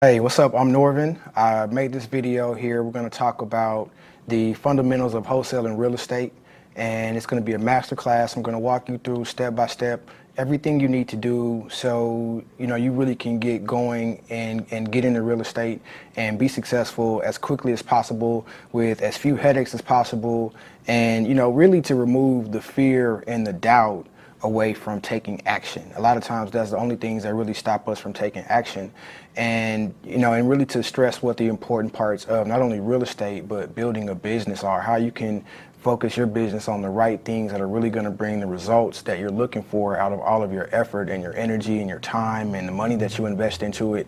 Hey, what's up? I'm Norvan. I made this video here. We're going to talk about the fundamentals of wholesaling real estate, and it's going to be a masterclass. I'm going to walk you through step by step everything you need to do so you really can get going and get into real estate and be successful as quickly as possible with as few headaches as possible, and really to remove the fear and the doubt away from taking action. A lot of times that's the only things that really stop us from taking action. And and really to stress what the important parts of not only real estate but building a business are, how you can focus your business on the right things that are really going to bring the results that you're looking for out of all of your effort and your energy and your time and the money that you invest into it.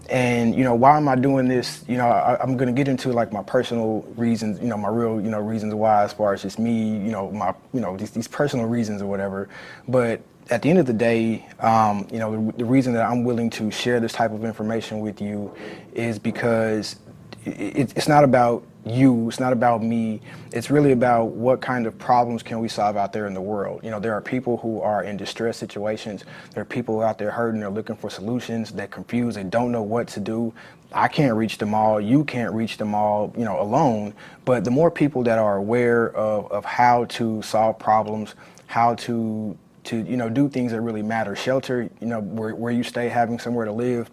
And why am I doing this? I'm going to get into like my personal reasons, my real reasons why, as far as just me, my these personal reasons or whatever. But at the end of the day, the reason that I'm willing to share this type of information with you is because it's not about you, it's not about me, it's really about what kind of problems can we solve out there in the world. There are people who are in distress situations, there are people out there hurting, they're looking for solutions, they're confused, they don't know what to do. I can't reach them all, you can't reach them all, alone, but the more people that are aware of how to solve problems, how to do things that really matter, shelter, where you stay, having somewhere to live,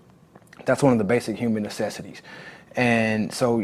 that's one of the basic human necessities. And so,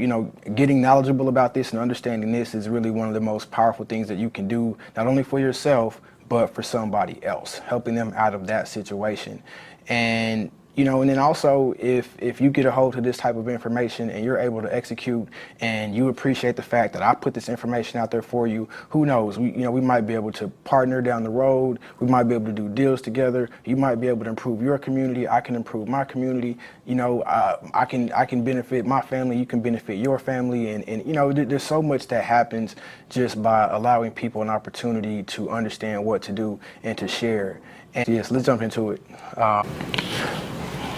getting knowledgeable about this and understanding this is really one of the most powerful things that you can do, not only for yourself, but for somebody else, helping them out of that situation. And and then also, if you get a hold of this type of information and you're able to execute and you appreciate the fact that I put this information out there for you, who knows, we might be able to partner down the road, we might be able to do deals together, you might be able to improve your community, I can improve my community, I can benefit my family, you can benefit your family, and there's so much that happens just by allowing people an opportunity to understand what to do and to share. And yes, let's jump into it.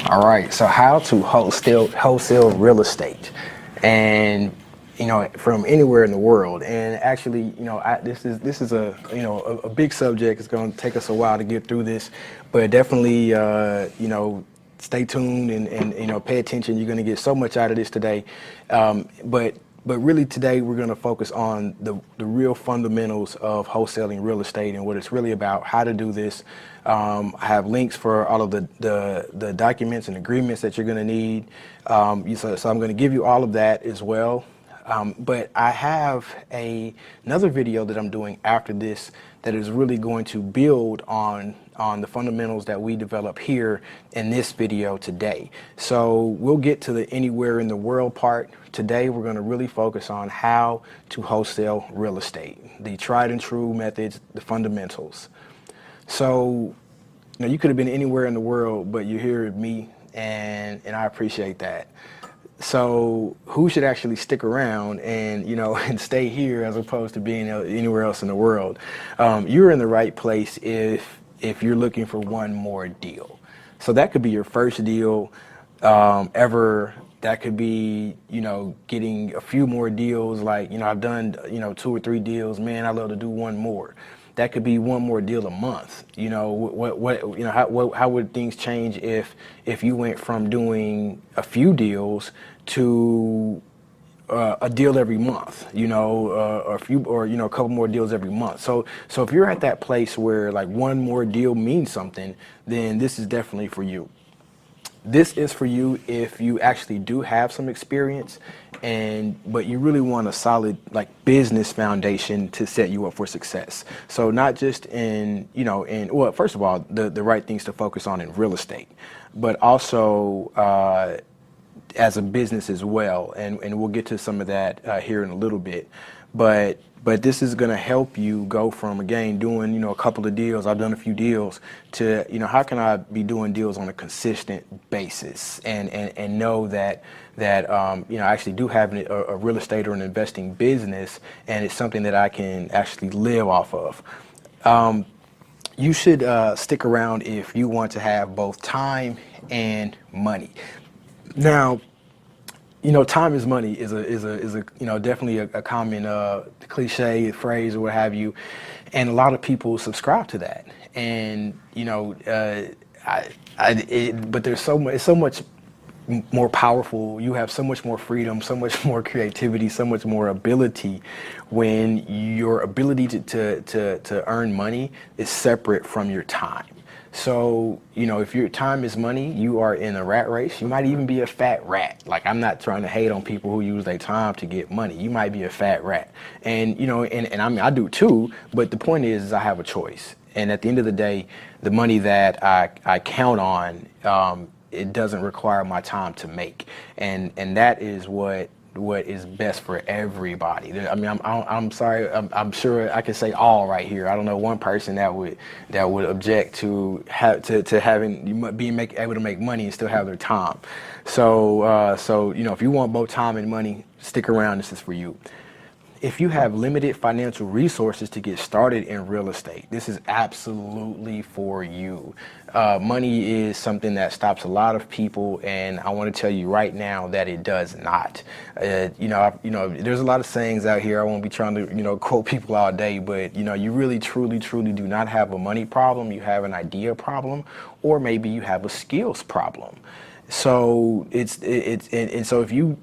All right, so how to wholesale real estate, and from anywhere in the world. And actually, this is a big subject. It's going to take us a while to get through this, but definitely stay tuned and pay attention. You're going to get so much out of this today, but really today we're going to focus on the real fundamentals of wholesaling real estate and what it's really about, how to do this. I have links for all of the documents and agreements that you're going to need. So I'm going to give you all of that as well. But I have another video that I'm doing after this that is really going to build on the fundamentals that we develop here in this video today. So we'll get to the anywhere in the world part. Today we're going to really focus on how to wholesale real estate, the tried and true methods, the fundamentals. So you could have been anywhere in the world, but you're here with me, and I appreciate that. So who should actually stick around and and stay here as opposed to being anywhere else in the world? You're in the right place if you're looking for one more deal. So that could be your first deal ever. That could be getting a few more deals. Like I've done 2 or 3 deals. Man, I'd love to do one more. That could be one more deal a month. How would things change if you went from doing a few deals to a deal every month, or a couple more deals every month. So if you're at that place where like one more deal means something, then this is definitely for you. This is for you if you actually do have some experience, but you really want a solid business foundation to set you up for success. So not just well, first of all, the right things to focus on in real estate, but also as a business as well. And we'll get to some of that here in a little bit. But this is going to help you go from, again, doing, a couple of deals. I've done a few deals to, how can I be doing deals on a consistent basis and know that I actually do have a real estate or an investing business, and it's something that I can actually live off of. You should stick around if you want to have both time and money. Now, time is money is a definitely a common cliche phrase or what have you, and a lot of people subscribe to that. And but there's so much more powerful. You have so much more freedom, so much more creativity, so much more ability when your ability to earn money is separate from your time. So, if your time is money, you are in a rat race. You might even be a fat rat. Like, I'm not trying to hate on people who use their time to get money. You might be a fat rat. And, and I mean, I do too, but the point is I have a choice. And at the end of the day, the money that I count on, it doesn't require my time to make. And that is what is best for everybody. I mean, I'm sorry. I'm sure I can say all right here. I don't know one person that would object to being able to make money and still have their time. So if you want both time and money, stick around. This is for you. If you have limited financial resources to get started in real estate, this is absolutely for you. Money is something that stops a lot of people, and I want to tell you right now that it does not. There's a lot of sayings out here. I won't be trying to, quote people all day, but you really, truly do not have a money problem. You have an idea problem, or maybe you have a skills problem. So so if you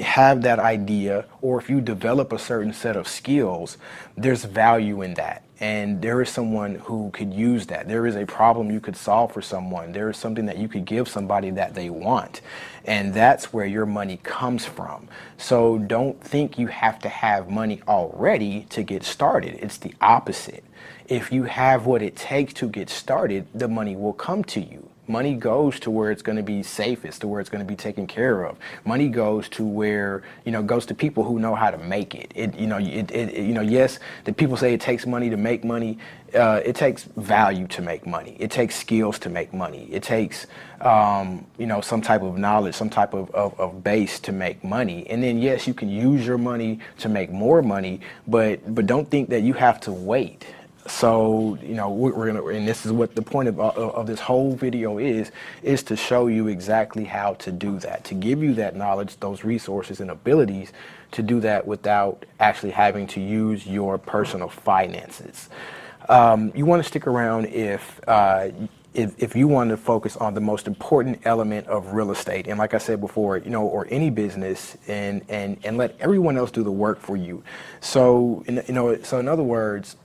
have that idea, or if you develop a certain set of skills, there's value in that. And there is someone who could use that. There is a problem you could solve for someone. There is something that you could give somebody that they want. And that's where your money comes from. So don't think you have to have money already to get started. It's the opposite. If you have what it takes to get started, the money will come to you. Money goes to where it's going to be safest, to where it's going to be taken care of. Money goes to where, goes to people who know how to make it. Yes, the people say it takes money to make money. It takes value to make money. It takes skills to make money. It takes, some type of knowledge, some type of base to make money. And then, yes, you can use your money to make more money, but don't think that you have to wait. So, we're gonna, and this is what the point of this whole video is to show you exactly how to do that, to give you that knowledge, those resources and abilities to do that without actually having to use your personal finances. You want to stick around if you want to focus on the most important element of real estate, and like I said before, or any business, and let everyone else do the work for you. So, so in other words,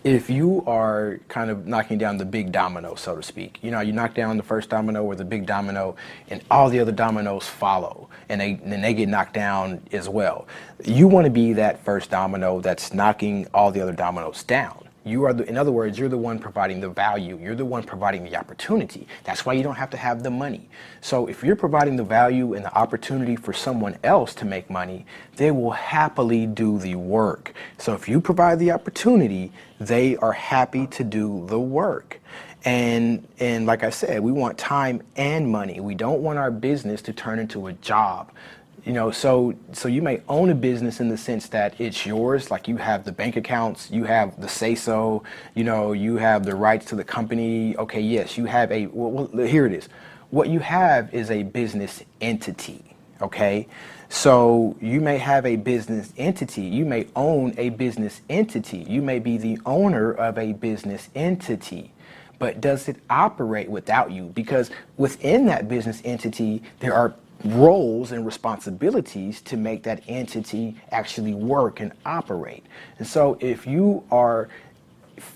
if you are kind of knocking down the big domino, so to speak, you knock down the first domino or the big domino, and all the other dominoes follow, and then they get knocked down as well. You want to be that first domino that's knocking all the other dominoes down. You are, in other words, you're the one providing the value. You're the one providing the opportunity. That's why you don't have to have the money. So if you're providing the value and the opportunity for someone else to make money, they will happily do the work. So if you provide the opportunity, they are happy to do the work. And like I said, we want time and money. We don't want our business to turn into a job. So you may own a business in the sense that it's yours, like you have the bank accounts, you have the say-so, you have the rights to the company. Okay, yes, you have well, here it is. What you have is a business entity, okay? So you may have a business entity, you may own a business entity, you may be the owner of a business entity, but does it operate without you? Because within that business entity, there are roles and responsibilities to make that entity actually work and operate. And so if you are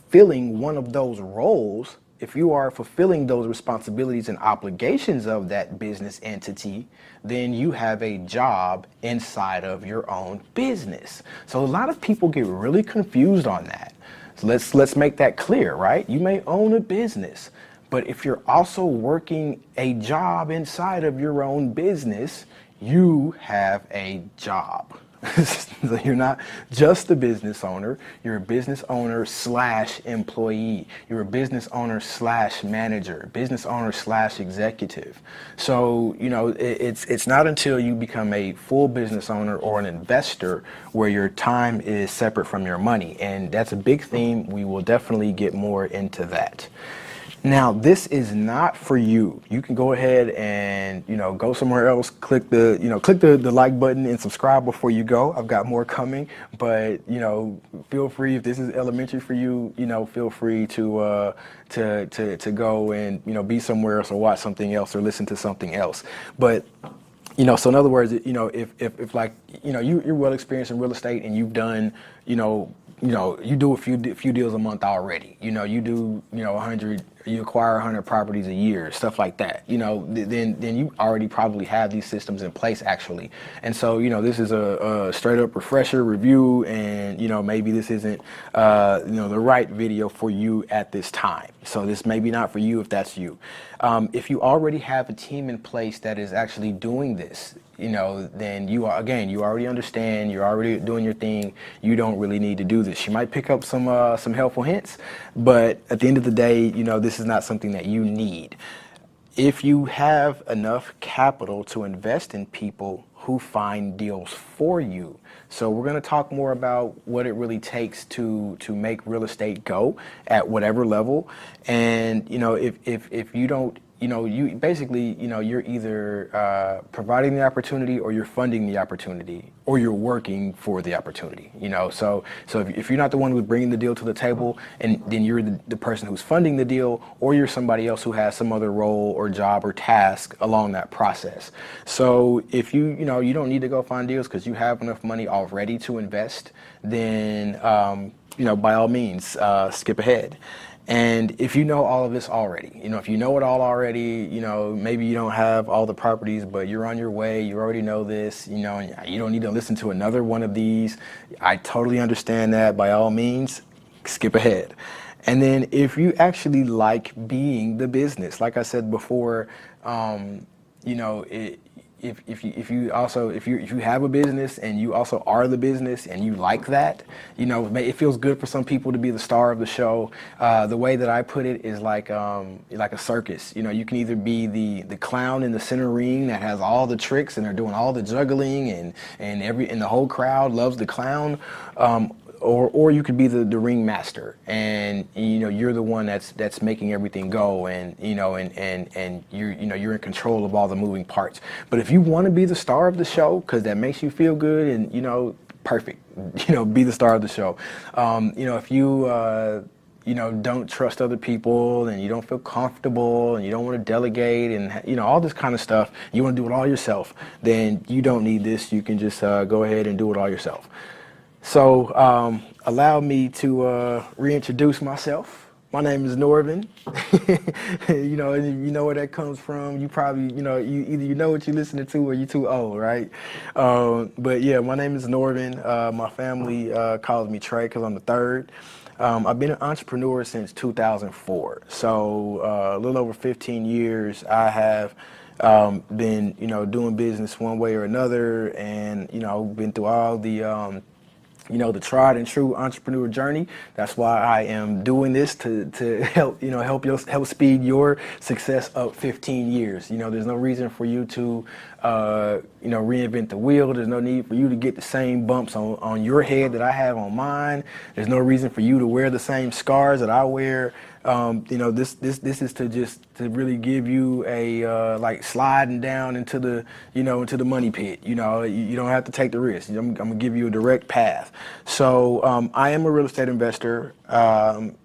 filling one of those roles, if you are fulfilling those responsibilities and obligations of that business entity, then you have a job inside of your own business. So a lot of people get really confused on that. So let's make that clear, right? You may own a business, but if you're also working a job inside of your own business, you have a job. So you're not just a business owner, you're a business owner / employee. You're a business owner / manager, business owner / executive. So, it's not until you become a full business owner or an investor where your time is separate from your money. And that's a big theme. We will definitely get more into that. Now, this is not for you. You can go ahead and, go somewhere else, click the like button and subscribe before you go. I've got more coming, but, feel free, if this is elementary for you, feel free to go and, be somewhere else or watch something else or listen to something else. But so in other words, if like, you're well experienced in real estate and you've done, you do a few deals a month already. You do, 100, you acquire 100 properties a year, stuff like that. Then you already probably have these systems in place actually. And so, this is a straight up refresher review, and maybe this isn't, the right video for you at this time. So this may be not for you if that's you. If you already have a team in place that is actually doing this, then you already understand, you're already doing your thing. You don't really need to do this. You might pick up some helpful hints, but at the end of the day, this is not something that you need. If you have enough capital to invest in people who find deals for you. So we're going to talk more about what it really takes to make real estate go at whatever level. And, if you don't, you basically, you're either providing the opportunity, or you're funding the opportunity, or you're working for the opportunity, So if you're not the one who's bringing the deal to the table, and then you're the person who's funding the deal, or you're somebody else who has some other role or job or task along that process. So if you don't need to go find deals because you have enough money already to invest, then, by all means, skip ahead. And if you know all of this already, if you know it all already, maybe you don't have all the properties, but you're on your way, you already know this, and you don't need to listen to another one of these. I totally understand that. By all means, skip ahead. And then if you actually like being the business, like I said before, if you have a business and you also are the business and you like that, it feels good for some people to be the star of the show. The way that I put it is like a circus. You can either be the clown in the center ring that has all the tricks and they're doing all the juggling and the whole crowd loves the clown. Or you could be the ringmaster, and you're the one that's making everything go, and and you're in control of all the moving parts. But if you want to be the star of the show because that makes you feel good, and perfect, be the star of the show. If you don't trust other people, and you don't feel comfortable, and you don't want to delegate, and all this kind of stuff, you want to do it all yourself, then you don't need this. You can just go ahead and do it all yourself. So allow me to reintroduce myself. My name is Norvan. You know where that comes from. You probably, either you know what you're listening to or you're too old, right? But yeah, my name is Norvan. My family calls me Trey because I'm the third. I've been an entrepreneur since 2004. So a little over 15 years I have been, doing business one way or another, and, been through all the the tried and true entrepreneur journey. That's why I am doing this to help, help speed your success up 15 years. There's no reason for you to, reinvent the wheel. There's no need for you to get the same bumps on your head that I have on mine. There's no reason for you to wear the same scars that I wear. This is to really give you a like sliding down into the into the money pit. You don't have to take the risk. I'm gonna give you a direct path. So I am a real estate investor, and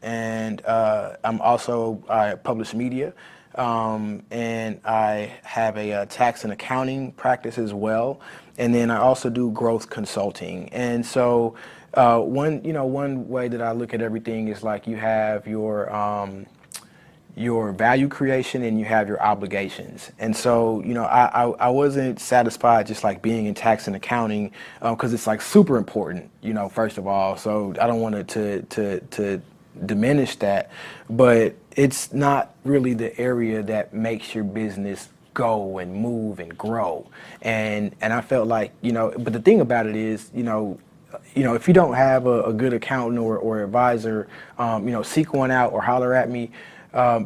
I publish media, and I have a tax and accounting practice as well, and then I also do growth consulting. And so one way that I look at everything is like you have your value creation and you have your obligations. And so, I wasn't satisfied just like being in tax and accounting, because it's like super important, first of all. So I don't want to diminish that, but it's not really the area that makes your business go and move and grow. And I felt like, but the thing about it is, if you don't have a good accountant or advisor, seek one out or holler at me,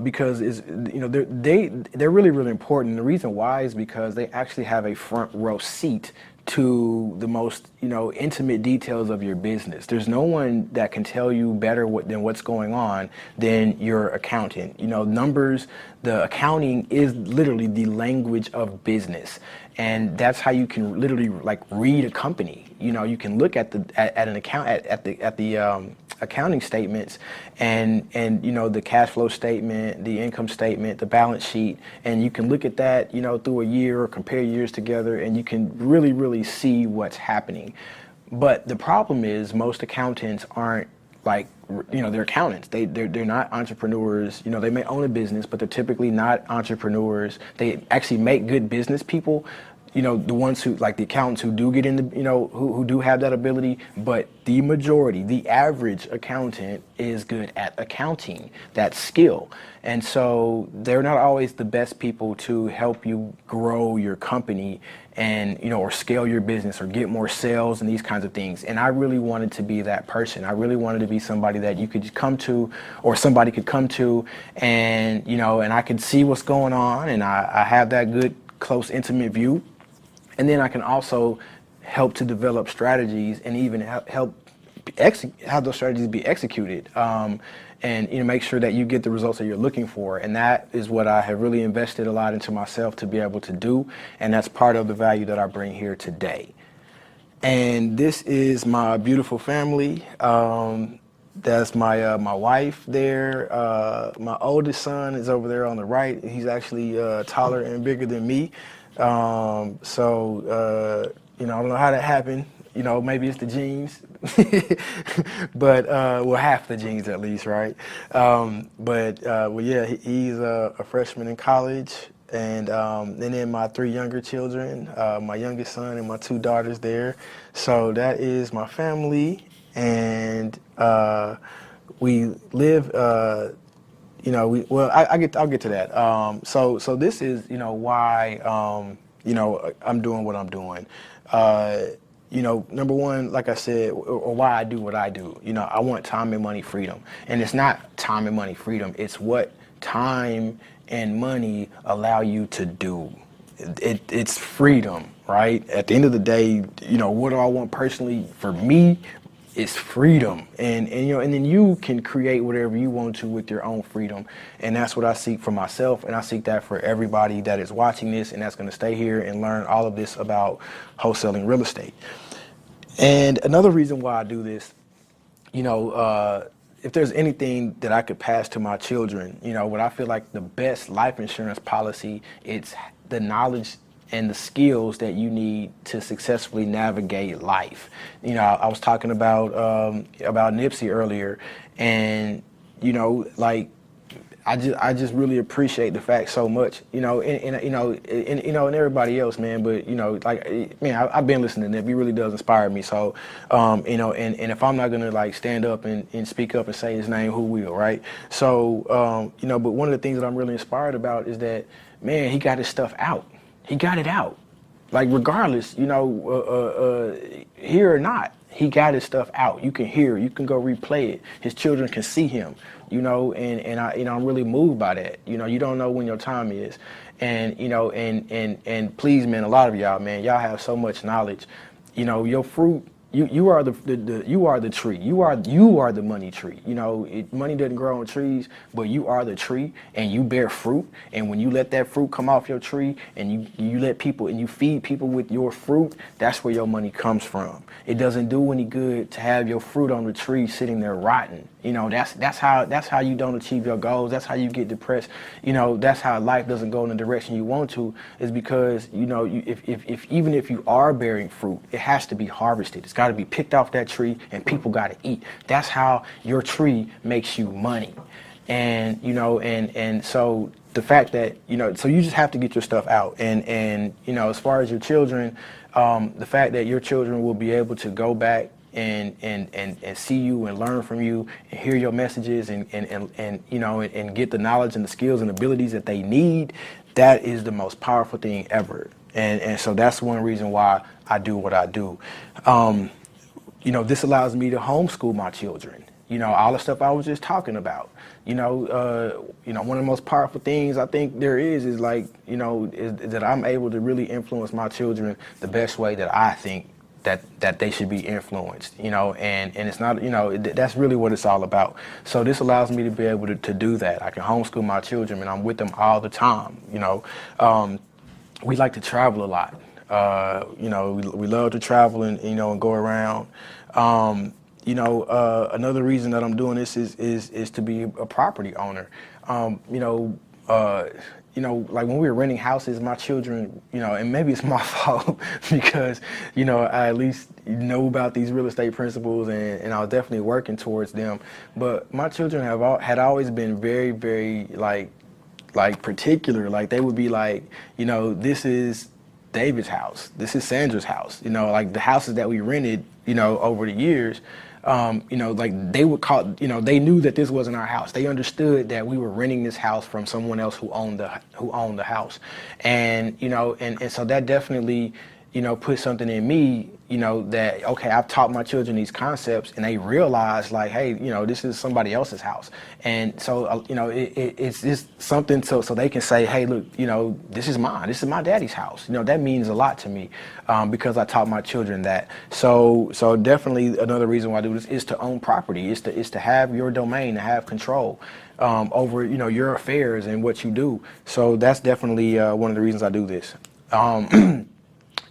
because they're really, really important. And the reason why is because they actually have a front row seat to the most, intimate details of your business. There's no one that can tell you better than what's going on than your accountant. Numbers, the accounting is literally the language of business. And that's how you can literally like read a company. You can look at an account at the accounting statements and the cash flow statement, the income statement, the balance sheet, and you can look at that through a year or compare years together, and you can really see what's happening. But the problem is most accountants aren't like, they're accountants. They're not entrepreneurs. They may own a business, but they're typically not entrepreneurs. They actually make good business people. The ones who, like the accountants who do get in who do have that ability, but the majority, the average accountant is good at accounting, that skill. And so they're not always the best people to help you grow your company and, or scale your business or get more sales and these kinds of things. And I really wanted to be that person. I really wanted to be somebody that you could come to, or somebody could come to, and, and I could see what's going on, and I have that good, close, intimate view. And then I can also help to develop strategies and even help have those strategies be executed, and make sure that you get the results that you're looking for. And that is what I have really invested a lot into myself to be able to do. And that's part of the value that I bring here today. And this is my beautiful family. That's my wife there. My oldest son is over there on the right. He's actually taller and bigger than me. I don't know how that happened. Maybe it's the genes, but half the genes at least, right? Yeah, he's a freshman in college, and then my 3 younger children, my youngest son and my 2 daughters there. So that is my family, and we live. I'll get to that. So this is, why, I'm doing what I'm doing. Number one, like I said, or why I do what I do. I want time and money freedom. And it's not time and money freedom. It's what time and money allow you to do. It's freedom, right? At the end of the day, what do I want personally for me? It's freedom, and then you can create whatever you want to with your own freedom, and that's what I seek for myself, and I seek that for everybody that is watching this and that's going to stay here and learn all of this about wholesaling real estate. And another reason why I do this, if there's anything that I could pass to my children, what I feel like the best life insurance policy, it's the knowledge and the skills that you need to successfully navigate life. I was talking about Nipsey earlier, and I just really appreciate the fact so much, and everybody else, man. But I've been listening to Nip. He really does inspire me. So, and if I'm not gonna stand up and speak up and say his name, who will, right? So, but one of the things that I'm really inspired about is that, man, he got his stuff out. He got it out, regardless, here or not, he got his stuff out. You can hear, you can go replay it. His children can see him, and I'm really moved by that. You don't know when your time is, and and please, man, a lot of y'all, man, y'all have so much knowledge. Your fruit. You are you are the tree. You are the money tree. Money doesn't grow on trees, but you are the tree, and you bear fruit. And when you let that fruit come off your tree, and you let people and you feed people with your fruit, that's where your money comes from. It doesn't do any good to have your fruit on the tree sitting there rotten. That's how you don't achieve your goals. That's how you get depressed. That's how life doesn't go in the direction you want to. Is because if even if you are bearing fruit, it has to be harvested. It's got to be picked off that tree, and people got to eat. That's how your tree makes you money. And and so the fact that so you just have to get your stuff out. And as far as your children, the fact that your children will be able to go back and see you and learn from you and hear your messages and get the knowledge and the skills and abilities that they need, that is the most powerful thing ever. And so that's one reason why I do what I do. This allows me to homeschool my children. all the stuff I was just talking about. One of the most powerful things I think there is like, is that I'm able to really influence my children the best way that I think that they should be influenced, and it's not, that's really what it's all about. So this allows me to be able to do that. I can homeschool my children, and I'm with them all the time. We like to travel a lot. We love to travel and go around. Another reason that I'm doing this is to be a property owner. Like when we were renting houses, my children, and maybe it's my fault because, I at least know about these real estate principles and I was definitely working towards them. But my children had always been very, very like particular. Like they would be like, this is David's house. This is Sandra's house. Like the houses that we rented, over the years. Like they would call, they knew that this wasn't our house. They understood that we were renting this house from someone else who owned the house. And, and so that definitely, put something in me, that, okay, I've taught my children these concepts and they realize like, hey, this is somebody else's house. And so, it's just something so they can say, hey, look, this is mine. This is my daddy's house. That means a lot to me because I taught my children that. So definitely another reason why I do this is to own property, is to have your domain, to have control over, your affairs and what you do. So that's definitely one of the reasons I do this.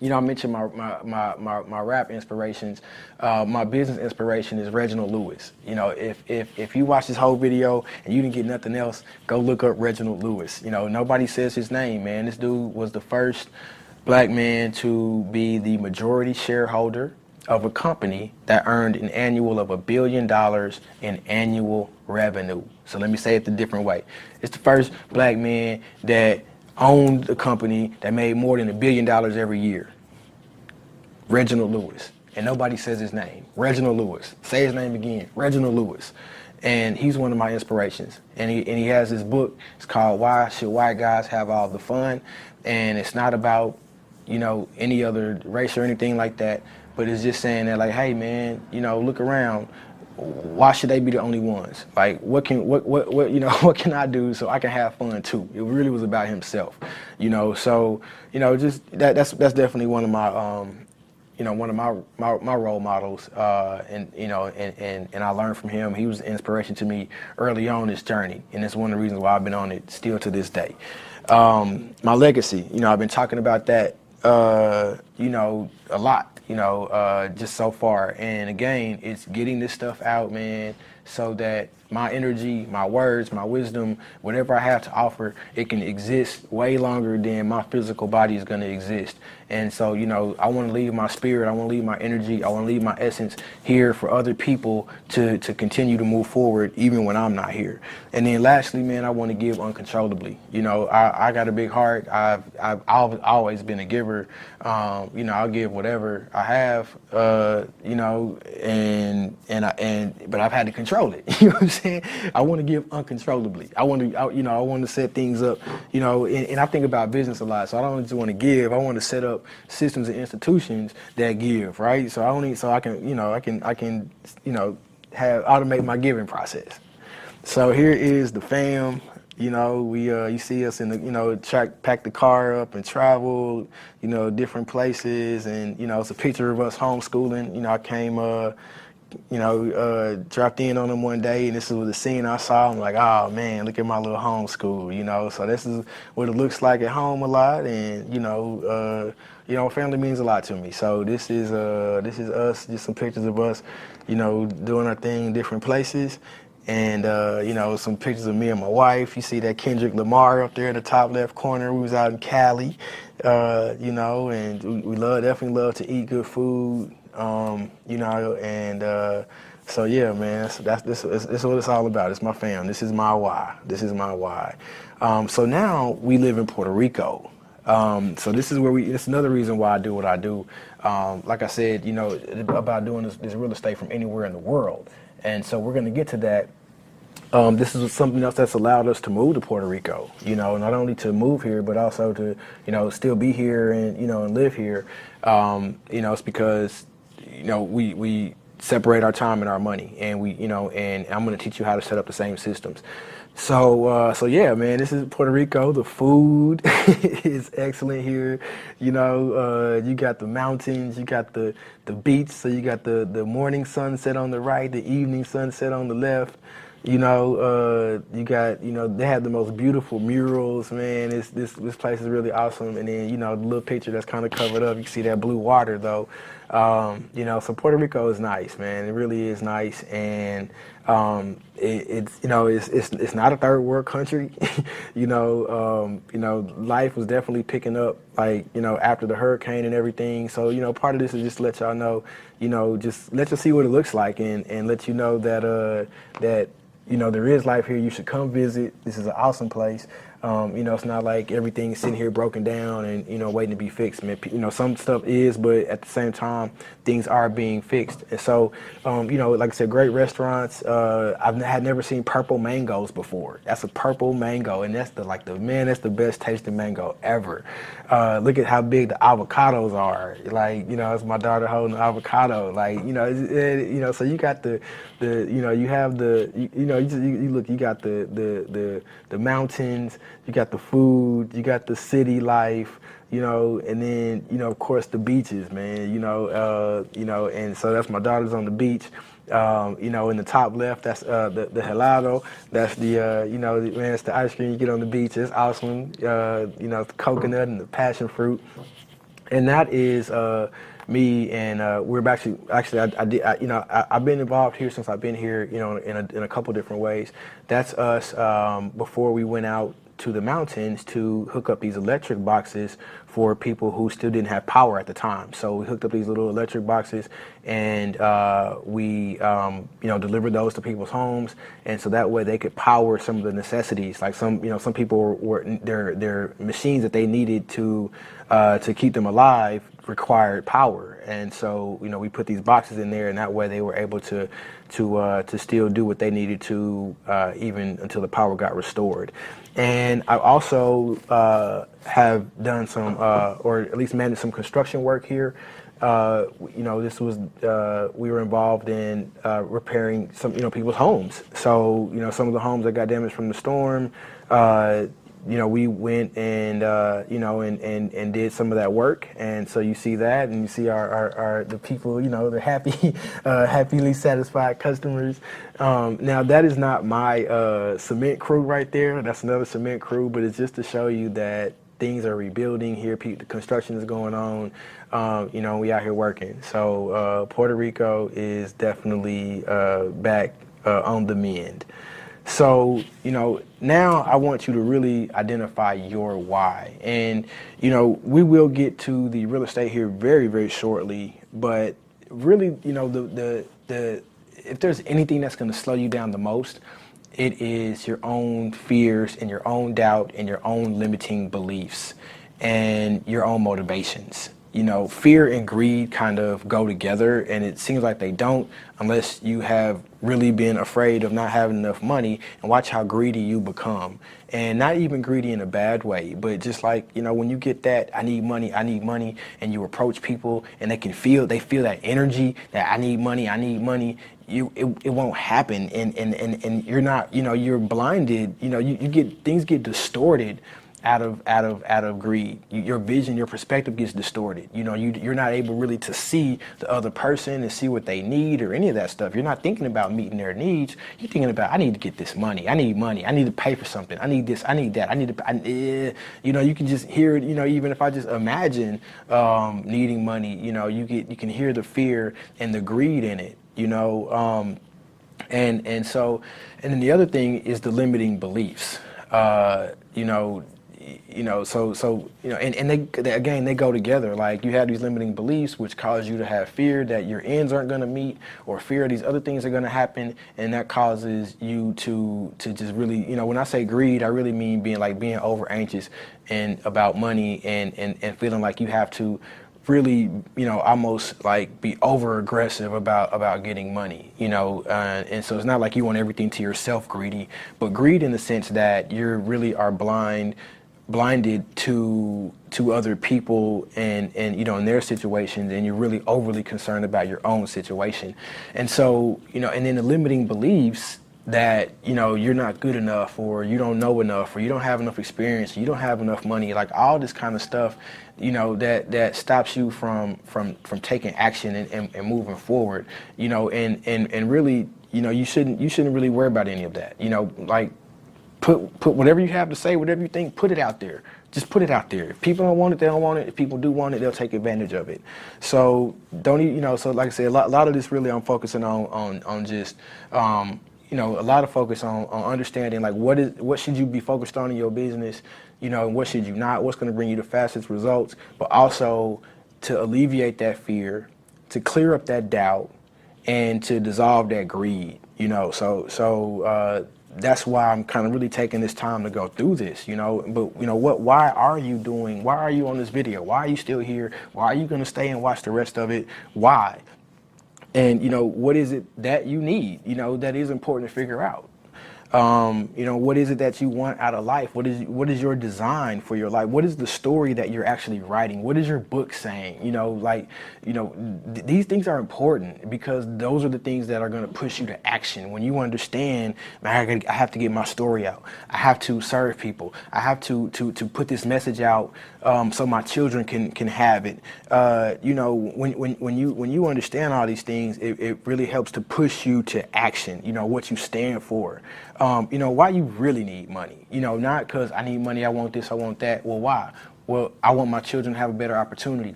I mentioned my rap inspirations. My business inspiration is Reginald Lewis. If you watch this whole video and you didn't get nothing else, go look up Reginald Lewis. Nobody says his name, man. This dude was the first black man to be the majority shareholder of a company that earned an annual of $1 billion in annual revenue. So let me say it the different way. It's the first black man that owned a company that made more than $1 billion every year. Reginald Lewis. And nobody says his name. Reginald Lewis. Say his name again. Reginald Lewis. And he's one of my inspirations. And he has this book. It's called Why Should White Guys Have All the Fun? And it's not about, any other race or anything like that. But it's just saying that like, hey man, look around. Why should they be the only ones? Like, what can I do so I can have fun too? It really was about himself, So, just that's definitely one of my, one of my role models, and I learned from him. He was an inspiration to me early on this journey, and it's one of the reasons why I've been on it still to this day. My legacy, I've been talking about that, a lot. Just so far. And again, it's getting this stuff out, man, so that my energy, my words, my wisdom, whatever I have to offer, it can exist way longer than my physical body is going to exist. And so, I want to leave my spirit, I want to leave my energy, I want to leave my essence here for other people to continue to move forward even when I'm not here. And then lastly, man, I want to give uncontrollably. I got a big heart. I've always been a giver. I'll give whatever I have, but I've had to control it. You know what I'm saying? I want to give uncontrollably. I want to set things up, and I think about business a lot. So I don't just want to give. I want to set up systems and institutions that give, right? So I can automate my giving process. So here is the fam. You see us in the, pack the car up and travel, different places, and it's a picture of us homeschooling. I came, dropped in on them one day, and this was the scene I saw. I'm like, oh man, look at my little homeschool, So this is what it looks like at home a lot, and family means a lot to me. So this is us, just some pictures of us, doing our thing in different places. And, some pictures of me and my wife. You see that Kendrick Lamar up there in the top left corner. We was out in Cali, and we definitely love to eat good food, so yeah, man, this is what it's all about. It's my fam. This is my why. So now we live in Puerto Rico. So this is it's another reason why I do what I do. Like I said, about doing this real estate from anywhere in the world. And so we're going to get to that. This is something else that's allowed us to move to Puerto Rico, not only to move here, but also to, still be here and, and live here. It's because, we separate our time and our money, and and I'm going to teach you how to set up the same systems. So yeah, man, this is Puerto Rico. The food is excellent here. You got the mountains, you got the beach, so you got the morning sunset on the right, the evening sunset on the left. You got, they have the most beautiful murals, man. This place is really awesome. And then, the little picture that's kind of covered up, you can see that blue water though. So Puerto Rico is nice, man. It really is nice. And, it's not a third world country. Life was definitely picking up, like, after the hurricane and everything. So, part of this is just to let y'all know, just let you see what it looks like and let you know that, there is life here. You should come visit. This is an awesome place. It's not like everything's sitting here broken down and, waiting to be fixed. Man, some stuff is, but at the same time, things are being fixed. And so, like I said, great restaurants. Had never seen purple mangoes before. That's a purple mango, and that's that's the best tasting mango ever. Look at how big the avocados are. Like, it's my daughter holding the avocado. Like, so you got you have you look, you got the mountains, you got the food, you got the city life, and then, of course the beaches, man, and so that's my daughter's on the beach. In the top left, that's the helado. That's man, it's the ice cream you get on the beach. It's awesome. The coconut and the passion fruit, and that is me. And we're actually I've been involved here since I've been here, in a couple different ways. That's us before we went out to the mountains to hook up these electric boxes for people who still didn't have power at the time. So we hooked up these little electric boxes, and we delivered those to people's homes, and so that way they could power some of the necessities. Like some people were their machines that they needed to keep them alive required power, and so we put these boxes in there, and that way they were able to still do what they needed to even until the power got restored. And I also have done some, or at least managed some construction work here. This was we were involved in repairing some people's homes. So some of the homes that got damaged from the storm. We went and and did some of that work, and so you see that, and you see our the people, the happy, happily satisfied customers. Now that is not my cement crew right there. That's another cement crew, but it's just to show you that things are rebuilding here. The construction is going on. We out here working. So Puerto Rico is definitely back on the mend. So, now I want you to really identify your why. And, we will get to the real estate here very, very shortly. But really, if there's anything that's going to slow you down the most, it is your own fears and your own doubt and your own limiting beliefs and your own motivations. Fear and greed kind of go together, and it seems like they don't unless you have really been afraid of not having enough money, and watch how greedy you become. And not even greedy in a bad way, but just like, when you get that, I need money, and you approach people and they feel that energy that I need money, it won't happen. And you're not, you're blinded, things get distorted out of greed. Your vision, your perspective gets distorted. You're not able really to see the other person and see what they need or any of that stuff. You're not thinking about meeting their needs. You're thinking about, I need to get this money. I need money. I need to pay for something. I need this. I need that. You can just hear it. Even if I just imagine needing money, you can hear the fear and the greed in it. And then the other thing is the limiting beliefs. And they go together. Like, you have these limiting beliefs which cause you to have fear that your ends aren't going to meet, or fear these other things are going to happen, and that causes you to just really, when I say greed, I really mean being over anxious and about money and feeling like you have to really, almost like be over aggressive about getting money, and so it's not like you want everything to yourself greedy, but greed in the sense that you really are blind blinded to other people and you know, in their situations, and you're really overly concerned about your own situation. And so, you know, and then the limiting beliefs that, you know, you're not good enough, or you don't know enough, or you don't have enough experience, or you don't have enough money, like all this kind of stuff, you know, that stops you from taking action and moving forward, you know, and really, you know, you shouldn't really worry about any of that, you know, like put whatever you have to say, whatever you think, put it out there. Just put it out there. If people don't want it, they don't want it. If people do want it, they'll take advantage of it. So don't, you know, so like I said, a lot of this really I'm focusing on just, you know, a lot of focus on understanding, like, what should you be focused on in your business, you know, and what should you not, what's going to bring you the fastest results, but also to alleviate that fear, to clear up that doubt, and to dissolve that greed, you know. So that's why I'm kind of really taking this time to go through this, you know. But, you know, why are you on this video? Why are you still here? Why are you going to stay and watch the rest of it? Why? And, you know, what is it that you need, you know, that is important to figure out? You know, what is it that you want out of life? What is your design for your life? What is the story that you're actually writing? What is your book saying? You know, like, you know, these things are important, because those are the things that are going to push you to action. When you understand, I have to get my story out. I have to serve people. I have to put this message out so my children can have it. You know, when you understand all these things, it really helps to push you to action. You know, what you stand for. You know, why you really need money. You know, not because I need money, I want this, I want that. Well, why? Well, I want my children to have a better opportunity.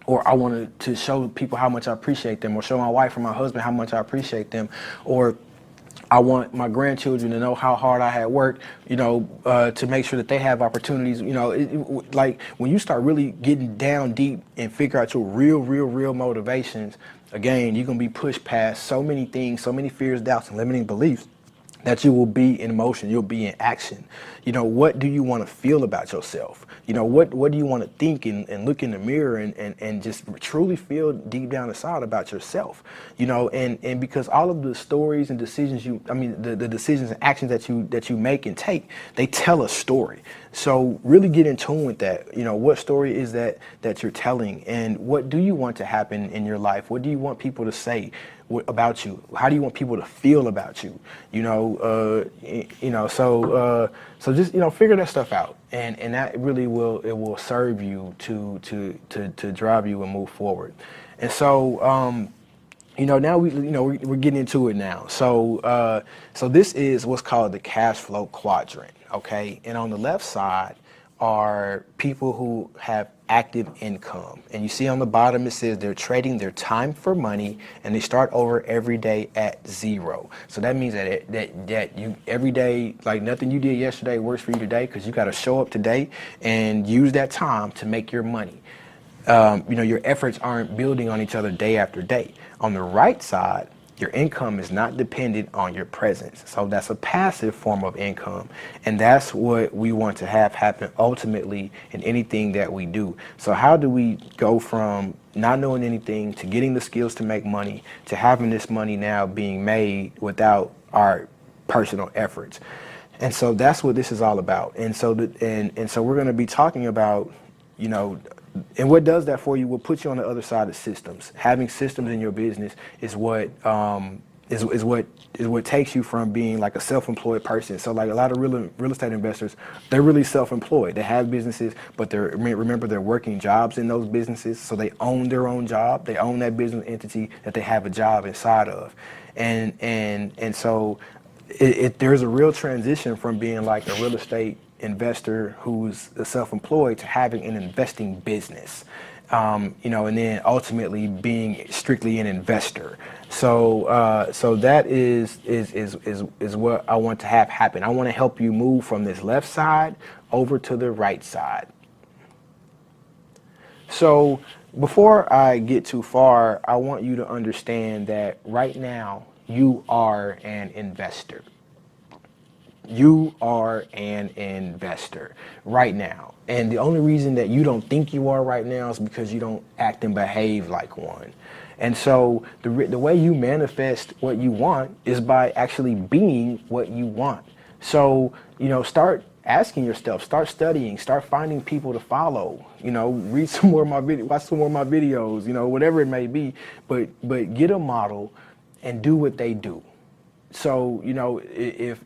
Or I want to show people how much I appreciate them, or show my wife or my husband how much I appreciate them. Or I want my grandchildren to know how hard I had worked, you know, to make sure that they have opportunities. You know, like when you start really getting down deep and figure out your real motivations, again, you're going to be pushed past so many things, so many fears, doubts, and limiting beliefs, that you will be in motion, you'll be in action. You know, what do you want to feel about yourself? You know, what do you want to think and look in the mirror and just truly feel deep down inside about yourself? You know, and because all of the stories and decisions the decisions and actions that you make and take, they tell a story. So really get in tune with that. You know, what story is that you're telling, and what do you want to happen in your life? What do you want people to say about you? How do you want people to feel about you? You know, so just, you know, figure that stuff out, and that really will serve you to drive you and move forward. And so, you know, now we're getting into it now. So this is what's called the cash flow quadrant. Okay, and on the left side are people who have active income, and you see on the bottom it says they're trading their time for money, and they start over every day at zero. So that means that you every day, like nothing you did yesterday works for you today, because you got to show up today and use that time to make your money. You know, your efforts aren't building on each other day after day. On the right side, your income is not dependent on your presence. So that's a passive form of income. And that's what we want to have happen ultimately in anything that we do. So how do we go from not knowing anything to getting the skills to make money, to having this money now being made without our personal efforts? And so that's what this is all about. And so so we're going to be talking about, you know, and what does that for you will put you on the other side of systems. Having systems in your business is what what takes you from being like a self-employed person. So like a lot of real estate investors, they're really self-employed. They have businesses, but they're working jobs in those businesses. So they own their own job. They own that business entity that they have a job inside of. And so there's a real transition from being like a real estate investor who's self-employed to having an investing business, you know, and then ultimately being strictly an investor. So that is what I want to have happen. I want to help you move from this left side over to the right side. So before I get too far, I want you to understand that right now you are an investor. You are an investor right now. And the only reason that you don't think you are right now is because you don't act and behave like one. And so the way you manifest what you want is by actually being what you want. So, you know, start asking yourself, start studying, start finding people to follow, read some more of my video, watch some more of my videos, whatever it may be, but get a model and do what they do. So, if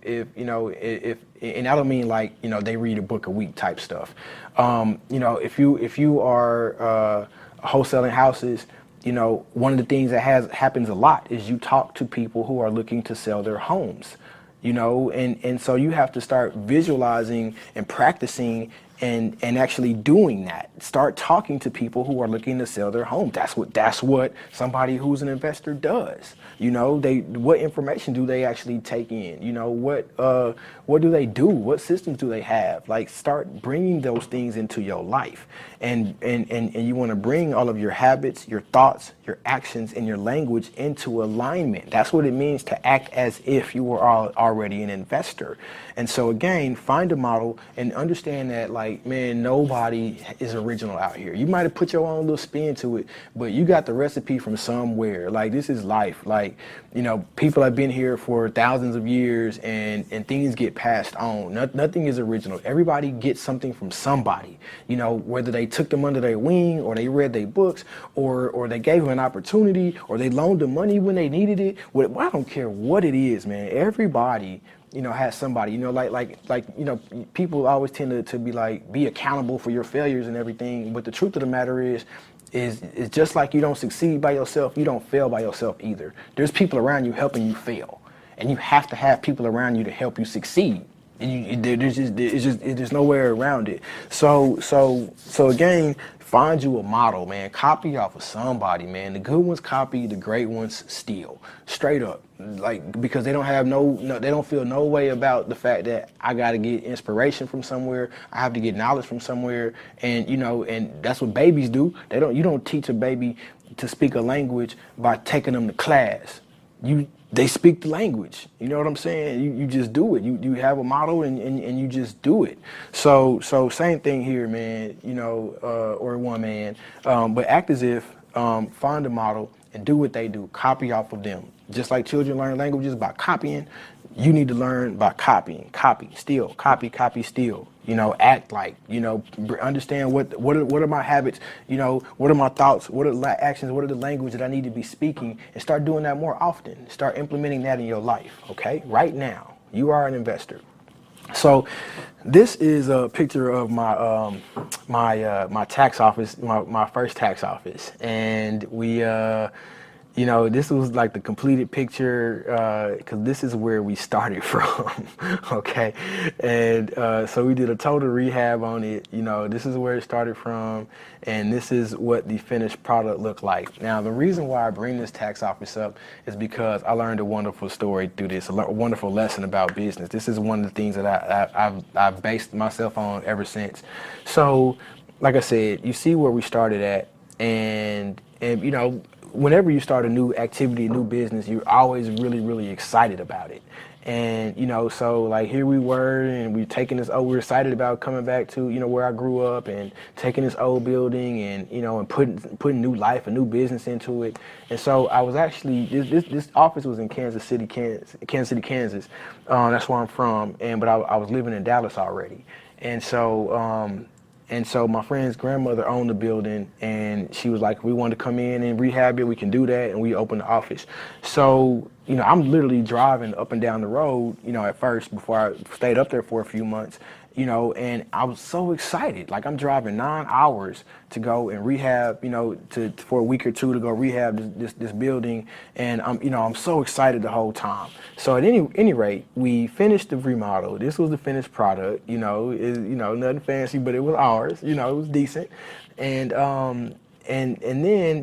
and I don't mean like, they read a book a week type stuff. If you are wholesaling houses, one of the things that happens a lot is you talk to people who are looking to sell their homes, and so you have to start visualizing and practicing and actually doing that. Start talking to people who are looking to sell their home. That's what somebody who's an investor does. What information do they actually take in? What do they do? What systems do they have? Like, start bringing those things into your life, and you want to bring all of your habits, your thoughts, your actions, and your language into alignment. That's what it means to act as if you were already an investor. And so again, find a model and understand that, like, man, nobody is original out here. You might have put your own little spin to it, but you got the recipe from somewhere. Like, this is life. Like, people have been here for thousands of years, and things get passed on. Nothing is original. Everybody gets something from somebody, whether they took them under their wing, or they read their books, or they gave them an opportunity, or they loaned them money when they needed it. Well, I don't care what it is, man. Everybody has somebody, people always tend to be like, be accountable for your failures and everything. But the truth of the matter is just like you don't succeed by yourself, you don't fail by yourself either. There's people around you helping you fail, and you have to have people around you to help you succeed. There's nowhere around it. So again, find you a model, man. Copy off of somebody, man. The good ones copy, the great ones steal. Straight up. Like, because they don't have they don't feel no way about the fact that I got to get inspiration from somewhere. I have to get knowledge from somewhere. And, and that's what babies do. You don't teach a baby to speak a language by taking them to class. They speak the language. You know what I'm saying? You just do it. You have a model and you just do it. So same thing here, man, or one man. But act as if, find a model and do what they do. Copy off of them. Just like children learn languages by copying, you need to learn by copying. Copy, steal, copy, steal. Act like, understand what are my habits, what are my thoughts, what are the actions, what are the language that I need to be speaking, and start doing that more often. Start implementing that in your life, okay? Right now, you are an investor. So this is a picture of my my tax office, my first tax office, and we this was like the completed picture, because this is where we started from, okay? And so we did a total rehab on it. This is where it started from, and this is what the finished product looked like. Now, the reason why I bring this tax office up is because I learned a wonderful story through this, a wonderful lesson about business. This is one of the things that I've based myself on ever since. So, like I said, you see where we started at, and whenever you start a new activity, a new business, you're always really, really excited about it. And, so like here we were, and we're excited about coming back to, where I grew up, and taking this old building and, and putting new life, a new business into it. And so I was actually, this office was in Kansas City, Kansas. That's where I'm from. But I was living in Dallas already. And so my friend's grandmother owned the building, and she was like, if we want to come in and rehab it, we can do that, and we opened the office. So, I'm literally driving up and down the road, at first, before I stayed up there for a few months, and I was so excited. Like, I'm driving 9 hours to go and rehab, for a week or two to go rehab this building, and I'm so excited the whole time. So at any rate, we finished the remodel. This was the finished product, nothing fancy, but it was ours, it was decent. And then,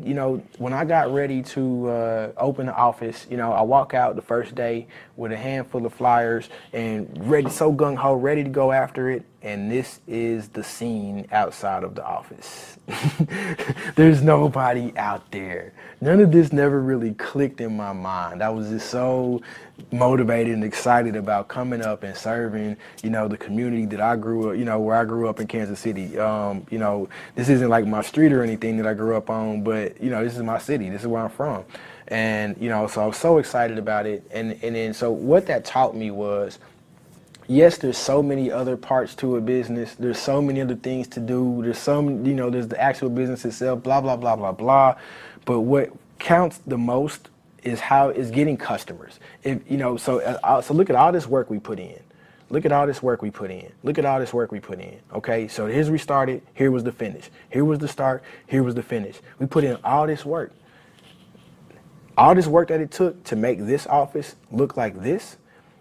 when I got ready to open the office, I walk out the first day with a handful of flyers and so gung-ho, ready to go after it. And this is the scene outside of the office. There's nobody out there. None of this never really clicked in my mind. I was just so motivated and excited about coming up and serving, the community that I grew up, where I grew up in Kansas City. This isn't like my street or anything that I grew up on, but, this is my city. This is where I'm from. And, so I was so excited about it. And then, so what that taught me was, yes, there's so many other parts to a business. There's so many other things to do. There's the actual business itself, blah, blah, blah, blah, blah. But what counts the most is getting customers. So look at all this work we put in. Look at all this work we put in. Look at all this work we put in. Okay, so here's we started. Here was the finish. Here was the start. Here was the finish. We put in all this work. All this work that it took to make this office look like this,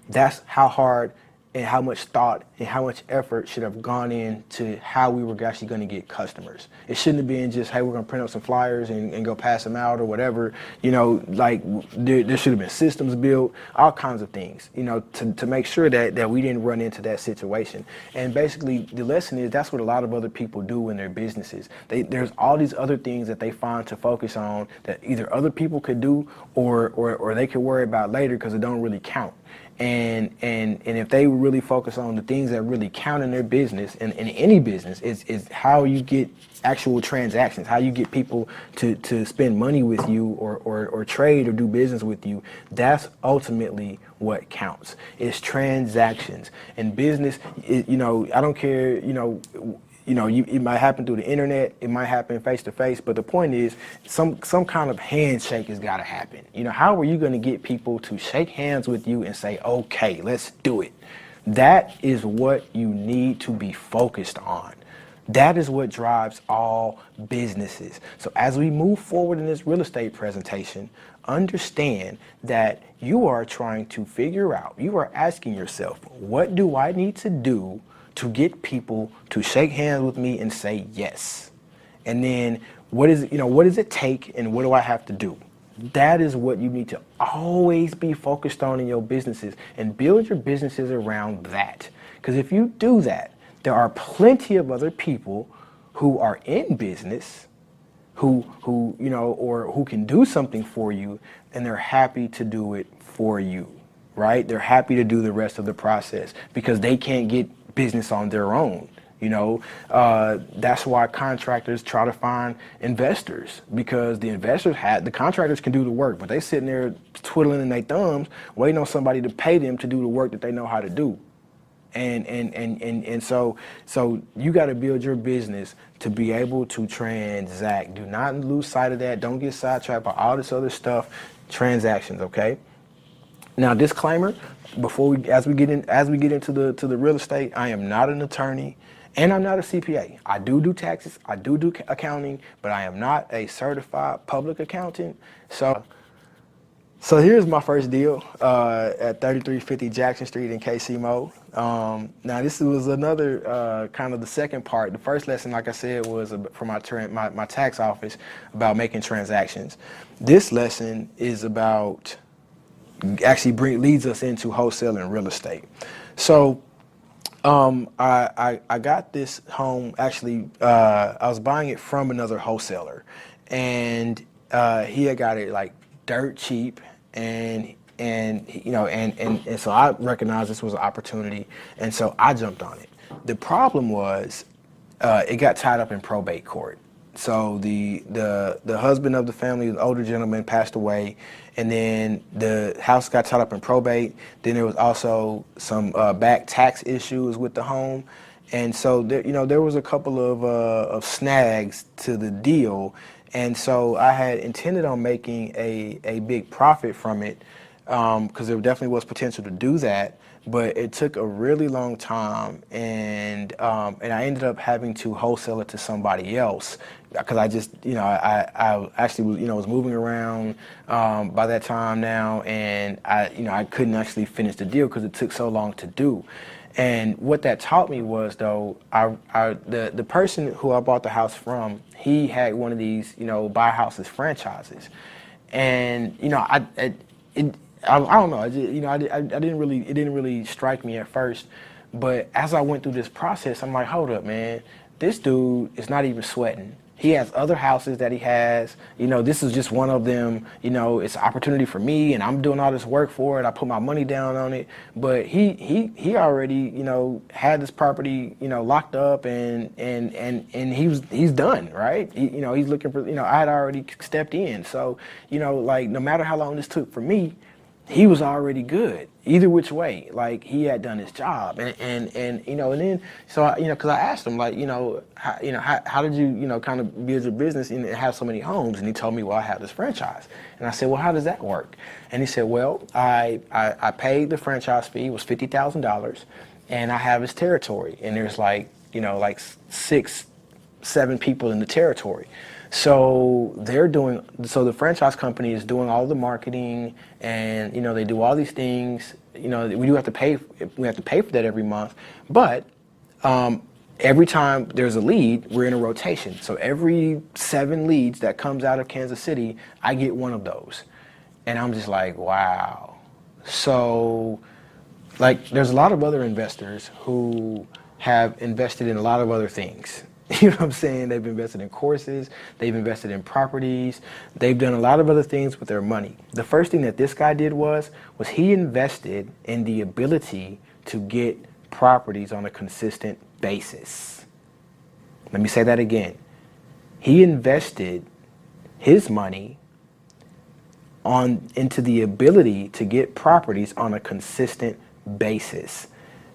that's how hard and how much thought and how much effort should have gone into how we were actually going to get customers. It shouldn't have been just, hey, we're going to print up some flyers and go pass them out or whatever. Like there should have been systems built, all kinds of things, to make sure that we didn't run into that situation. And basically the lesson is that's what a lot of other people do in their businesses. There's all these other things that they find to focus on that either other people could do or they could worry about later because it don't really count. And if they really focus on the things that really count in their business and in any business is how you get actual transactions, how you get people to spend money with you or trade or do business with you. That's ultimately what counts. It's transactions. And business, I don't care, it might happen through the internet, it might happen face to face, but the point is some kind of handshake has got to happen. How are you going to get people to shake hands with you and say, okay, let's do it? That is what you need to be focused on. That is what drives all businesses. So as we move forward in this real estate presentation, understand that you are trying to figure out, you are asking yourself, what do I need to do to get people to shake hands with me and say yes? And then what does it take and what do I have to do? That is what you need to always be focused on in your businesses and build your businesses around that. Because if you do that, there are plenty of other people who are in business who can do something for you and they're happy to do it for you, right? They're happy to do the rest of the process because they can't get business on their own. That's why contractors try to find investors, because the contractors can do the work, but they sitting there twiddling in their thumbs waiting on somebody to pay them to do the work that they know how to do. And so you got to build your business to be able to transact. Do not lose sight of that. Don't get sidetracked by all this other stuff. Transactions, okay? Now, disclaimer: as we get into the real estate, I am not an attorney, and I'm not a CPA. I do taxes, I do accounting, but I am not a certified public accountant. So here's my first deal at 3350 Jackson Street in KC-Mo. Now this was another kind of the second part. The first lesson, like I said, was from my tax office about making transactions. This lesson is about leads us into wholesaling real estate. So I got this home, actually I was buying it from another wholesaler, and he had got it like dirt cheap, and so I recognized this was an opportunity, and so I jumped on it. The problem was it got tied up in probate court. So the husband of the family, the older gentleman, passed away, and then the house got tied up in probate. Then there was also some back tax issues with the home, and so there was a couple of snags to the deal. And so I had intended on making a big profit from it, because there definitely was potential to do that, but it took a really long time, and I ended up having to wholesale it to somebody else, because I just, I actually was moving around by that time now, and I couldn't actually finish the deal because it took so long to do. And what that taught me was, though, the person who I bought the house from, he had one of these, buy houses franchises, and I don't know, it didn't really strike me at first, but as I went through this process, I'm like, hold up, man, this dude is not even sweating. He has other houses that he has. This is just one of them. It's an opportunity for me, and I'm doing all this work for it. I put my money down on it, but he already, had this property, locked up, and he's done, right? He's looking for, I had already stepped in. So, like, no matter how long this took for me, he was already good either which way. Like, he had done his job, and you know, and then so because I asked him, like, how did you kind of build your business and have so many homes? And he told me, well, I have this franchise. And I said, well, how does that work? And he said, well, I paid the franchise fee, it was $50,000, and I have his territory, and there's like 6-7 people in the territory. So the franchise company is doing all the marketing, and they do all these things. We have to pay for that every month. But every time there's a lead, we're in a rotation. So every 7 leads that comes out of Kansas City, I get one of those. And I'm just like, wow. So, like, there's a lot of other investors who have invested in a lot of other things. You know what I'm saying? They've invested in courses, they've invested in properties, they've done a lot of other things with their money. The first thing that this guy did was he invested in the ability to get properties on a consistent basis. Let me say that again. He invested his money into the ability to get properties on a consistent basis.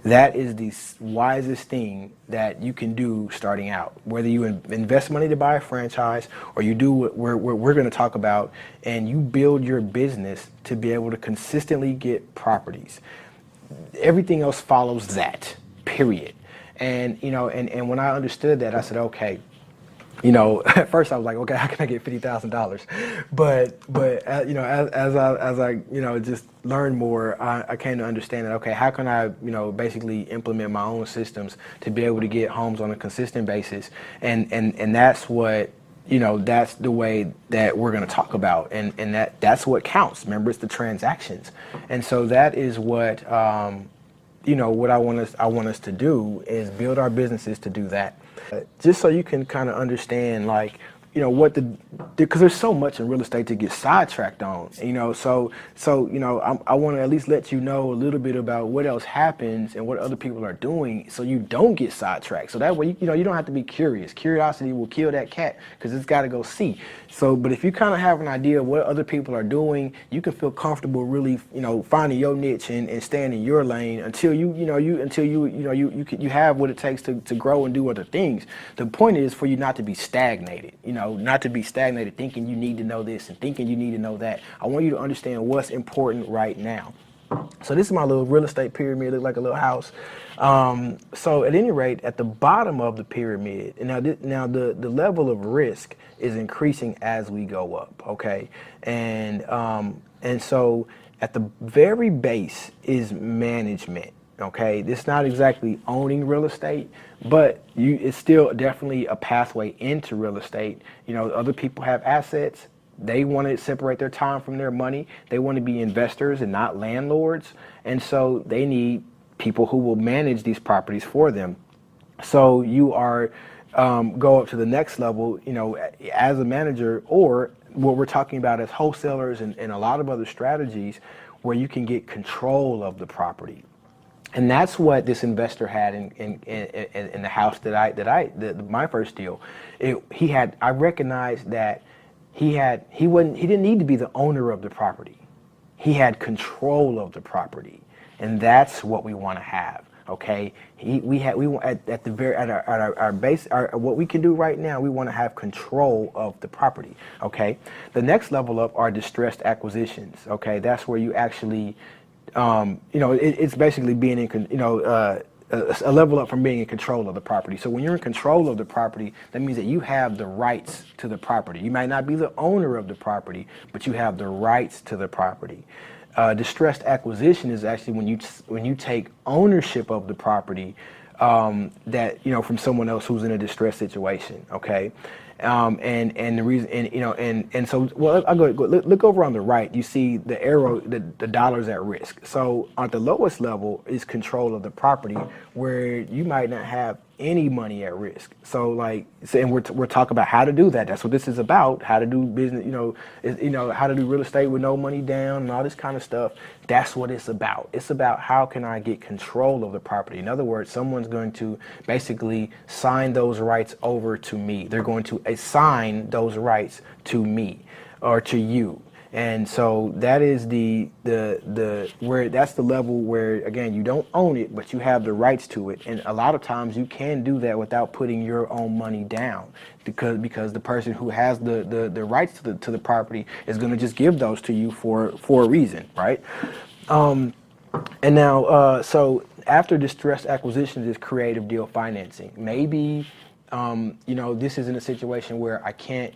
That is the wisest thing that you can do starting out. Whether you invest money to buy a franchise, or you do what we're going to talk about, and you build your business to be able to consistently get properties. Everything else follows that, period. And and when I understood that, I said, okay. At first I was like, okay, how can I get $50,000? But as I just learned more, I came to understand that, okay, how can I basically implement my own systems to be able to get homes on a consistent basis, and that's what that's the way that we're going to talk about, and that's what counts. Remember, it's the transactions, and so that is what what I want us to do is build our businesses to do that. Just so you can kind of understand, like, because there's so much in real estate to get sidetracked on, so I want to at least let you know a little bit about what else happens and what other people are doing, so you don't get sidetracked. So that way, you don't have to be curious. Curiosity will kill that cat, because it's got to go see. So, but if you kind of have an idea of what other people are doing, you can feel comfortable really, finding your niche and staying in your lane until you have what it takes to grow and do other things. The point is for you not to be stagnated, not to be stagnated thinking you need to know this and thinking you need to know that. I want you to understand what's important right now. So this is my little real estate pyramid. It looks like a little house. So at any rate, at the bottom of the pyramid, now the level of risk is increasing as we go up, okay? And so at the very base is management. Okay, it's not exactly owning real estate, but it's still definitely a pathway into real estate. Other people have assets. They want to separate their time from their money. They want to be investors and not landlords. And so they need people who will manage these properties for them. So you are go up to the next level, as a manager, or what we're talking about as wholesalers and a lot of other strategies where you can get control of the property. And that's what this investor had in the house my first deal. I recognized that he didn't need to be the owner of the property. He had control of the property, and that's what we want to have. Okay, our base, what we can do right now, we want to have control of the property. Okay, the next level up are distressed acquisitions. Okay, that's where you actually it's basically being in, a level up from being in control of the property. So when you're in control of the property, that means that you have the rights to the property. You might not be the owner of the property, but you have the rights to the property. Distressed acquisition is actually when you take ownership of the property that from someone else who's in a distressed situation. Okay. And the reason, and so, well, I'll go look over on the right. You see the arrow, the dollars at risk. So at the lowest level is control of the property, where you might not have any money at risk. So and we're talking about how to do that. That's what this is about. How to do business, how to do real estate with no money down and all this kind of stuff. That's what it's about. It's about how can I get control of the property. In other words, someone's going to basically sign those rights over to me. They're going to assign those rights to me or to you. And so that is the where that's the level where, again, you don't own it, but you have the rights to it. And a lot of times you can do that without putting your own money down, because the person who has the rights to the property is going to just give those to you for a reason, right? And now, so after distressed acquisitions is creative deal financing. Maybe, this isn't a situation where I can't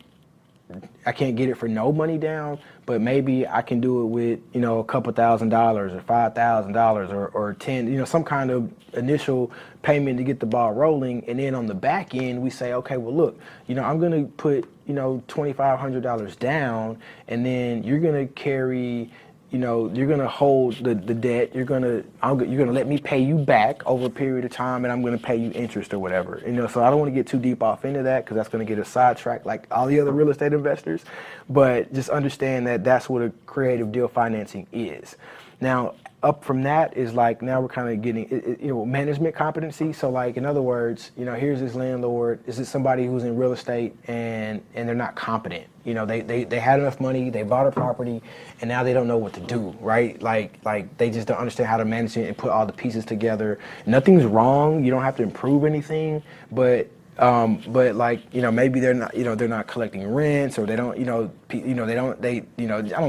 get it for no money down, but maybe I can do it with, a couple $1,000s or $5,000 or 10, some kind of initial payment to get the ball rolling. And then on the back end, we say, okay, well, look, I'm going to put, $2,500 down, and then you're going to carry, you're going to hold the debt. You're going to let me pay you back over a period of time, and I'm going to pay you interest or whatever. So I don't want to get too deep off into that, because that's going to get us sidetracked like all the other real estate investors. But just understand that that's what a creative deal financing is. Now, up from that is like, now we're kind of getting, management competency. So like, in other words, here's this landlord. This is somebody who's in real estate and they're not competent. They had enough money, they bought a property, and now they don't know what to do, right? Like they just don't understand how to manage it and put all the pieces together. Nothing's wrong. You don't have to improve anything, but maybe they're not collecting rents, or they don't, I don't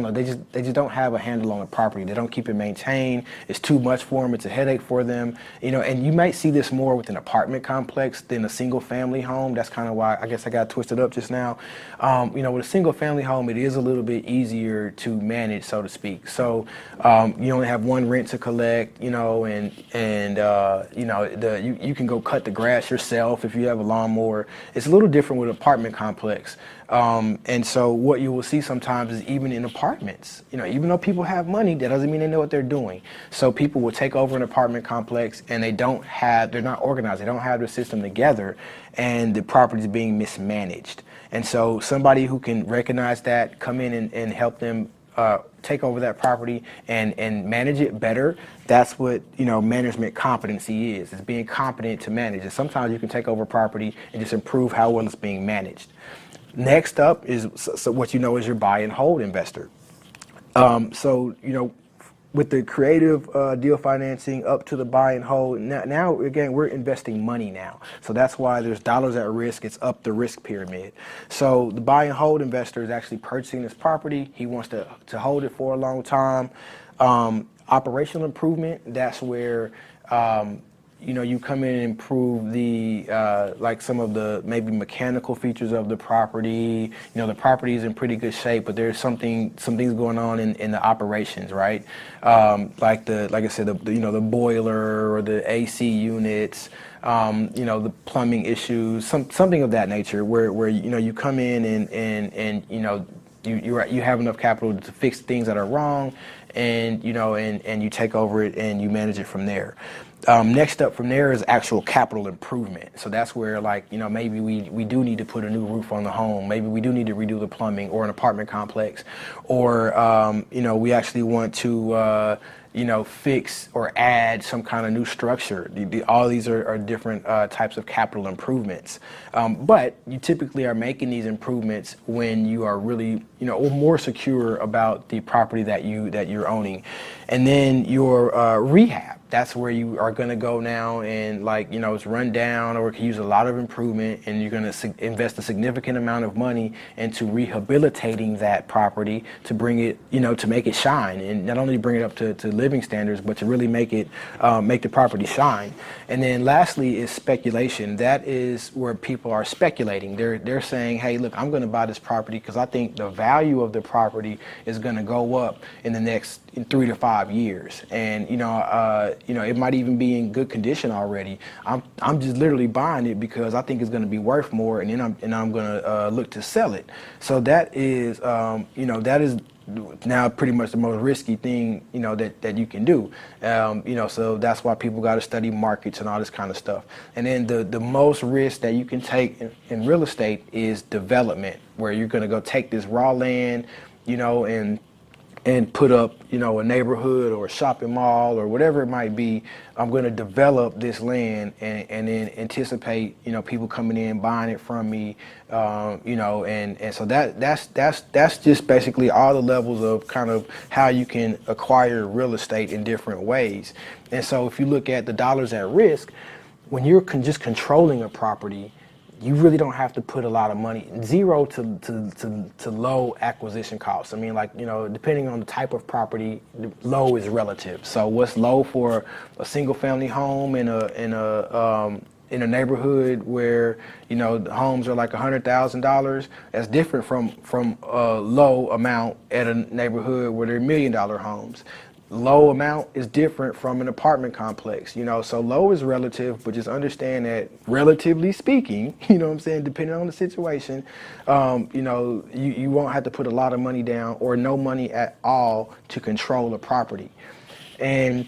know, they just don't have a handle on the property. They don't keep it maintained. It's too much for them. It's a headache for them, and you might see this more with an apartment complex than a single family home. That's kind of why I guess I got twisted up just now. With a single family home, it is a little bit easier to manage, so to speak. So, you only have one rent to collect, you can go cut the grass yourself if you have a lawnmower. It's a little different with an apartment complex. And so what you will see sometimes is, even in apartments, even though people have money, that doesn't mean they know what they're doing. So people will take over an apartment complex and they're not organized. They don't have their system together, and the property is being mismanaged. And so somebody who can recognize that, come in and help them take over that property and manage it better. That's what management competency is. It's being competent to manage it. Sometimes you can take over property and just improve how well it's being managed. Next up is what is your buy and hold investor. With the creative deal financing up to the buy and hold, now again, we're investing money now. So that's why there's dollars at risk. It's up the risk pyramid. So the buy and hold investor is actually purchasing this property. He wants to hold it for a long time. Operational improvement, that's where you come in and improve the like some of the maybe mechanical features of the property. The property is in pretty good shape, but there's some things going on in the operations, right? Like I said, the boiler or the AC units, the plumbing issues, something of that nature, where you come in and you have enough capital to fix things that are wrong, and you take over it and you manage it from there. Next up from there is actual capital improvement. So that's where, maybe we do need to put a new roof on the home. Maybe we do need to redo the plumbing, or an apartment complex, or we actually want to fix or add some kind of new structure. All these are different types of capital improvements. But you typically are making these improvements when you are really, more secure about the property that you're owning. And then your rehab. That's where you are going to go now and it's run down, or it can use a lot of improvement, and you're going to invest a significant amount of money into rehabilitating that property to bring it, to make it shine, and not only bring it up to living standards, but to really make the property shine. And then lastly is speculation. That is where people are speculating. They're saying, hey, look, I'm going to buy this property because I think the value of the property is going to go up in the next 3 to 5 years, and it might even be in good condition already. I'm just literally buying it because I think it's going to be worth more, and then I'm going to look to sell it. So that is that is now pretty much the most risky thing that you can do. So that's why people got to study markets and all this kind of stuff. And then the most risk that you can take in real estate is development, where you're going to go take this raw land, and put up, you know, a neighborhood or a shopping mall or whatever it might be. I'm going to develop this land and then anticipate, you know, people coming in, buying it from me, you know, and so that's just basically all the levels of kind of how you can acquire real estate in different ways. And so if you look at the dollars at risk, when you're just controlling a property, you really don't have to put a lot of money, zero to low acquisition costs. I mean, like, you know, depending on the type of property, low is relative. So what's low for a single family home in a neighborhood where, you know, the homes are like $100,000, that's different from a low amount at a neighborhood where they're $1 million homes. Low amount is different from an apartment complex, you know, so low is relative, but just understand that relatively speaking, you know what I'm saying, depending on the situation, you know, you won't have to put a lot of money down or no money at all to control a property. And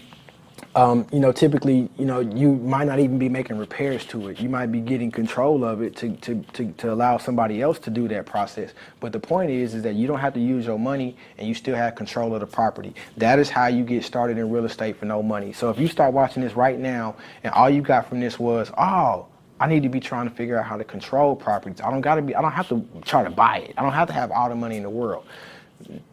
you know, typically, you know, you might not even be making repairs to it. You might be getting control of it to allow somebody else to do that process. But the point is that you don't have to use your money and you still have control of the property. That is how you get started in real estate for no money. So if you start watching this right now and all you got from this was, oh, I need to be trying to figure out how to control properties. I don't have to try to buy it. I don't have to have all the money in the world.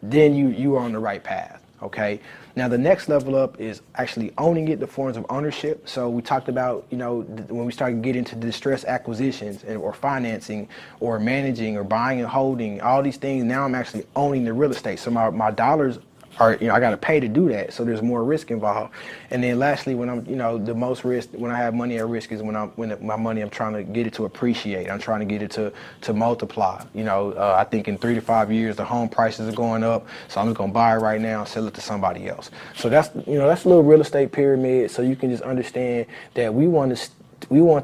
Then you are on the right path. Okay. Now the next level up is actually owning it, the forms of ownership. So we talked about, you know, when we started getting into distressed acquisitions or financing or managing or buying and holding, all these things. Now I'm actually owning the real estate. So my dollars are, you know, I got to pay to do that. So there's more risk involved. And then lastly, when I'm, you know, the most risk, when I have money at risk is when my money, I'm trying to get it to appreciate. I'm trying to get it to multiply. You know, I think in 3 to 5 years, the home prices are going up. So I'm just going to buy it right now and sell it to somebody else. So that's, you know, that's a little real estate pyramid. So you can just understand that we want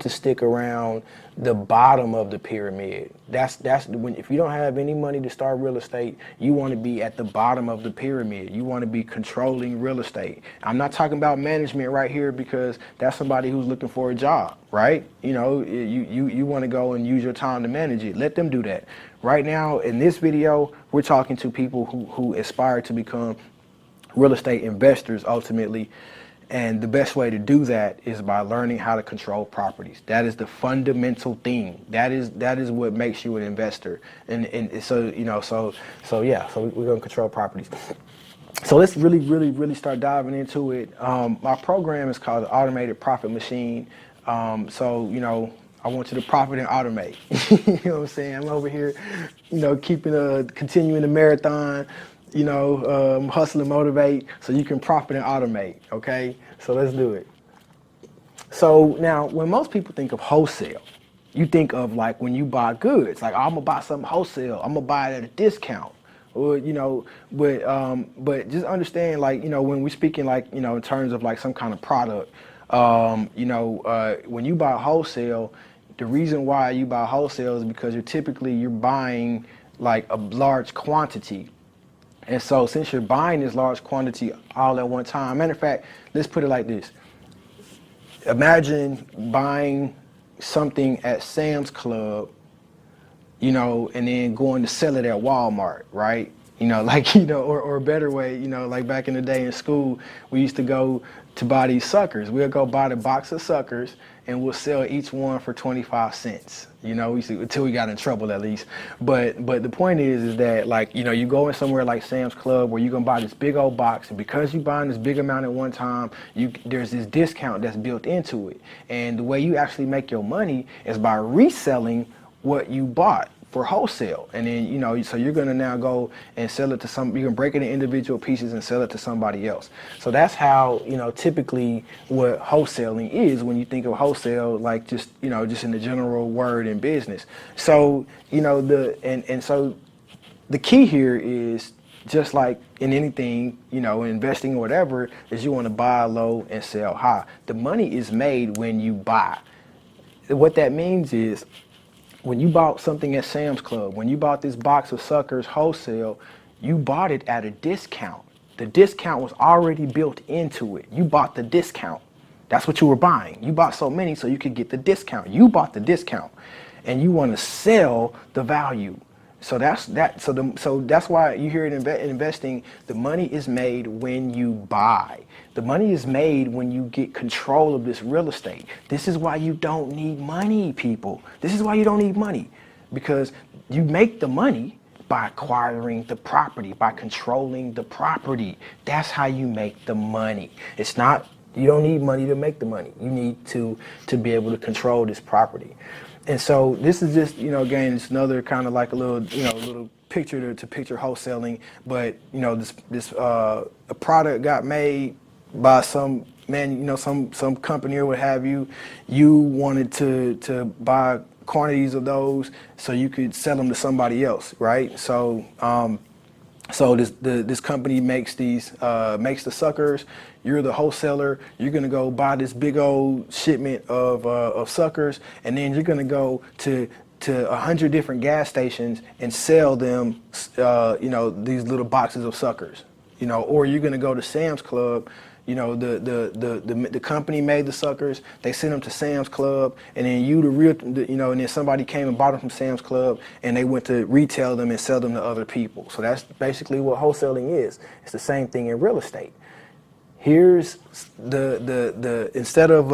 to stick around the bottom of the pyramid. That's when, if you don't have any money to start real estate, you want to be at the bottom of the pyramid. You want to be controlling real estate. I'm not talking about management right here because that's somebody who's looking for a job, right? You know, you want to go and use your time to manage it. Let them do that. Right now in this video, we're talking to people who aspire to become real estate investors ultimately. And the best way to do that is by learning how to control properties. That is the fundamental thing. That is what makes you an investor. And so, you know, so yeah, so we're going to control properties. So let's really start diving into it. My program is called the Automated Profit Machine. So, you know, I want you to profit and automate. You know what I'm saying? I'm over here, you know, continuing the marathon. You know, hustle and motivate so you can profit and automate, okay? So let's do it. So now, when most people think of wholesale, you think of like when you buy goods, like, oh, I'm gonna buy something wholesale, I'm gonna buy it at a discount. Or, you know, but just understand, like, you know, when we're speaking, like, you know, in terms of like some kind of product, you know, when you buy wholesale, the reason why you buy wholesale is because you're buying like a large quantity. And so since you're buying this large quantity all at one time, matter of fact, let's put it like this. Imagine buying something at Sam's Club, you know, and then going to sell it at Walmart, right? You know, like, you know, or a better way, you know, like back in the day in school, we used to go to buy these suckers. We'll go buy the box of suckers and we'll sell each one for 25 cents. You know, until we got in trouble at least. But the point is that, like, you know, you go in somewhere like Sam's Club where you're gonna buy this big old box, and because you're buying this big amount at one time, there's this discount that's built into it. And the way you actually make your money is by reselling what you bought for wholesale. And then, you know, so you're gonna now go and sell it to you can break it in individual pieces and sell it to somebody else. So that's how, you know, typically what wholesaling is when you think of wholesale, like just, you know, just in the general word in business. So, you know, so the key here is just like in anything, you know, investing or whatever, is you want to buy low and sell high. The money is made when you buy. What that means is, when you bought something at Sam's Club, when you bought this box of suckers wholesale, you bought it at a discount. The discount was already built into it. You bought the discount. That's what you were buying. You bought so many so you could get the discount. You bought the discount and you want to sell the value. So that's that. So that's why you hear it in investing. The money is made when you buy. The money is made when you get control of this real estate. This is why you don't need money, people. This is why you don't need money, because you make the money by acquiring the property, by controlling the property. That's how you make the money. It's not. You don't need money to make the money. You need to be able to control this property. And so this is just, again, it's another kind of like a little, little picture to picture wholesaling. But, this a product got made by some man, some company or what have you. You wanted to buy quantities of those so you could sell them to somebody else, right? So, this company makes the suckers. You're the wholesaler. You're gonna go buy this big old shipment of suckers, and then you're gonna go to 100 different gas stations and sell them, these little boxes of suckers, or you're gonna go to Sam's Club. The company made the suckers. They sent them to Sam's Club, and then and then somebody came and bought them from Sam's Club, and they went to retail them and sell them to other people. So that's basically what wholesaling is. It's the same thing in real estate. Here's the instead of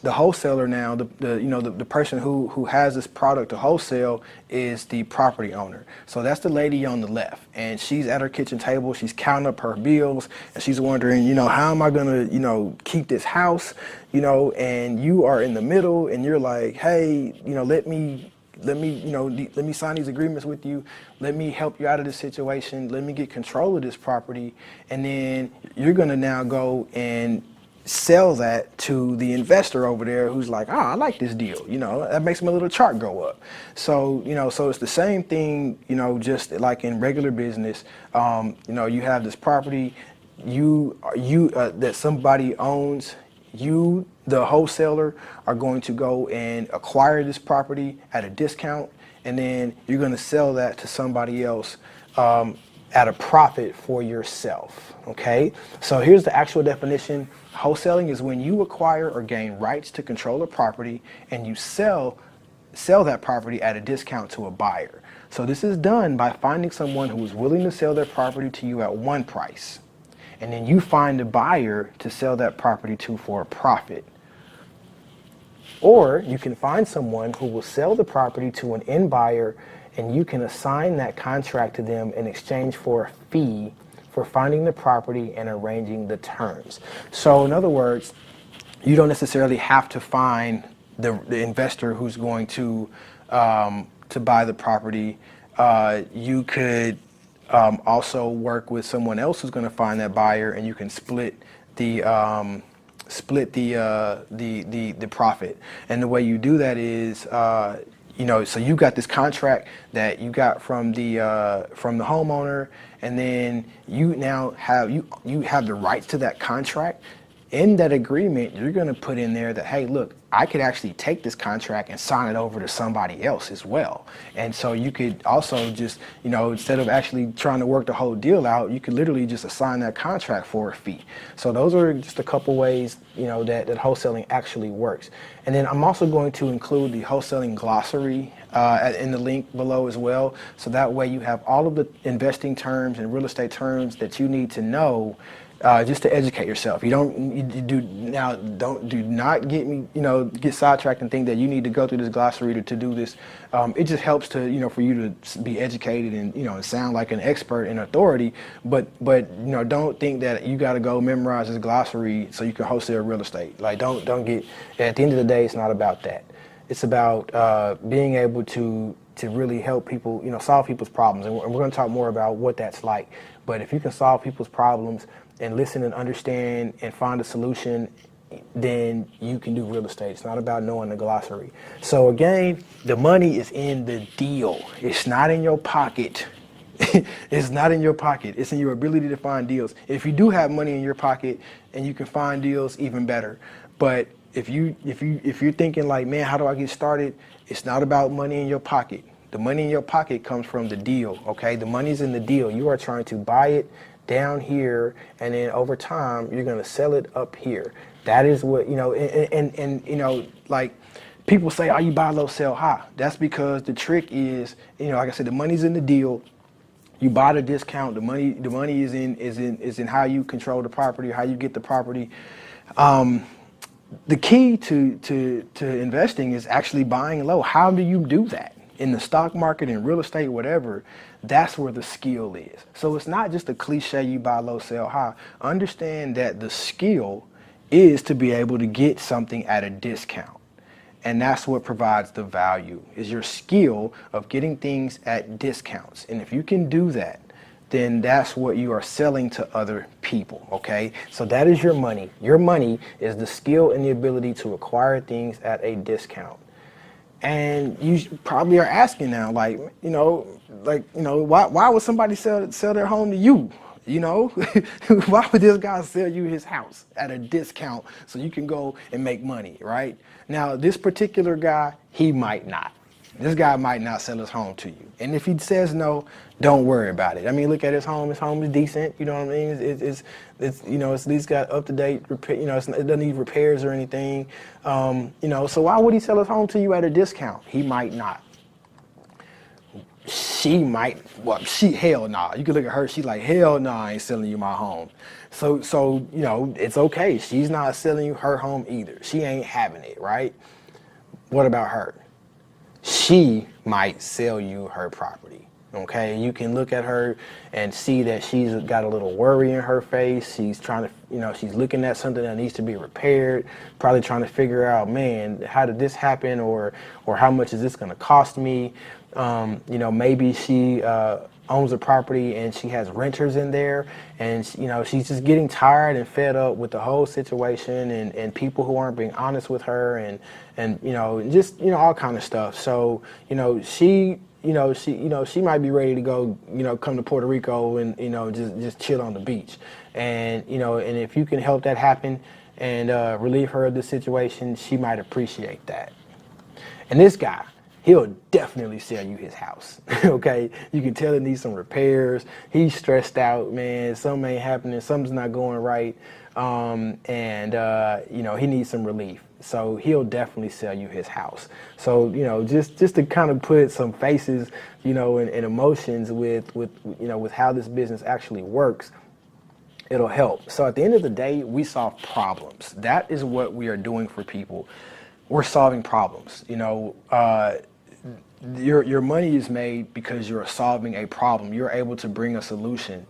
the wholesaler now, the person who has this product to wholesale is the property owner. So that's the lady on the left, and she's at her kitchen table. She's counting up her bills, and she's wondering, how am I gonna, keep this house, and you are in the middle, and you're like, hey, let me sign these agreements with you. Let me help you out of this situation. Let me get control of this property, and then you're gonna now go and sell that to the investor over there who's like, I like this deal. That makes my little chart go up. So, so it's the same thing, just like in regular business. You have this property, that somebody owns. You, the wholesaler, are going to go and acquire this property at a discount, and then you're going to sell that to somebody else at a profit for yourself. Okay, so here's the actual definition. Wholesaling is when you acquire or gain rights to control a property and you sell that property at a discount to a buyer. So this is done by finding someone who is willing to sell their property to you at one price, and then you find a buyer to sell that property to for a profit. Or you can find someone who will sell the property to an end buyer, and you can assign that contract to them in exchange for a fee for finding the property and arranging the terms. So in other words, you don't necessarily have to find the investor who's going to buy the property. You could also work with someone else who's going to find that buyer, and you can split the profit. And the way you do that is, so you got this contract that you got from the homeowner, and then you now have the rights to that contract. In that agreement, you're going to put in there that, hey, look, I could actually take this contract and sign it over to somebody else as well. And so you could also just, instead of actually trying to work the whole deal out, you could literally just assign that contract for a fee. So those are just a couple ways, that wholesaling actually works. And then I'm also going to include the wholesaling glossary in the link below as well. So that way you have all of the investing terms and real estate terms that you need to know just to educate yourself. Do not get sidetracked and think that you need to go through this glossary to do this. It just helps to, for you to be educated and, and sound like an expert and authority, but don't think that you got to go memorize this glossary so you can wholesale real estate. Like, don't get, at the end of the day, it's not about that. It's about being able to really help people, solve people's problems. And we're going to talk more about what that's like. But if you can solve people's problems and listen and understand and find a solution, then you can do real estate. It's not about knowing the glossary. So again, the money is in the deal. It's not in your pocket. It's not in your pocket. It's in your ability to find deals. If you do have money in your pocket and you can find deals, even better. But if you're thinking like, man, how do I get started? It's not about money in your pocket. The money in your pocket comes from the deal, okay? The money's in the deal. You are trying to buy it down here, and then over time, you're gonna sell it up here. That is what, and like, People say, "Oh, you buy low, sell high." That's because the trick is, like I said, the money's in the deal. You buy the discount. The money is in how you control the property, how you get the property. The key to investing is actually buying low. How do you do that? In the stock market, in real estate, whatever, that's where the skill is. So it's not just a cliche, you buy low, sell high. Understand that the skill is to be able to get something at a discount. And that's what provides the value, is your skill of getting things at discounts. And if you can do that, then that's what you are selling to other people, okay? So that is your money. Your money is the skill and the ability to acquire things at a discount. And you probably are asking now, why would somebody sell their home to you? Why would this guy sell you his house at a discount so you can go and make money, right? Now, this particular guy, he might not. This guy might not sell his home to you. And if he says no, don't worry about it. I mean, look at his home. His home is decent. You know what I mean? It's at least got up-to-date repair. It doesn't need repairs or anything. So why would he sell his home to you at a discount? He might not. She might. Well, hell nah. You can look at her. She's like, hell nah, I ain't selling you my home. So it's okay. She's not selling you her home either. She ain't having it, right? What about her? She might sell you her property, okay? You can look at her and see that she's got a little worry in her face. She's trying to, she's looking at something that needs to be repaired, probably trying to figure out, man, how did this happen, or how much is this gonna cost me? Maybe she owns a property and she has renters in there, and she's just getting tired and fed up with the whole situation and people who aren't being honest with her and all kind of stuff. So she might be ready to go come to Puerto Rico and just chill on the beach, and and if you can help that happen and relieve her of the situation, she might appreciate that. And this guy, he'll definitely sell you his house, okay? You can tell it needs some repairs. He's stressed out, man. Something ain't happening. Something's not going right. He needs some relief. So he'll definitely sell you his house. So, just to kind of put some faces, and emotions with how this business actually works, it'll help. So at the end of the day, we solve problems. That is what we are doing for people. We're solving problems. Your money is made because you're solving a problem. You're able to bring a solution,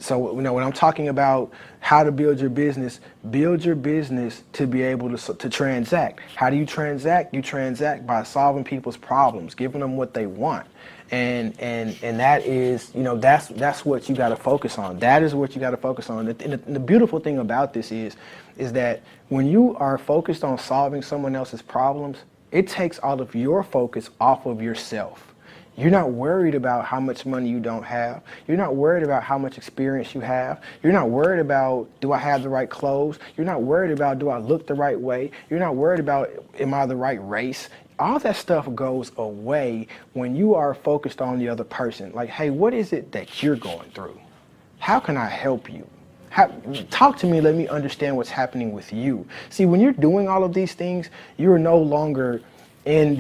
so when I'm talking about how to build your business to be able to transact. How do you transact? You transact by solving people's problems, giving them what they want. And that is, that's what you got to focus on. That is what you got to focus on. And the beautiful thing about this is that when you are focused on solving someone else's problems, it takes all of your focus off of yourself. You're not worried about how much money you don't have. You're not worried about how much experience you have. You're not worried about, do I have the right clothes? You're not worried about, do I look the right way? You're not worried about, am I the right race? All that stuff goes away when you are focused on the other person. Like, hey, what is it that you're going through? How can I help you? Talk to me, let me understand what's happening with you. See, when you're doing all of these things, you're no longer in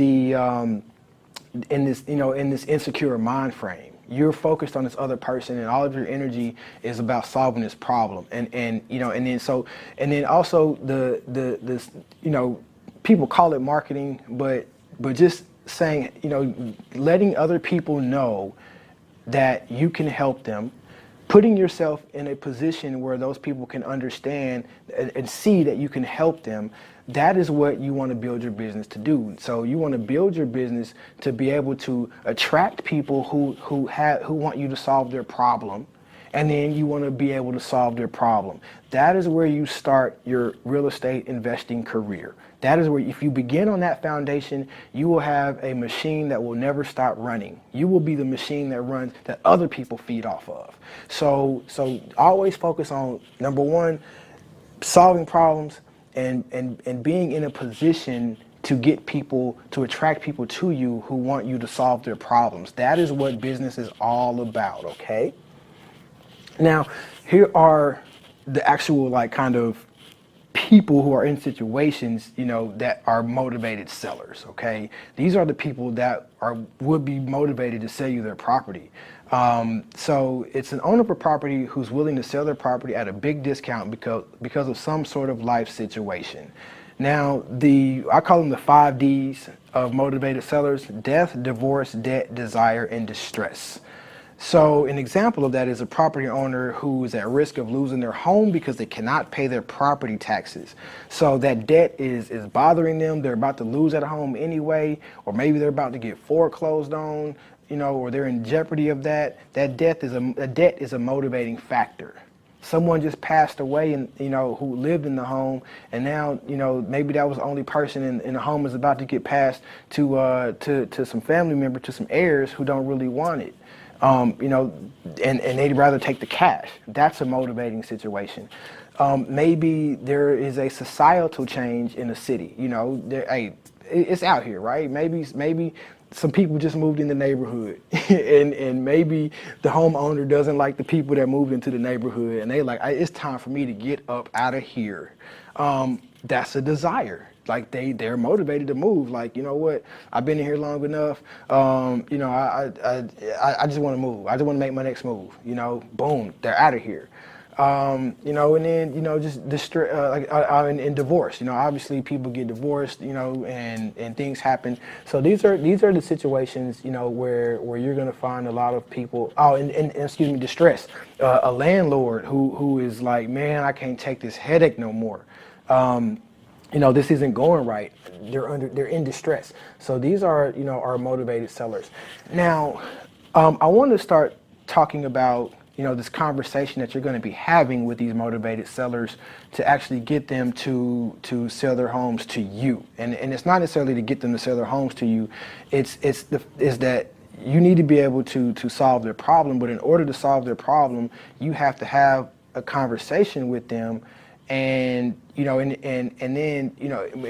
this insecure mind frame. You're focused on this other person, and all of your energy is about solving this problem. And then also people call it marketing, but just saying, letting other people know that you can help them, putting yourself in a position where those people can understand and see that you can help them. That is what you want to build your business to do. So you want to build your business to be able to attract people who want you to solve their problem, and then you want to be able to solve their problem. That is where you start your real estate investing career. That is where, if you begin on that foundation, you will have a machine that will never stop running. You will be the machine that runs, that other people feed off of. So always focus on, number one, solving problems and being in a position to get people, to attract people to you who want you to solve their problems. That is what business is all about, okay? Now, here are the actual kind of people who are in situations, that are motivated sellers, okay? These are the people that would be motivated to sell you their property. So it's an owner of a property who's willing to sell their property at a big discount because of some sort of life situation. Now, I call them the 5 Ds of motivated sellers: death, divorce, debt, desire, and distress. So an example of that is a property owner who is at risk of losing their home because they cannot pay their property taxes. So that debt is bothering them. They're about to lose that home anyway, or maybe they're about to get foreclosed on, or they're in jeopardy of that. That debt is a motivating factor. Someone just passed away and who lived in the home, and now maybe that was the only person in the home is about to get passed to some family member, to some heirs who don't really want it. And they'd rather take the cash. That's a motivating situation. Maybe there is a societal change in the city. It's out here, right? Maybe some people just moved in the neighborhood, and maybe the homeowner doesn't like the people that moved into the neighborhood, and they like, it's time for me to get up out of here. That's a desire. Like they're motivated to move. Like, you know what? I've been in here long enough. I just want to move. I just want to make my next move. Boom, they're out of here. And then just distress, in divorce. Obviously people get divorced. And things happen. So these are the situations. Where you're gonna find a lot of people. Oh, and excuse me, distress. A landlord who is like, man, I can't take this headache no more. This isn't going right. They're in distress. So these are, our motivated sellers. Now, I want to start talking about, this conversation that you're going to be having with these motivated sellers to actually get them to sell their homes to you. And it's not necessarily to get them to sell their homes to you. It's that you need to be able to solve their problem. But in order to solve their problem, you have to have a conversation with them. And then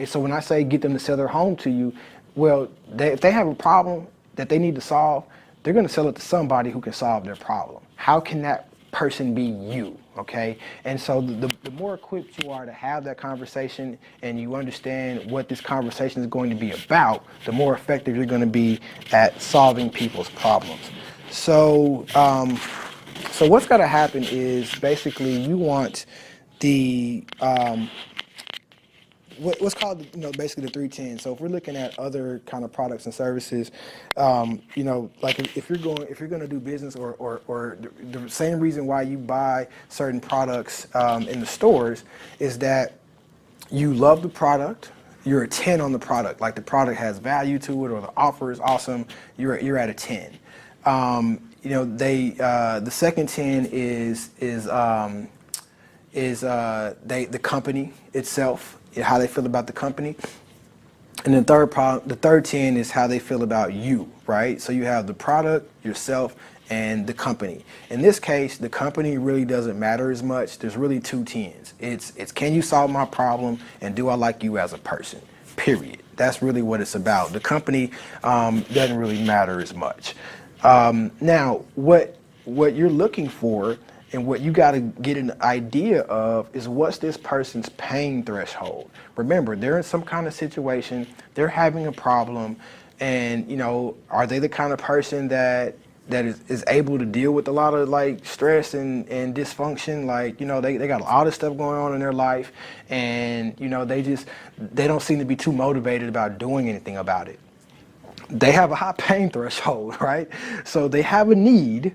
so when I say get them to sell their home to you, well, if they have a problem that they need to solve, they're going to sell it to somebody who can solve their problem. How can that person be you? Okay, and so the more equipped you are to have that conversation, and you understand what this conversation is going to be about, the more effective you're going to be at solving people's problems. So what's got to happen is basically you want the what's called basically the 310. So if we're looking at other kind of products and services, like if you're going to do business or the same reason why you buy certain products in the stores is that you love the product. You're a 10 on the product. Like the product has value to it, or the offer is awesome. You're at a 10. The second 10 is the company itself, how they feel about the company. And the third 10 is how they feel about you, right? So you have the product, yourself, and the company. In this case, the company really doesn't matter as much. There's really 2 10s. It's can you solve my problem, and do I like you as a person? Period. That's really what it's about. The company doesn't really matter as much. Now, what you're looking for and what you got to get an idea of is what's this person's pain threshold. Remember, they're in some kind of situation, they're having a problem, and are they the kind of person that is able to deal with a lot of like stress and dysfunction? Like, they got a lot of stuff going on in their life, and they don't seem to be too motivated about doing anything about it. They have a high pain threshold, right? So they have a need.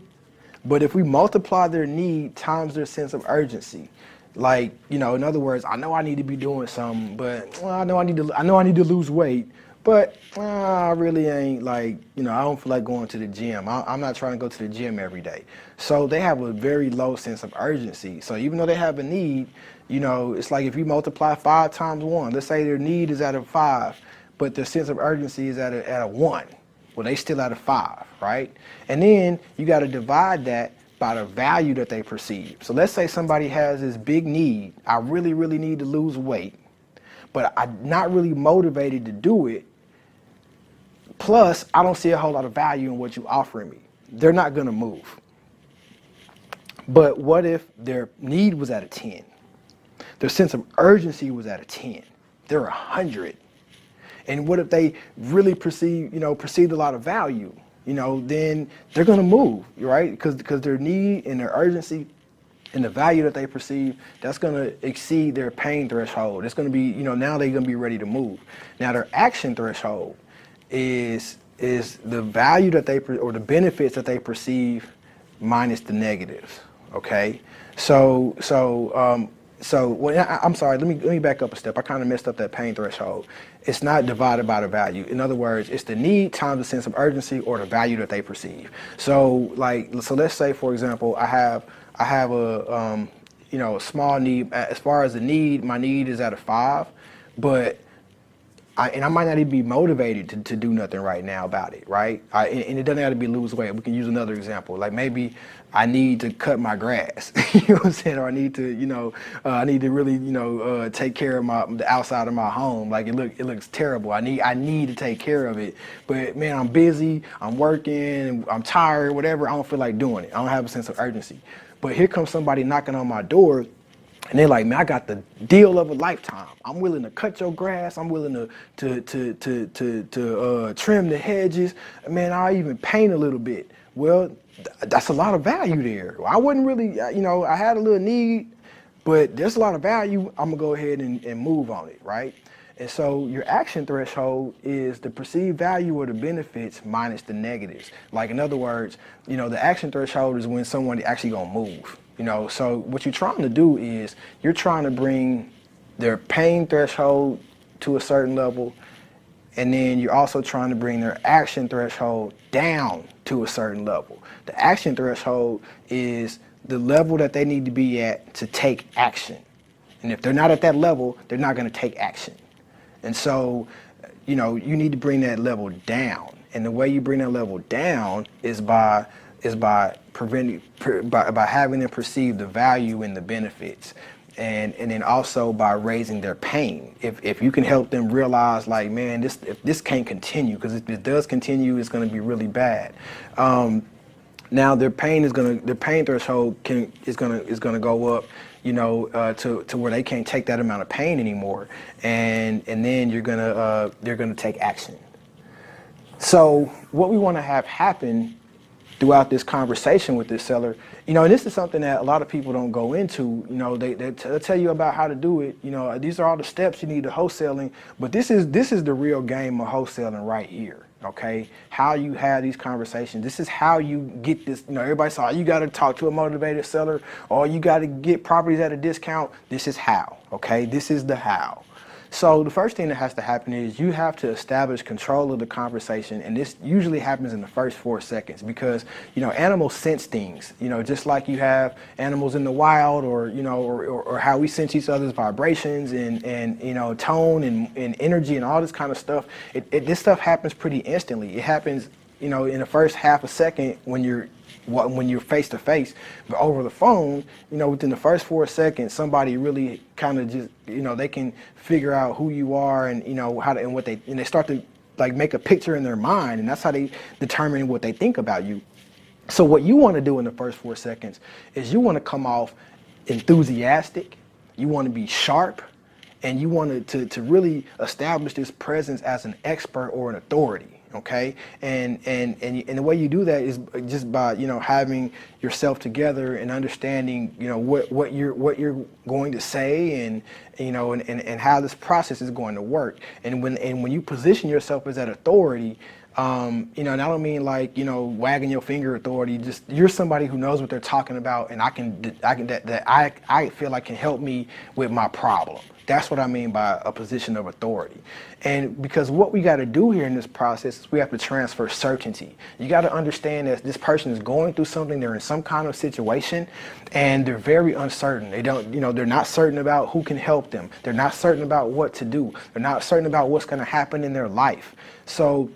But if we multiply their need times their sense of urgency, like, in other words, I know I need to be doing something, but I know I need to lose weight, but I really ain't I don't feel like going to the gym. I'm not trying to go to the gym every day. So they have a very low sense of urgency. So even though they have a need, it's like if you multiply 5 times 1, let's say their need is at a 5, but their sense of urgency is at a 1. Well, they still at a 5, right? And then you got to divide that by the value that they perceive. So let's say somebody has this big need. I really, really need to lose weight, but I'm not really motivated to do it. Plus, I don't see a whole lot of value in what you're offering me. They're not going to move. But what if their need was at a 10? their sense of urgency was at a 10. They're 100. And what if they really perceived a lot of value? Then they're going to move, right? Because their need and their urgency and the value that they perceive, that's going to exceed their pain threshold. It's going to be, now they're going to be ready to move. Now their action threshold is the value that or the benefits that they perceive minus the negatives. Okay, I'm sorry. Let me back up a step. I kind of messed up that pain threshold. It's not divided by the value. In other words, it's the need times the sense of urgency or the value that they perceive. So let's say, for example, I have a a small need. As far as the need, my need is at a 5, but I might not even be motivated to do nothing right now about it, right? And it doesn't have to be lose weight. We can use another example. Like maybe I need to cut my grass, you know what I'm saying? Or I need to, I need to really, take care of the outside of my home. Like it looks terrible. I need to take care of it. But man, I'm busy, I'm working, I'm tired, whatever. I don't feel like doing it. I don't have a sense of urgency. But here comes somebody knocking on my door. And they're like, man, I got the deal of a lifetime. I'm willing to cut your grass. I'm willing to trim the hedges. Man, I'll even paint a little bit. Well, that's a lot of value there. I wasn't really, I had a little need, but there's a lot of value. I'm gonna go ahead and move on it, right? And so your action threshold is the perceived value or the benefits minus the negatives. Like in other words, the action threshold is when someone actually gonna move. So what you're trying to do is you're trying to bring their pain threshold to a certain level, and then you're also trying to bring their action threshold down to a certain level. The action threshold is the level that they need to be at to take action. And if they're not at that level, they're not going to take action. And so, you need to bring that level down. And the way you bring that level down is by having them perceive the value and the benefits, and then also by raising their pain. If you can help them realize, like, man, if this can't continue, because if it does continue, it's going to be really bad. Now their pain threshold is gonna go up, to where they can't take that amount of pain anymore, and then they're gonna take action. So what we want to have happen throughout this conversation with this seller, and this is something that a lot of people don't go into. They'll tell you about how to do it. These are all the steps you need to wholesaling, but this is the real game of wholesaling right here. Okay, how you have these conversations. This is how you get this. Everybody saw you got to talk to a motivated seller, or you got to get properties at a discount. This is how. Okay, this is the how. So the first thing that has to happen is you have to establish control of the conversation, and this usually happens in the first 4 seconds because animals sense things. Just like you have animals in the wild, or how we sense each other's vibrations and tone and energy and all this kind of stuff. This stuff happens pretty instantly. It happens in the first half a second when you're face to face, but over the phone, within the first 4 seconds, somebody really kind of just, they can figure out who you are and how to, and they start to like make a picture in their mind, and that's how they determine what they think about you. So what you want to do in the first 4 seconds is you want to come off enthusiastic, you want to be sharp, and you want to really establish this presence as an expert or an authority. Okay, and the way you do that is just by having yourself together and understanding what you're going to say and how this process is going to work. And when you position yourself as that authority, and I don't mean like wagging your finger authority. Just you're somebody who knows what they're talking about, and I feel like can help me with my problem. That's what I mean by a position of authority. And because what we got to do here in this process is we have to transfer certainty. You got to understand that this person is going through something, they're in some kind of situation, and they're very uncertain. They don't, they're not certain about who can help them. They're not certain about what to do. They're not certain about what's going to happen in their life. So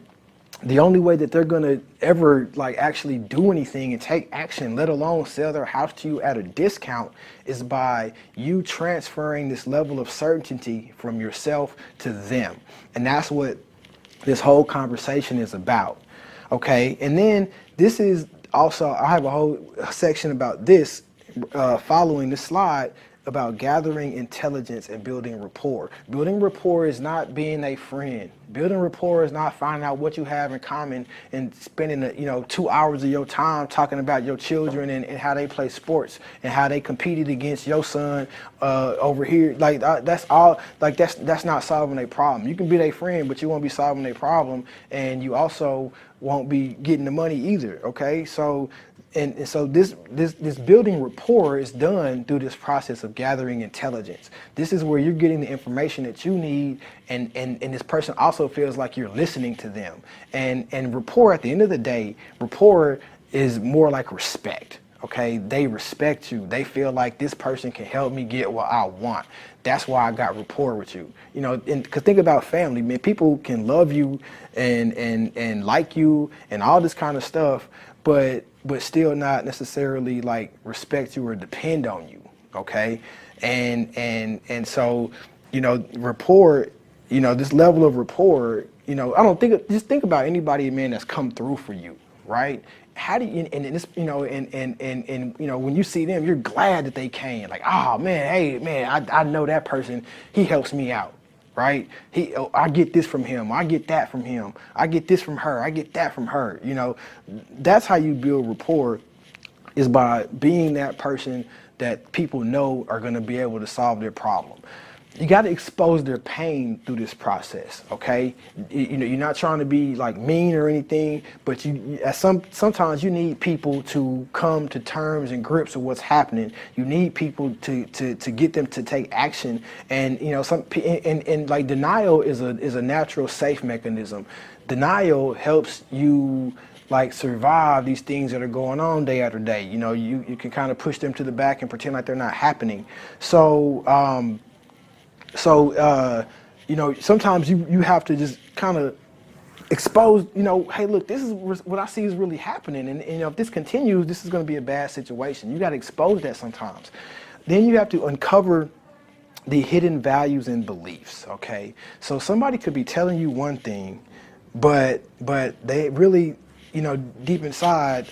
the only way that they're going to ever actually do anything and take action, let alone sell their house to you at a discount, is by you transferring this level of certainty from yourself to them. And that's what this whole conversation is about. Okay, and then this is also, I have a whole section about this following this slide about gathering intelligence and building rapport. Building rapport is not being a friend. Building rapport is not finding out what you have in common and spending 2 hours of your time talking about your children and how they play sports and how they competed against your son over here. Like that's all. Like that's not solving a problem. You can be their friend, but you won't be solving a problem, and you also won't be getting the money either. Okay, so. And so this building rapport is done through this process of gathering intelligence. This is where you're getting the information that you need, and this person also feels like you're listening to them. And rapport, at the end of the day, rapport is more like respect. Okay, they respect you. They feel like this person can help me get what I want. That's why I got rapport with you. Because think about family, man. People can love you and like you and all this kind of stuff, but still not necessarily like respect you or depend on you. Okay, and so rapport. This level of rapport. I don't think. Just think about anybody, man, that's come through for you, right? How do you, and this, when you see them, you're glad that they came. Like, oh man, hey man, I know that person. He helps me out, right? I get this from him. I get that from him. I get this from her. I get that from her. That's how you build rapport, is by being that person that people know are going to be able to solve their problem. You got to expose their pain through this process, okay? You're not trying to be like mean or anything, but sometimes you need people to come to terms and grips with what's happening. You need people to get them to take action, and like denial is a natural safe mechanism. Denial helps you like survive these things that are going on day after day. You can kind of push them to the back and pretend like they're not happening. So sometimes you have to just kind of expose, hey, look, this is what I see is really happening. And if this continues, this is going to be a bad situation. You got to expose that sometimes. Then you have to uncover the hidden values and beliefs, okay? So somebody could be telling you one thing, but they really, deep inside,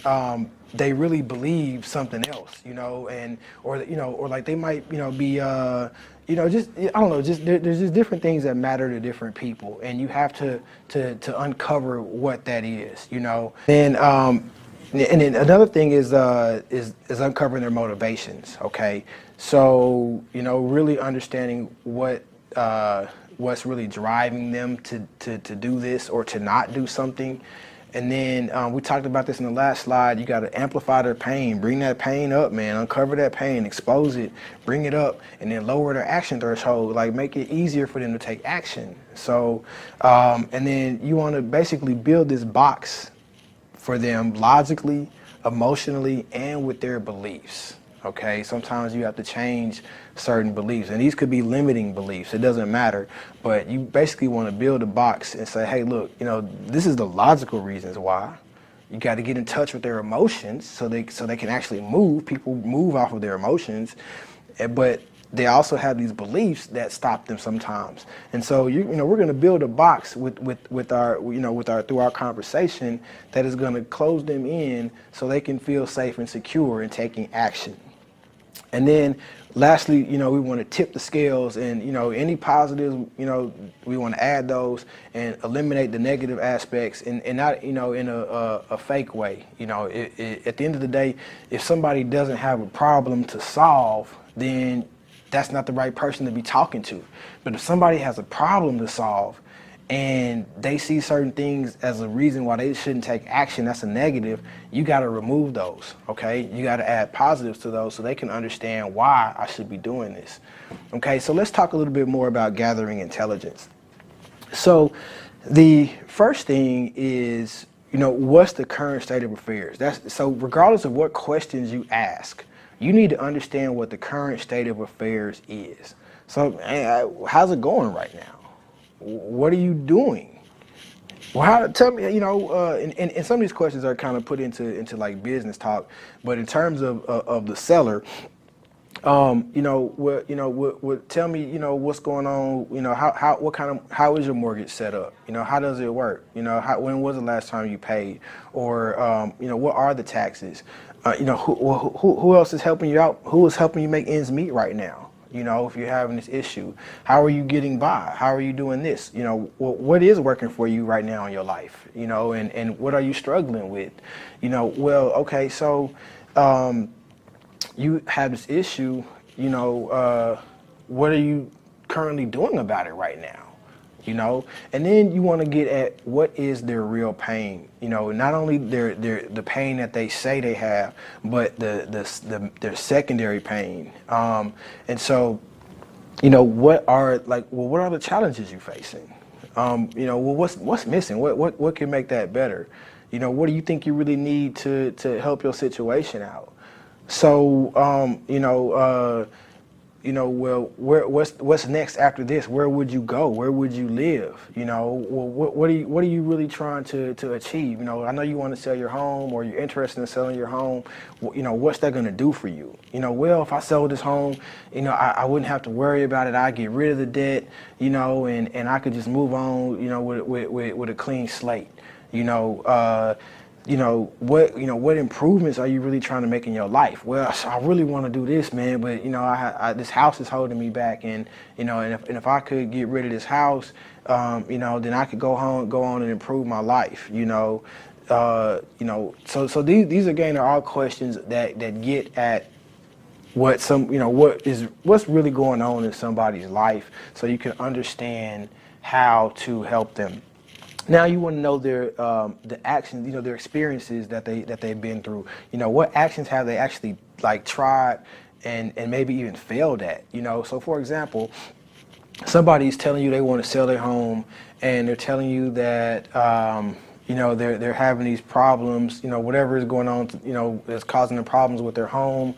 they really believe something else, or like they might, be, just, I don't know, there's just different things that matter to different people, and you have to uncover what that is, Then, and then another thing is uncovering their motivations, okay? So, really understanding what's really driving them to do this or to not do something. And then we talked about this in the last slide. You got to amplify their pain, bring that pain up, man, uncover that pain, expose it, bring it up, and then lower their action threshold, like make it easier for them to take action. So, and then you want to basically build this box for them logically, emotionally, and with their beliefs. Okay, sometimes you have to change certain beliefs, and these could be limiting beliefs. It doesn't matter, but you basically want to build a box and say, hey, look, this is the logical reasons why. You got to get in touch with their emotions so they can actually move. People move off of their emotions, but they also have these beliefs that stop them sometimes. And so we're going to build a box with our through our conversation that is going to close them in so they can feel safe and secure in taking action. And then lastly, we want to tip the scales, and any positives, we want to add those and eliminate the negative aspects, and not in a fake way. At the end of the day, if somebody doesn't have a problem to solve, then that's not the right person to be talking to. But if somebody has a problem to solve and they see certain things as a reason why they shouldn't take action, that's a negative, you got to remove those, okay? You got to add positives to those so they can understand why I should be doing this. Okay, so let's talk a little bit more about gathering intelligence. So the first thing is, what's the current state of affairs? So regardless of what questions you ask, you need to understand what the current state of affairs is. So how's it going right now? What are you doing? Well, tell me, and some of these questions are kind of put into like business talk, but in terms of the seller, Tell me, what's going on, how is your mortgage set up? How does it work? When was the last time you paid? Or, what are the taxes? Who else is helping you out? Who is helping you make ends meet right now? If you're having this issue, how are you getting by? How are you doing this? What is working for you right now in your life? And what are you struggling with? Okay, so, you have this issue, what are you currently doing about it right now? And then you want to get at what is their real pain, not only the pain that they say they have, but their secondary pain. And so, what are the challenges you're facing? What's missing? What can make that better? What do you think you really need to help your situation out? So, what's next after this? Where would you go? Where would you live? What are you really trying to achieve? I know you want to sell your home, or you're interested in selling your home. What's that going to do for you? If I sell this home, I wouldn't have to worry about it. I get rid of the debt, and I could just move on, with a clean slate. What improvements are you really trying to make in your life? Well, I really want to do this, man, but this house is holding me back, and if I could get rid of this house, then I could go on and improve my life. So these again are all questions that get at what's really going on in somebody's life, so you can understand how to help them. Now you want to know the actions, their experiences that they've been through. What actions have they actually tried and maybe even failed at. So for example, somebody's telling you they want to sell their home, and they're telling you that they're having these problems, whatever is going on, that's causing them problems with their home,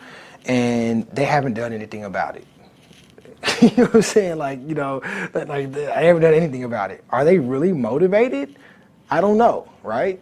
and they haven't done anything about it. You know what I'm saying? I haven't done anything about it. Are they really motivated? I don't know, right?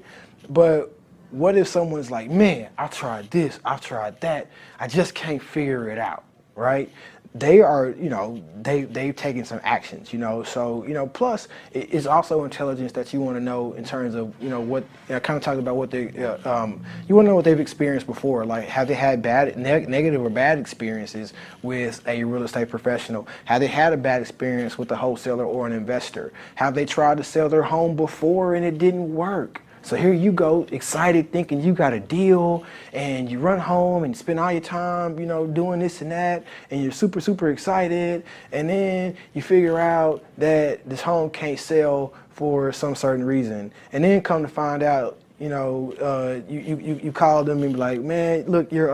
But what if someone's like, man, I tried this, I tried that, I just can't figure it out, right? They are, they've taken some actions, so, plus it's also intelligence that you want to know in terms of, what, kind of talking about what they, you want to know what they've experienced before. Like, have they had negative or bad experiences with a real estate professional? Have they had a bad experience with a wholesaler or an investor? Have they tried to sell their home before and it didn't work? So here you go, excited, thinking you got a deal, and you run home and spend all your time, doing this and that, and you're super, super excited, and then you figure out that this home can't sell for some certain reason, and then come to find out, you call them and be like, man, look, you're,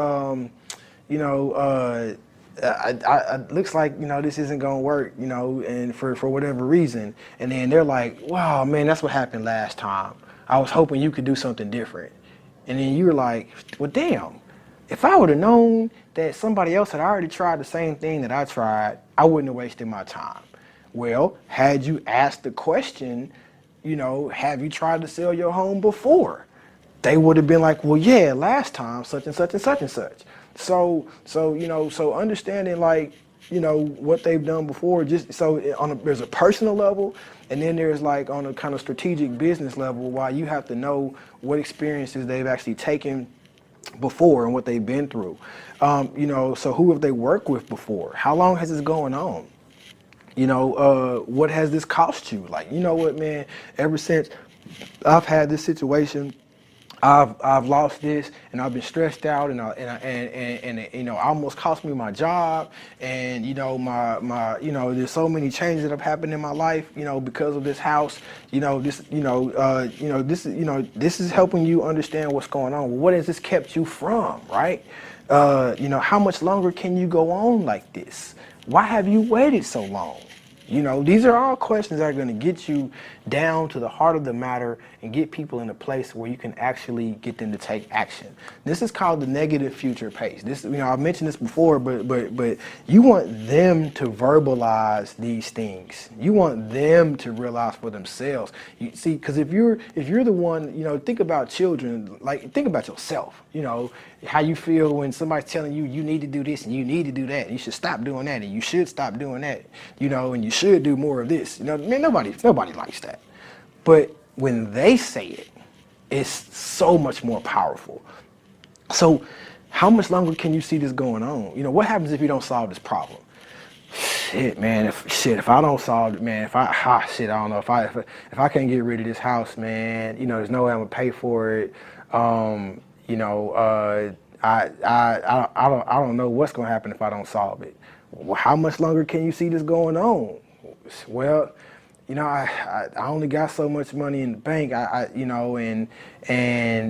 looks like, this isn't gonna work, and for whatever reason, and then they're like, wow, man, that's what happened last time. I was hoping you could do something different. And then you were like, well, damn, if I would have known that somebody else had already tried the same thing that I tried, I wouldn't have wasted my time. Well, had you asked the question, have you tried to sell your home before? They would have been like, well, yeah, last time, such and such and such and such. So understanding what they've done before, just so there's a personal level, and then there's on a kind of strategic business level, why you have to know what experiences they've actually taken before and what they've been through. So who have they worked with before? How long has this going on? What has this cost you? What, man, ever since I've had this situation, I've lost this, and I've been stressed out, and almost cost me my job, and my there's so many changes that have happened in my life, because of this house, this is helping you understand what's going on. What has this kept you from, right? How much longer can you go on like this? Why have you waited so long? These are all questions that are going to get you down to the heart of the matter and get people in a place where you can actually get them to take action. This is called the negative future pace. This, I've mentioned this before, but you want them to verbalize these things. You want them to realize for themselves. You see, because if you're the one, think about children, like think about yourself. How you feel when somebody's telling you you need to do this and you need to do that. And you should stop doing that and you should stop doing that. And you should do more of this. Man, nobody likes that. But when they say it, it's so much more powerful. So how much longer can you see this going on? What happens if you don't solve this problem? Shit, man. If I don't solve it, man. I don't know. If I can't get rid of this house, man. There's no way I'm gonna pay for it. I don't know what's gonna happen if I don't solve it. Well, how much longer can you see this going on? Well, I only got so much money in the bank. And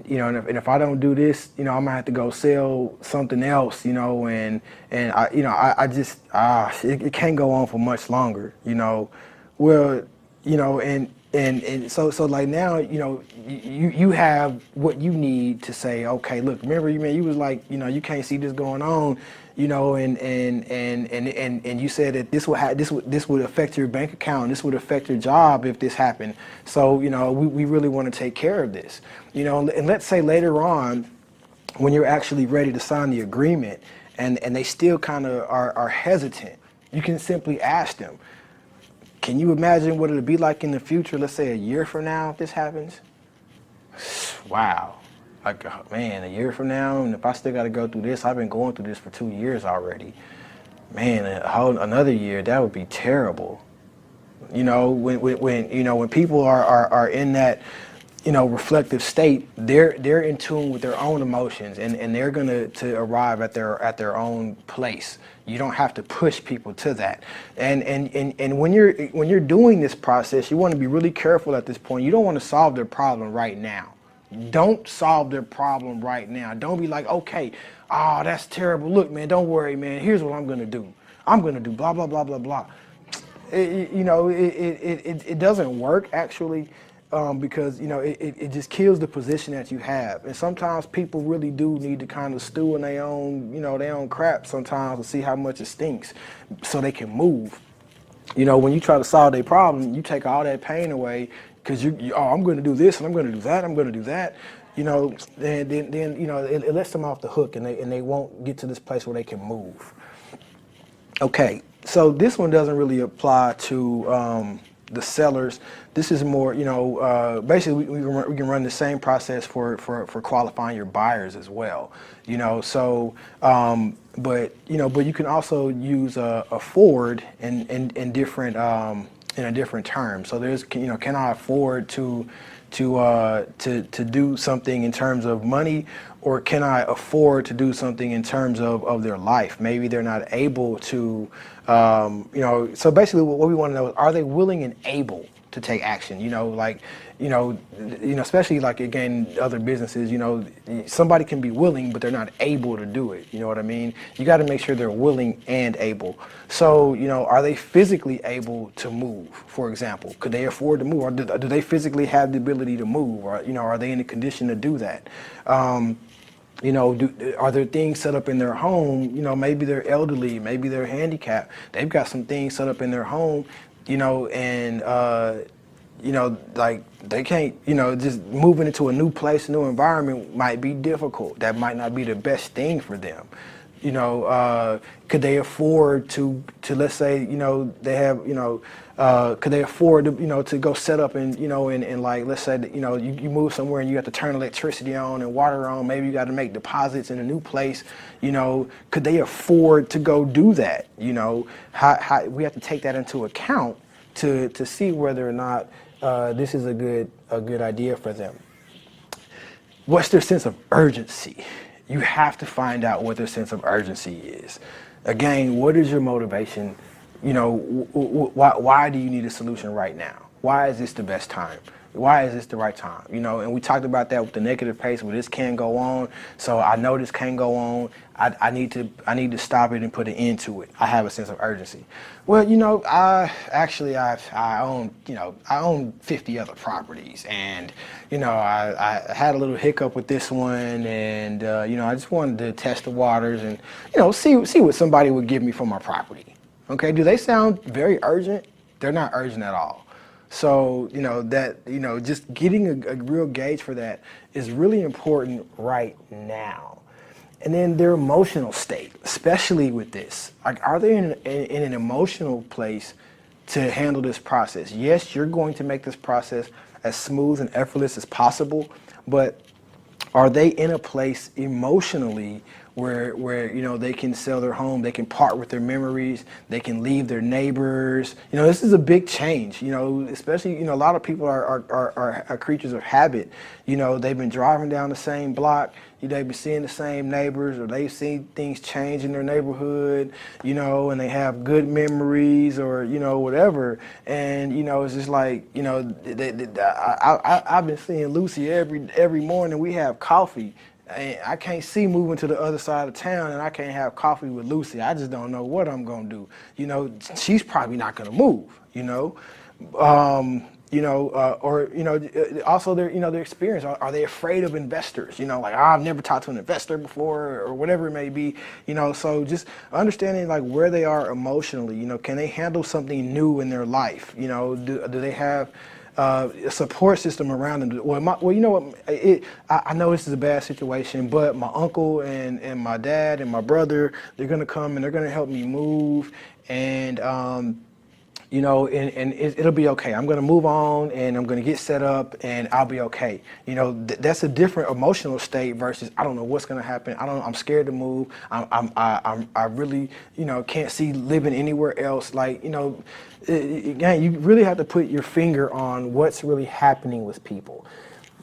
if I don't do this, I'm gonna have to go sell something else. It can't go on for much longer. Well, and so like now, you have what you need to say, okay, look, remember, you was like, you can't see this going on, and you said that this would affect your bank account, this would affect your job if this happened. So, we really want to take care of this, and let's say later on, when you're actually ready to sign the agreement and they still kind of are hesitant, you can simply ask them, can you imagine what it'll be like in the future, let's say a year from now, if this happens? Wow. Like, man, a year from now, and if I still got to go through this, I've been going through this for 2 years already. Man, another year, that would be terrible. When people are in that, reflective state, they're in tune with their own emotions, and they're gonna to arrive at their own place. You don't have to push people to that. And when you're doing this process, you want to be really careful at this point. You don't want to solve their problem right now. Don't solve their problem right now. Don't be like, okay, that's terrible. Look, man, don't worry, man. Here's what I'm gonna do. I'm gonna do blah blah blah blah blah. It doesn't work actually. Because it just kills the position that you have, and sometimes people really do need to kind of stew in their own crap sometimes to see how much it stinks, so they can move. When you try to solve their problem, you take all that pain away because I'm going to do this and I'm going to do that, I'm going to do that. Then it lets them off the hook, and they won't get to this place where they can move. Okay, so this one doesn't really apply to the sellers. This is more, basically we can run the same process for qualifying your buyers as well. But you can also use a forward in different in a different term. So there's, can I afford to do something in terms of money, or can I afford to do something in terms of their life? Maybe they're not able to, so basically what we want to know is, are they willing and able to take action? Especially like, again, other businesses, somebody can be willing, but they're not able to do it. You know what I mean? You got to make sure they're willing and able. So, are they physically able to move, for example? Could they afford to move? Or do they physically have the ability to move? Or, are they in a condition to do that? Are there things set up in their home? Maybe they're elderly, maybe they're handicapped. They've got some things set up in their home, like they can't, just moving into a new place, new environment might be difficult. That might not be the best thing for them. Could they afford to let's say, they have, could they afford to, to go set up and, and like, let's say that, you move somewhere and you have to turn electricity on and water on, maybe you got to make deposits in a new place, could they afford to go do that? How we have to take that into account to see whether or not this is a good idea for them. What's their sense of urgency? You have to find out what their sense of urgency is. Again, what is your motivation? Why do you need a solution right now? Why is this the best time? Why is this the right time? You know, and we talked about that with the negative pace where this can't go on. So I know this can't go on. I need to stop it and put an end to it. I have a sense of urgency. Well, you know, I own 50 other properties, and you know, I had a little hiccup with this one, and you know, I just wanted to test the waters and, you know, see what somebody would give me for my property. Okay, do they sound very urgent? They're not urgent at all. So, you know, just getting a real gauge for that is really important right now. And then their emotional state, especially with this. Like, are they in an emotional place to handle this process? Yes, you're going to make this process as smooth and effortless as possible, but are they in a place emotionally where you know, they can sell their home, they can part with their memories, they can leave their neighbors? You know, this is a big change, you know, especially, you know, a lot of people are creatures of habit. You know, they've been driving down the same block, they've been seeing the same neighbors, or they've seen things change in their neighborhood, you know, and they have good memories, or, you know, whatever. And, you know, it's just like, you know, I've been seeing Lucy every morning. We have coffee. I can't see moving to the other side of town, and I can't have coffee with Lucy. I just don't know what I'm gonna do. You know, she's probably not gonna move. You know, or you know, also their experience. Are they afraid of investors? You know, like, I've never talked to an investor before, or whatever it may be. You know, so just understanding like where they are emotionally. You know, can they handle something new in their life? You know, do they have a support system around them? Well, you know what? I know this is a bad situation, but my uncle and my dad and my brother, they're gonna come and they're gonna help me move, and you know, and it'll be okay. I'm gonna move on, and I'm gonna get set up, and I'll be okay. You know, that's a different emotional state versus, I don't know what's gonna happen. I'm scared to move. I really, you know, can't see living anywhere else. Like, you know, again, you really have to put your finger on what's really happening with people.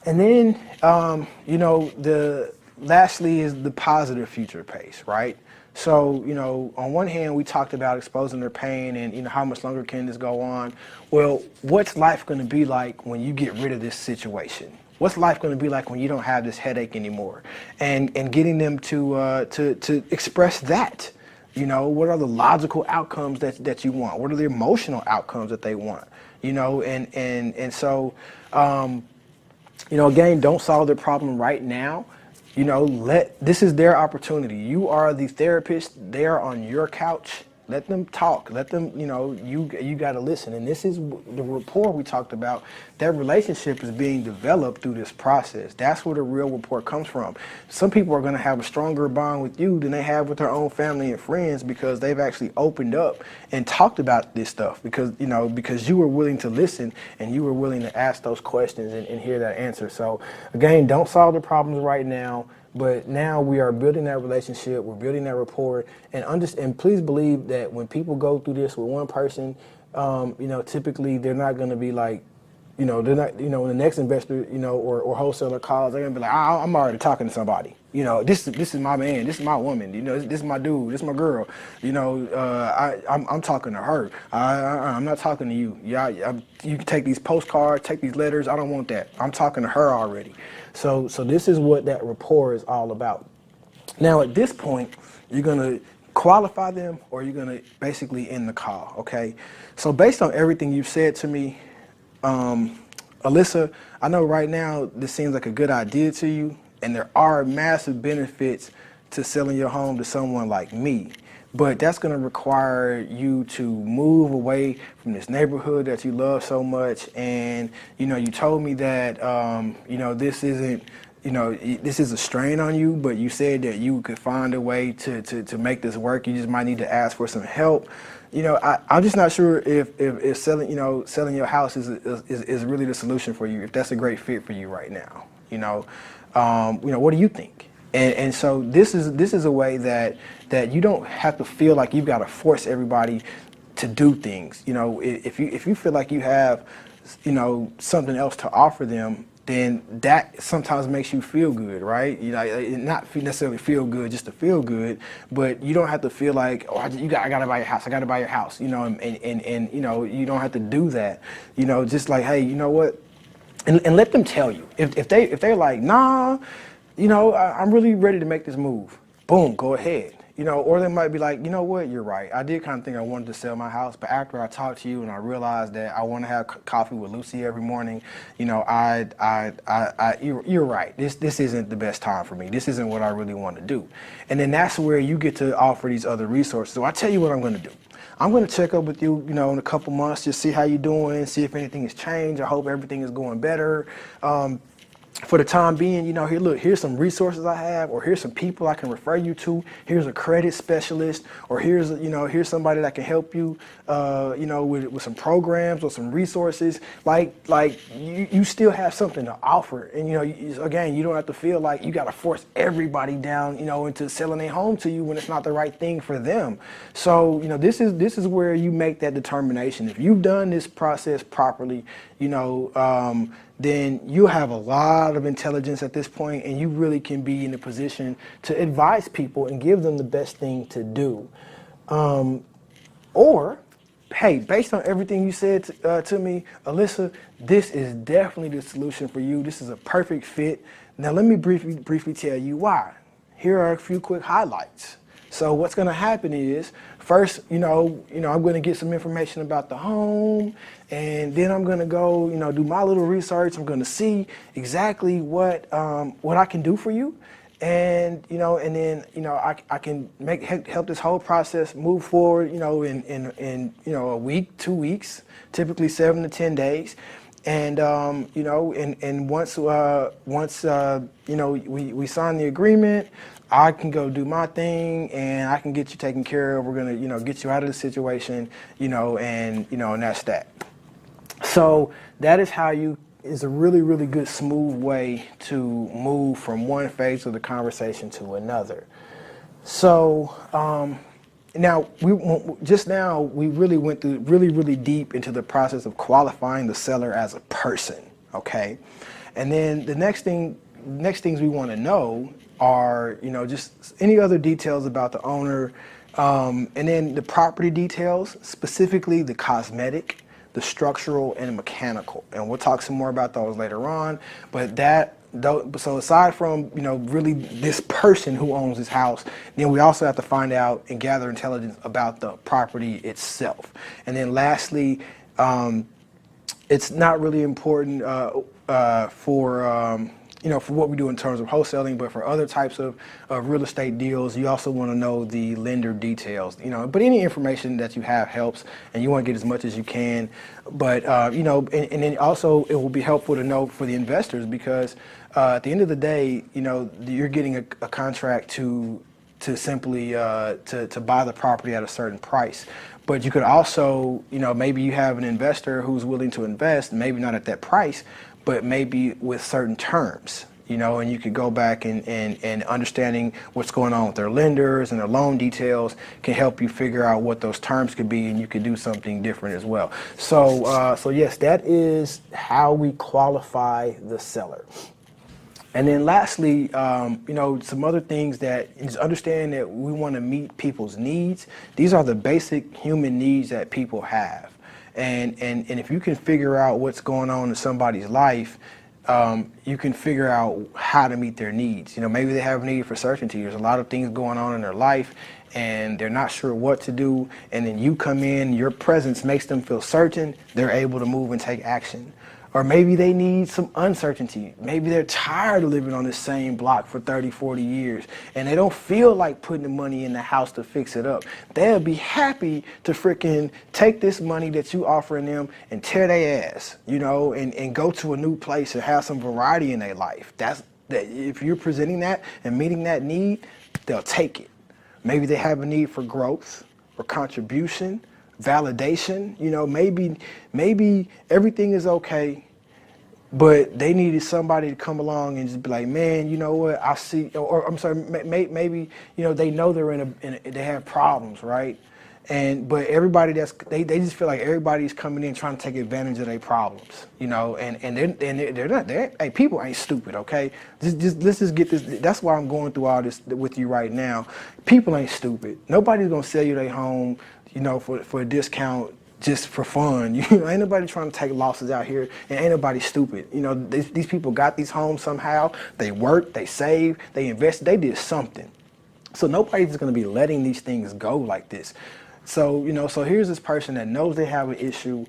And then, you know, lastly is the positive future pace, right? So, you know, on one hand, we talked about exposing their pain and, you know, how much longer can this go on? Well, what's life going to be like when you get rid of this situation? What's life going to be like when you don't have this headache anymore? And getting them to express that. You know, what are the logical outcomes that you want? What are the emotional outcomes that they want? You know, and so, you know, again, don't solve the problem right now. You know, this is their opportunity. You are the therapist. They are on your couch. Let them talk. Let them, you know, you got to listen. And this is the rapport we talked about. That relationship is being developed through this process. That's where the real rapport comes from. Some people are going to have a stronger bond with you than they have with their own family and friends, because they've actually opened up and talked about this stuff, because, you know, because you were willing to listen and you were willing to ask those questions and hear that answer. So again, don't solve the problems right now. But now we are building that relationship, we're building that rapport, and please believe that when people go through this with one person, you know, typically they're not going to be like, you know, they're not, you know, when the next investor, you know, or wholesaler calls, they're going to be like, I'm already talking to somebody. You know, this is my man, this is my woman, you know, this is my dude, this is my girl. You know, I'm talking to her. I'm not talking to you. You can take these postcards, take these letters. I don't want that. I'm talking to her already. So this is what that rapport is all about. Now, at this point, you're going to qualify them, or you're going to basically end the call, okay? So based on everything you've said to me, Alyssa, I know right now this seems like a good idea to you, and there are massive benefits to selling your home to someone like me. But that's going to require you to move away from this neighborhood that you love so much. And, you know, you told me that, you know, this isn't, you know, this is a strain on you, but you said that you could find a way to make this work. You just might need to ask for some help. You know, I'm just not sure if selling, you know, selling your house is really the solution for you, if that's a great fit for you right now. You know, what do you think? And so this is a way that you don't have to feel like you've got to force everybody to do things. You know, if you feel like you have, you know, something else to offer them, then that sometimes makes you feel good, right? You know, not necessarily feel good just to feel good, but you don't have to feel like, oh, I gotta buy your house. I gotta buy your house. You know, and you know, you don't have to do that. You know, just like, hey, you know what? and let them tell you. If they're like, nah, I'm really ready to make this move. Boom, go ahead. Or they might be like, you know what, you're right. I did kind of think I wanted to sell my house, but after I talked to you and I realized that I want to have coffee with Lucy every morning, you're right. This isn't the best time for me. This isn't what I really want to do. And then that's where you get to offer these other resources. So I tell you what I'm going to do. I'm going to check up with you, in a couple months, just see how you're doing, see if anything has changed. I hope everything is going better. For the time being, here's some resources I have, or here's some people I can refer you to. Here's a credit specialist, or here's somebody that can help you, with some programs or some resources. Like you still have something to offer, and again, you don't have to feel like you got to force everybody down, into selling their home to you when it's not the right thing for them. So this is where you make that determination. If you've done this process properly, then you have a lot of intelligence at this point, and you really can be in a position to advise people and give them the best thing to do. Or, hey, based on everything you said to me, Alyssa, this is definitely the solution for you. This is a perfect fit. Now let me briefly tell you why. Here are a few quick highlights. So what's going to happen is, first, I'm going to get some information about the home, and then I'm going to go, do my little research. I'm going to see exactly what I can do for you, and then I can help this whole process move forward, in a week, 2 weeks, typically 7 to 10 days. And and once we sign the agreement, I can go do my thing, and I can get you taken care of. We're gonna get you out of the situation, and that's that. So that is how is a really, really good, smooth way to move from one phase of the conversation to another. So now we really went through really deep into the process of qualifying the seller as a person, okay? And then the next things we want to know are just any other details about the owner, and then the property details, specifically the cosmetic, the structural, and the mechanical. And we'll talk some more about those later on. But so aside from really this person who owns this house, then we also have to find out and gather intelligence about the property itself. And then lastly, it's not really important for what we do in terms of wholesaling, but for other types of real estate deals, you also want to know the lender details. But any information that you have helps, and you want to get as much as you can. But and then also it will be helpful to know for the investors, because at the end of the day, you're getting a contract to simply to buy the property at a certain price. But you could also, maybe you have an investor who's willing to invest, maybe not at that price, but maybe with certain terms, and you could go back and understanding what's going on with their lenders and their loan details can help you figure out what those terms could be, and you could do something different as well. So yes, that is how we qualify the seller. And then lastly, some other things that is understanding that we want to meet people's needs. These are the basic human needs that people have. And if you can figure out what's going on in somebody's life, you can figure out how to meet their needs. Maybe they have a need for certainty. There's a lot of things going on in their life, and they're not sure what to do. And then you come in, your presence makes them feel certain. They're able to move and take action. Or maybe they need some uncertainty. Maybe they're tired of living on the same block for 30, 40 years, and they don't feel like putting the money in the house to fix it up. They'll be happy to freaking take this money that you offering them and tear their ass, and go to a new place and have some variety in their life. If you're presenting that and meeting that need, they'll take it. Maybe they have a need for growth or contribution, validation. Maybe everything is okay, but they needed somebody to come along and just be like, man, you know what, I see, or I'm sorry, maybe they know they're they have problems, right? But everybody they just feel like everybody's coming in trying to take advantage of their problems, and they're not. Hey, people ain't stupid, okay? Let's just get this. That's why I'm going through all this with you right now. People ain't stupid. Nobody's gonna sell you their home, for a discount, just for fun. Ain't nobody trying to take losses out here, and ain't nobody stupid. These people got these homes somehow. They worked, they saved, they invested, they did something. So nobody's going to be letting these things go like this. So, so here's this person that knows they have an issue.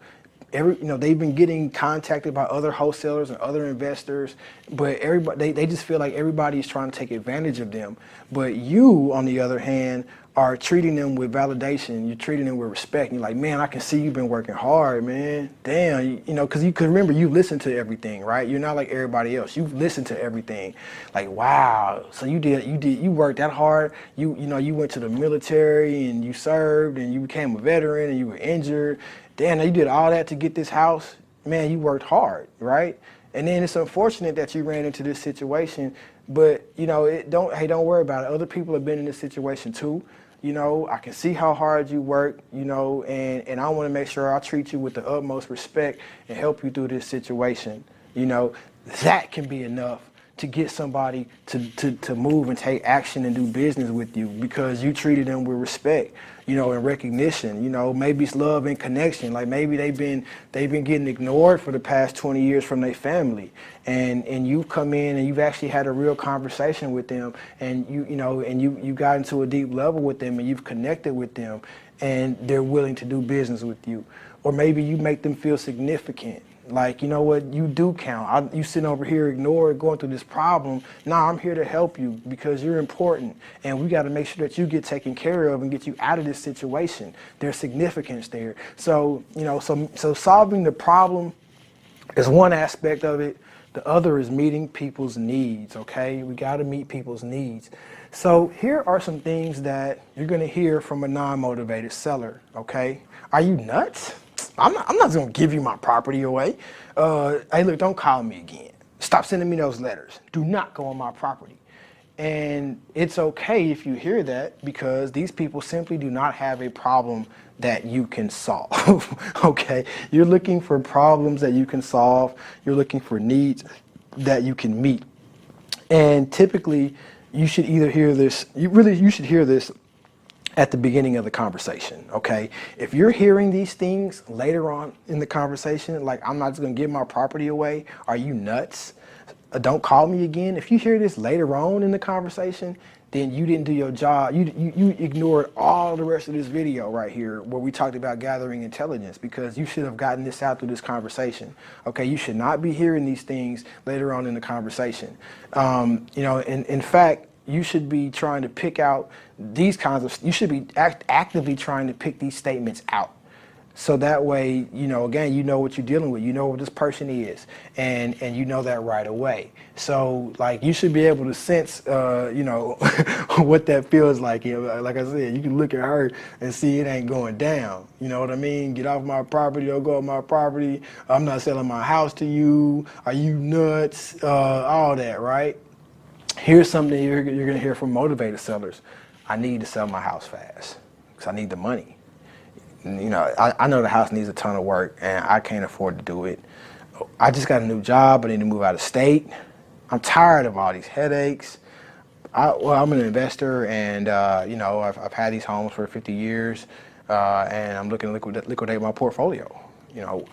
They've been getting contacted by other wholesalers and other investors, but they just feel like everybody's trying to take advantage of them. But you, on the other hand, are treating them with validation. You're treating them with respect. And you're like, man, I can see you've been working hard, man. Damn, because you could remember you listen to everything, right? You're not like everybody else. You've listened to everything. Like, wow. So you worked that hard. You went to the military and you served and you became a veteran and you were injured. Damn, you did all that to get this house. Man, you worked hard, right? And then it's unfortunate that you ran into this situation, but don't worry about it. Other people have been in this situation too. I can see how hard you work, and I want to make sure I treat you with the utmost respect and help you through this situation. That can be enough to get somebody to move and take action and do business with you because you treated them with respect, and recognition. Maybe it's love and connection. Like maybe they've been getting ignored for the past 20 years from their family, and you've come in and you've actually had a real conversation with them, and you got into a deep level with them and you've connected with them, and they're willing to do business with you. Or maybe you make them feel significant. Like, you know what, you do count. You sitting over here ignoring, going through this problem. Nah, I'm here to help you because you're important. And we got to make sure that you get taken care of and get you out of this situation. There's significance there. So, so solving the problem is one aspect of it. The other is meeting people's needs, okay? We got to meet people's needs. So here are some things that you're going to hear from a non-motivated seller, okay? Are you nuts? I'm not going to give you my property away. Hey, look, don't call me again. Stop sending me those letters. Do not go on my property. And it's okay if you hear that because these people simply do not have a problem that you can solve, okay? You're looking for problems that you can solve. You're looking for needs that you can meet. And typically, you should either hear this, you should hear this at the beginning of the conversation, okay? If you're hearing these things later on in the conversation, like I'm not just gonna give my property away, are you nuts? Don't call me again. If you hear this later on in the conversation, then you didn't do your job. You ignored all the rest of this video right here where we talked about gathering intelligence because you should have gotten this out through this conversation, okay? You should not be hearing these things later on in the conversation. In fact, you should be trying to pick out these kinds of, you should be actively trying to pick these statements out. So that way, again, you know what you're dealing with. You know what this person is, and you know that right away. So, like, you should be able to sense, what that feels like. Like I said, you can look at her and see it ain't going down. You know what I mean? Get off my property, don't go on my property. I'm not selling my house to you. Are you nuts? All that, right? Here's something you're going to hear from motivated sellers. I need to sell my house fast because I need the money. I know the house needs a ton of work and I can't afford to do it. I just got a new job. I need to move out of state. I'm tired of all these headaches. I'm an investor and, I've had these homes for 50 years and I'm looking to liquidate my portfolio.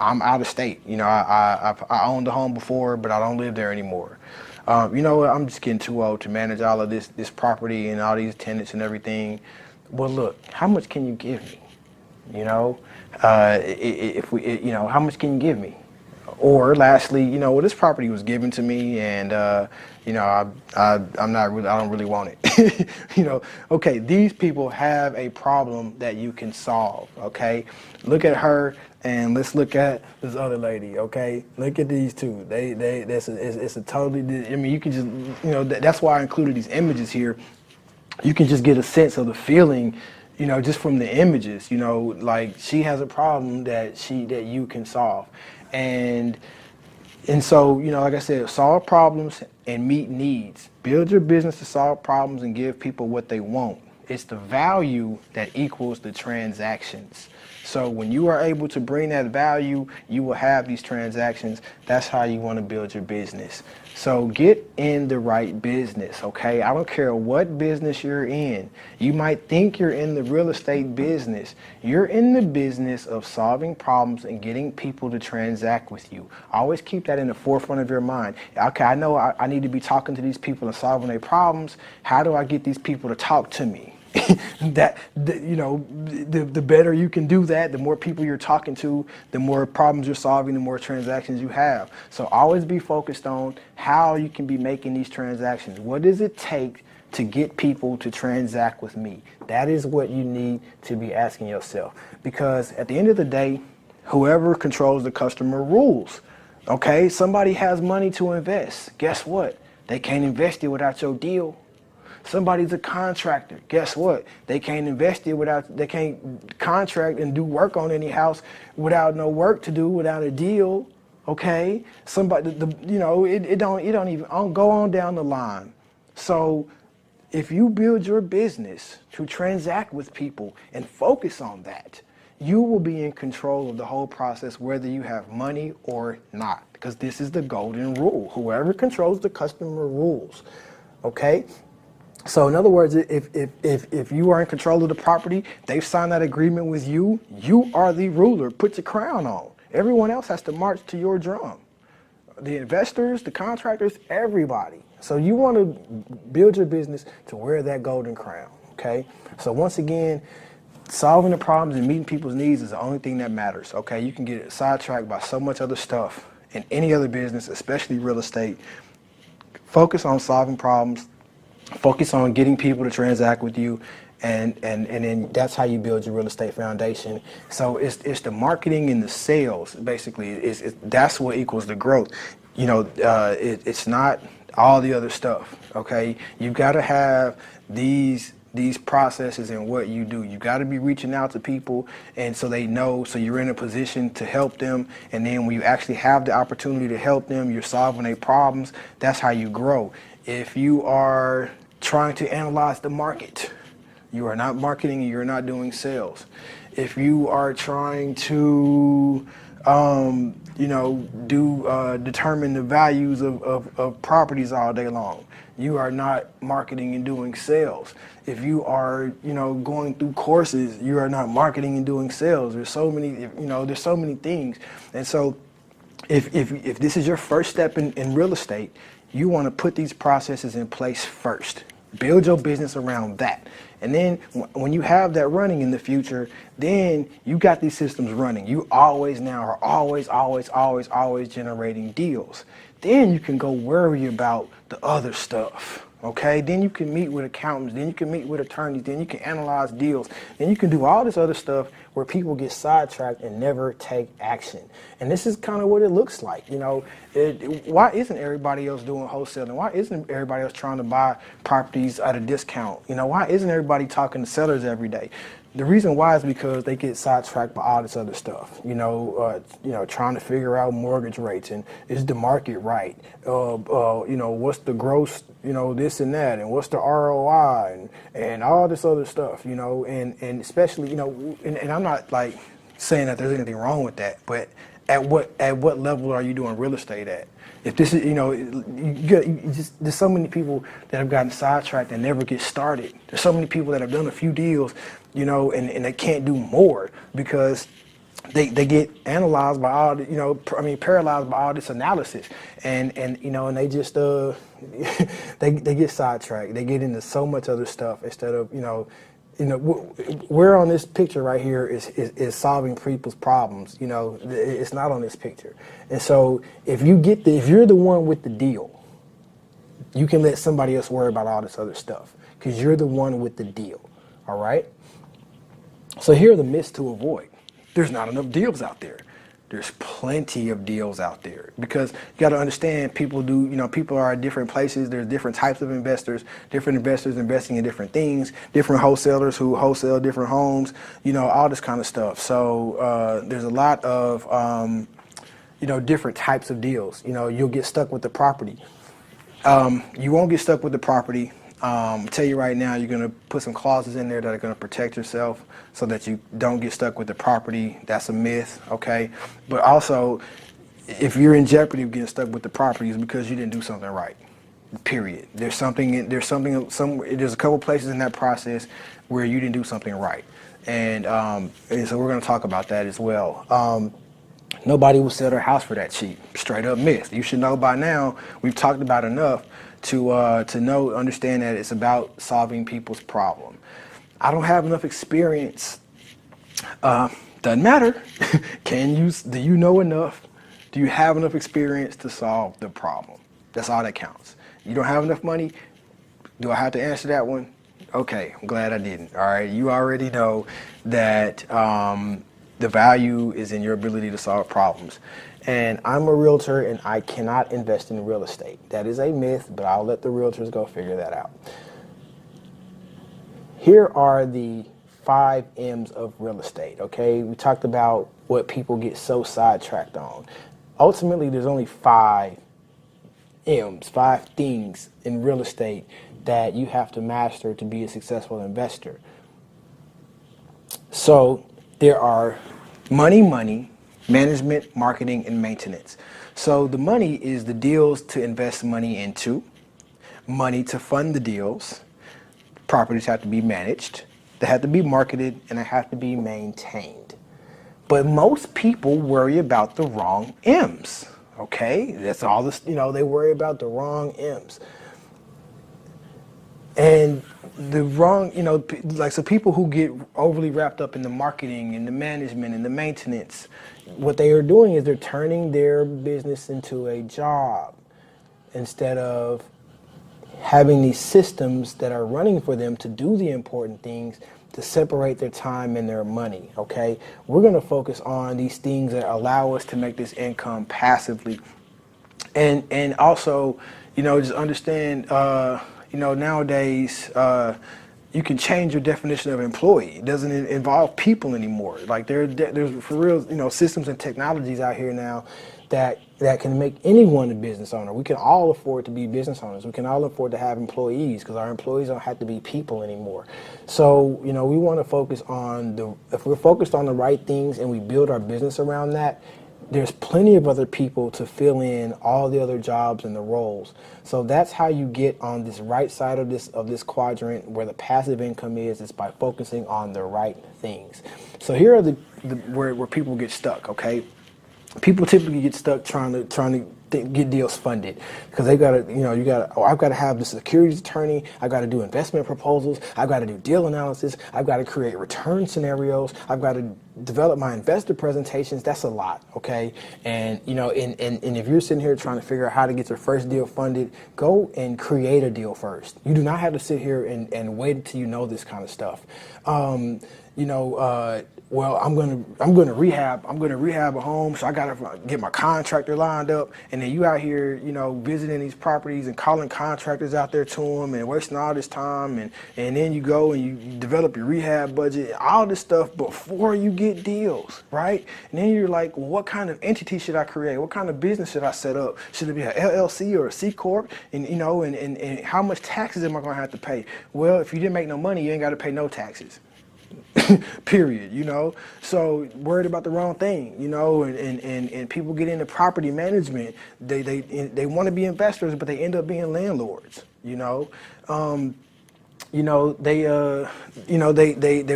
I'm out of state. I owned the home before, but I don't live there anymore. I'm just getting too old to manage all of this property and all these tenants and everything. Well, look, how much can you give me? How much can you give me? Or lastly, this property was given to me and, I don't really want it. Okay, these people have a problem that you can solve, okay? Look at her and let's look at this other lady, okay? Look at these two. It's a totally, you can just, that's why I included these images here. You can just get a sense of the feeling, just from the images, like she has a problem that you can solve. And so, like I said, solve problems and meet needs. Build your business to solve problems and give people what they want. It's the value that equals the transactions. So when you are able to bring that value, you will have these transactions. That's how you want to build your business. So get in the right business, okay? I don't care what business you're in. You might think you're in the real estate business. You're in the business of solving problems and getting people to transact with you. Always keep that in the forefront of your mind. Okay, I know I need to be talking to these people and solving their problems. How do I get these people to talk to me? The better you can do that, the more people you're talking to, the more problems you're solving, the more transactions you have. So always be focused on how you can be making these transactions. What does it take to get people to transact with me? That is what you need to be asking yourself. Because at the end of the day, whoever controls the customer rules. Okay, somebody has money to invest. Guess what? They can't invest it without your deal. Somebody's a contractor. Guess what? They can't invest it they can't contract and do work on any house without no work to do, without a deal. Okay? Somebody, it don't even go on down the line. So if you build your business to transact with people and focus on that, you will be in control of the whole process, whether you have money or not, because this is the golden rule. Whoever controls the customer rules. Okay? So in other words, if you are in control of the property, they've signed that agreement with you, you are the ruler. Put your crown on. Everyone else has to march to your drum. The investors, the contractors, everybody. So you want to build your business to wear that golden crown, okay? So once again, solving the problems and meeting people's needs is the only thing that matters, okay? You can get sidetracked by so much other stuff in any other business, especially real estate. Focus on solving problems. Focus on getting people to transact with you, and then that's how you build your real estate foundation. So it's the marketing and the sales, basically. That's what equals the growth. It's not all the other stuff, okay? You've got to have these processes in what you do. You got to be reaching out to people, and so they know, so you're in a position to help them, and then when you actually have the opportunity to help them, you're solving their problems. That's how you grow. If you are trying to analyze the market, you are not marketing and you're not doing sales. If you are trying to determine the values of properties all day long, you are not marketing and doing sales. If you are, going through courses, you are not marketing and doing sales. There's so many things. And so if this is your first step in real estate, you want to put these processes in place first. Build your business around that. And then when you have that running in the future, then you got these systems running. You always generating deals. Then you can go worry about the other stuff. Okay, then you can meet with accountants, then you can meet with attorneys, then you can analyze deals, then you can do all this other stuff where people get sidetracked and never take action. And this is kind of what it looks like. Why isn't everybody else doing wholesaling? Why isn't everybody else trying to buy properties at a discount? Why isn't everybody talking to sellers every day? The reason why is because they get sidetracked by all this other stuff. Trying to figure out mortgage rates and is the market right? What's the gross? This and that, and what's the ROI and all this other stuff. And especially and I'm not like saying that there's anything wrong with that, but at what level are you doing real estate at? If this is, there's so many people that have gotten sidetracked and never get started. There's so many people that have done a few deals, and they can't do more because they get analyzed by all the, paralyzed by all this analysis, and they just they get sidetracked. They get into so much other stuff instead of where on this picture right here is solving people's problems. It's not on this picture. And so if you're the one with the deal, you can let somebody else worry about all this other stuff because you're the one with the deal. All right. So here are the myths to avoid. There's not enough deals out there. There's plenty of deals out there because you got to understand people are at different places. There's different types of investors, different investors investing in different things, different wholesalers who wholesale different homes, all this kind of stuff. So there's a lot of, different types of deals. You'll get stuck with the property. You won't get stuck with the property Tell you right now, you're going to put some clauses in there that are going to protect yourself so that you don't get stuck with the property. That's a myth, okay? But also, if you're in jeopardy of getting stuck with the property, it's because you didn't do something right. Period. There's a couple places in that process where you didn't do something right, and so we're going to talk about that as well. Nobody will sell their house for that cheap. Straight up myth. You should know by now. We've talked about enough to understand that it's about solving people's problem. I don't have enough experience. Doesn't matter. Do you know enough? Do you have enough experience to solve the problem? That's all that counts. You don't have enough money? Do I have to answer that one? Okay, I'm glad I didn't. All right, you already know that the value is in your ability to solve problems. And I'm a realtor and I cannot invest in real estate. That is a myth, but I'll let the realtors go figure that out. Here are the 5 M's of real estate, okay? We talked about what people get so sidetracked on. Ultimately, there's only 5 M's, 5 things in real estate that you have to master to be a successful investor. So there are money, management, marketing, and maintenance. So the money is the deals to invest money into, money to fund the deals. Properties have to be managed, they have to be marketed, and they have to be maintained. But most people worry about the wrong M's, okay? That's all this, they worry about the wrong M's. And the wrong, so people who get overly wrapped up in the marketing and the management and the maintenance, what they are doing is they're turning their business into a job instead of having these systems that are running for them to do the important things, to separate their time and their money, okay? We're gonna focus on these things that allow us to make this income passively. And also, just understand, nowadays, you can change your definition of employee. It doesn't involve people anymore. Like there's for real, systems and technologies out here now that can make anyone a business owner. We can all afford to be business owners. We can all afford to have employees because our employees don't have to be people anymore. So, we want to focus on if we're focused on the right things and we build our business around that, there's plenty of other people to fill in all the other jobs and the roles. So that's how you get on this right side of this quadrant where the passive income is by focusing on the right things. So here are where people get stuck, okay? People typically get stuck trying to get deals funded because they gotta, I've got to have the securities attorney, I've got to do investment proposals, I've got to do deal analysis, I've got to create return scenarios, I've got to develop my investor presentations. That's a lot, okay? And and if you're sitting here trying to figure out how to get your first deal funded, go and create a deal first. You do not have to sit here and wait until you know this kind of stuff. Well, I'm gonna rehab a home, so I gotta get my contractor lined up, and then you out here, visiting these properties and calling contractors out there to them and wasting all this time, and then you go and you develop your rehab budget, all this stuff before you get deals, right? And then you're like, well, what kind of entity should I create? What kind of business should I set up? Should it be an LLC or a C corp? And and how much taxes am I gonna have to pay? Well, if you didn't make no money, you ain't got to pay no taxes. Period, so worried about the wrong thing, and people get into property management. They want to be investors, but they end up being landlords. They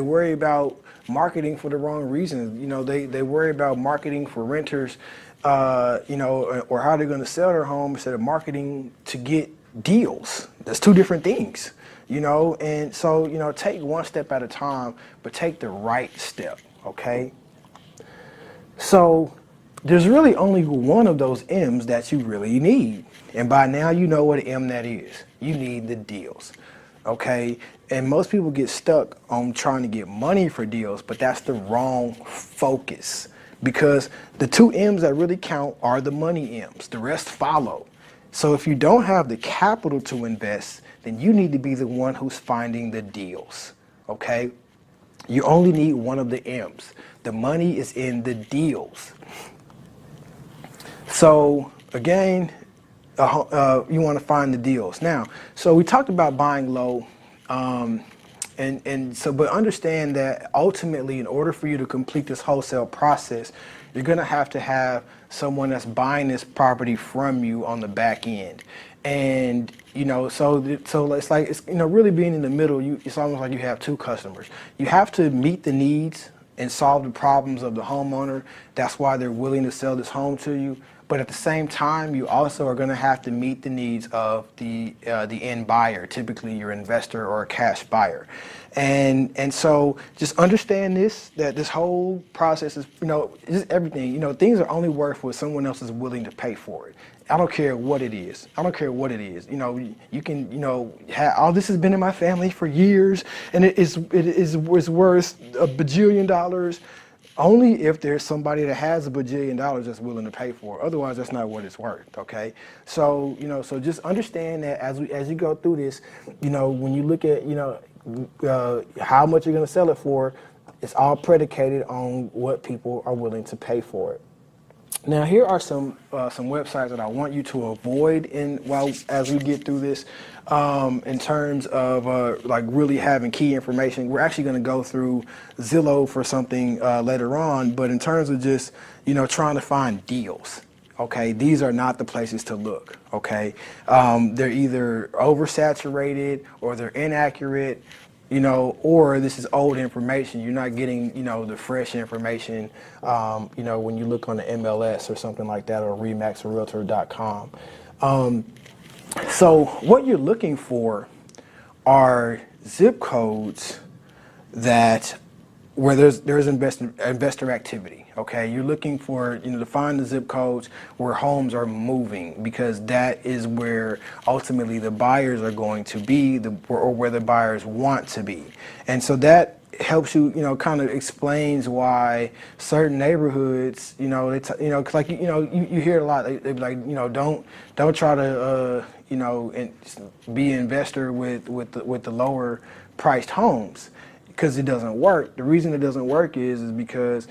worry about marketing for the wrong reasons. They worry about marketing for renters, or how they're going to sell their home instead of marketing to get deals. That's 2 different things. And so, take one step at a time, but take the right step, okay? So there's really only one of those M's that you really need. And by now, you know what M that is. You need the deals, okay? And most people get stuck on trying to get money for deals, but that's the wrong focus because the 2 M's that really count are the money M's. The rest follow. So if you don't have the capital to invest, then you need to be the one who's finding the deals, okay? You only need one of the M's. The money is in the deals. So again, you want to find the deals. Now, so we talked about buying low, but understand that ultimately, in order for you to complete this wholesale process, you're going to have someone that's buying this property from you on the back end. And so it's like really being in the middle. It's almost like you have two customers. You have to meet the needs and solve the problems of the homeowner. That's why they're willing to sell this home to you. But at the same time, you also are going to have to meet the needs of the end buyer, typically your investor or a cash buyer. And so just understand that this whole process is, just everything. Things are only worth what someone else is willing to pay for it. I don't care what it is. You can, all this has been in my family for years, and it is worth $1 bajillion. Only if there's somebody that has $1 bajillion that's willing to pay for it. Otherwise, that's not what it's worth. Okay, so so just understand that as you go through this, when you look at how much you're going to sell it for, it's all predicated on what people are willing to pay for it. Now, here are some websites that I want you to avoid as we get through this. In terms of like really having key information, we're actually going to go through Zillow for something later on. But in terms of just trying to find deals, okay, these are not the places to look. Okay, they're either oversaturated or they're inaccurate. Or this is old information. You're not getting, the fresh information, when you look on the MLS or something like that, or Remax or Realtor.com. So what you're looking for are zip codes where there's investor activity. Okay, you're looking for to find the zip codes where homes are moving, because that is where ultimately the buyers are going to be, or where the buyers want to be. And so that helps you, kind of explains why certain neighborhoods, you hear it a lot. They be like, don't try to, be an investor with the lower priced homes, because it doesn't work. The reason it doesn't work is because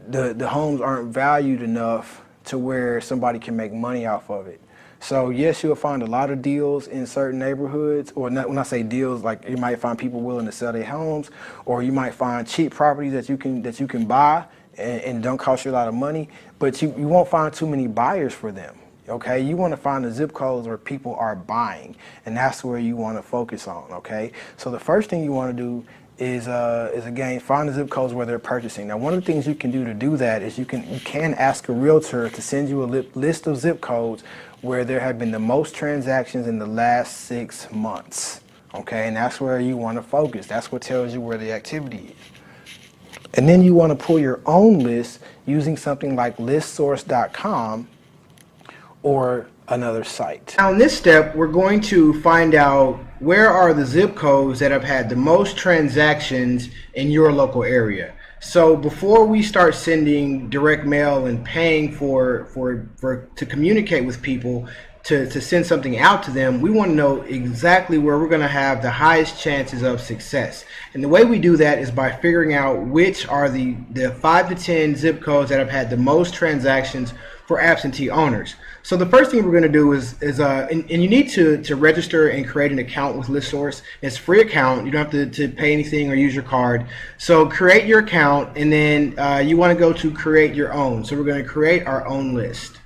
the homes aren't valued enough to where somebody can make money off of it. So yes, you'll find a lot of deals in certain neighborhoods, or not, when I say deals, like you might find people willing to sell their homes, or you might find cheap properties that you can buy and don't cost you a lot of money, but you won't find too many buyers for them. Okay, you want to find the zip codes where people are buying, and that's where you want to focus on. Okay, so the first thing you want to do is again find the zip codes where they're purchasing. Now, one of the things you can do to do that is you can ask a realtor to send you a list of zip codes where there have been the most transactions in the last 6 months. Okay, and that's where you want to focus. That's what tells you where the activity is. And then you want to pull your own list using something like listsource.com or another site. Now, in this step, we're going to find out where are the zip codes that have had the most transactions in your local area. So before we start sending direct mail and paying to communicate with people to send something out to them, we want to know exactly where we're going to have the highest chances of success. And the way we do that is by figuring out which are the 5 to 10 zip codes that have had the most transactions for absentee owners. So the first thing we're going to do is and you need to register and create an account with ListSource. It's a free account. You don't have to pay anything or use your card. So create your account, and then you want to go to create your own. So we're going to create our own list.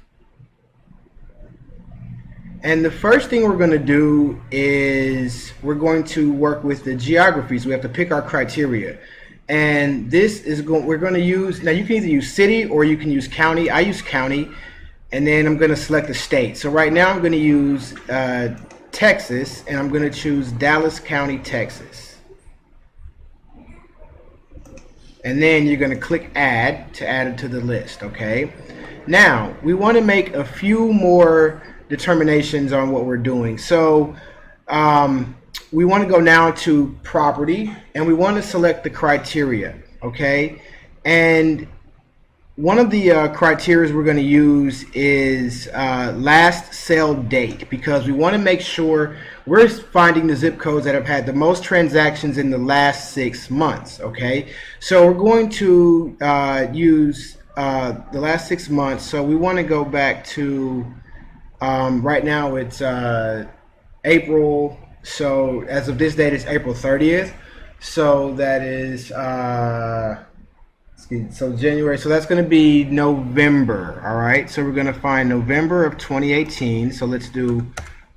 And the first thing we're going to do is we're going to work with the geography. So we have to pick our criteria. And this is we're going to use, now you can either use city or you can use county. I use county, and then I'm going to select the state. So right now I'm going to use Texas, and I'm going to choose Dallas County, Texas. And then you're going to click add to add it to the list, okay? Now, we want to make a few more determinations on what we're doing. So we want to go now to property, and we want to select the criteria, okay? And one of the criteria we're going to use is last sale date, because we want to make sure we're finding the zip codes that have had the most transactions in the last 6 months, okay? So we're going to use the last 6 months. So we want to go back to Right now it's April, so as of this date it's April 30th. So that is so January, so that's going to be November. All right, so we're going to find November of 2018. So let's do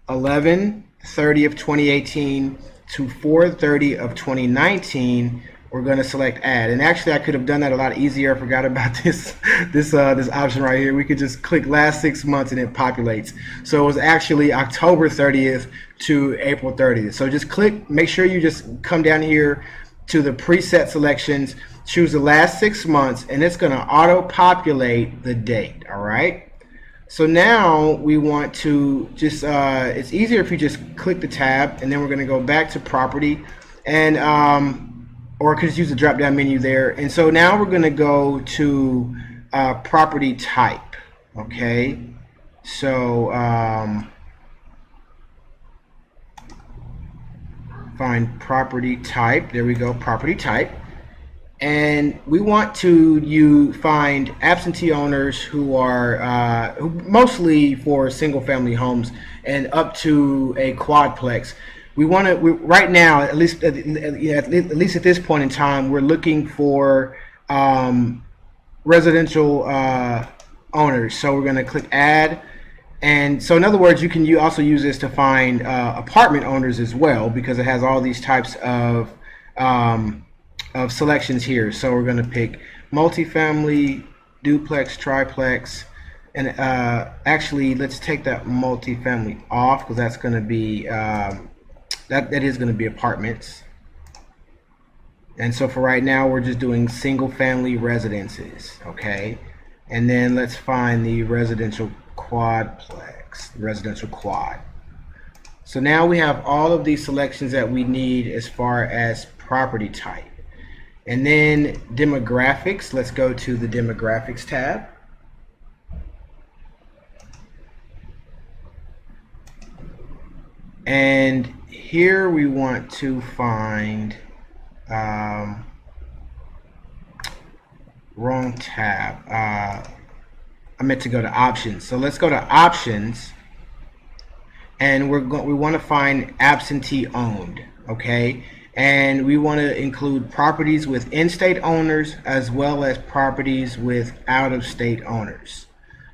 11/30 of 2018 to 4/30 of 2019. We're going to select add, and actually I could have done that a lot easier. I forgot about this option right here. We could just click last 6 months and it populates. So it was actually October 30th to April 30th. So just click, make sure you just come down here to the preset selections, choose the last 6 months, and it's going to auto populate the date. All right, so now we want to just it's easier if you just click the tab, and then we're going to go back to property, and or could just use the drop down menu there. And so now we're going to go to property type. Okay, so find property type. There we go, property type. And we want to find absentee owners who are mostly for single family homes and up to a quadplex. We want to, right now, at least at this point in time, we're looking for residential owners. So we're going to click add. And so in other words, you can also use this to find apartment owners as well, because it has all these types of selections here. So we're going to pick multifamily, duplex, triplex, and actually let's take that multifamily off, because that's going to be that is going to be apartments. And so for right now we're just doing single family residences. Okay, and then let's find the residential quadplex, residential quad. So now we have all of these selections that we need as far as property type. And then demographics, let's go to the demographics tab. And here we want to find wrong tab. I meant to go to options. So let's go to options, and we want to find absentee owned. Okay, and we want to include properties with in-state owners as well as properties with out-of-state owners.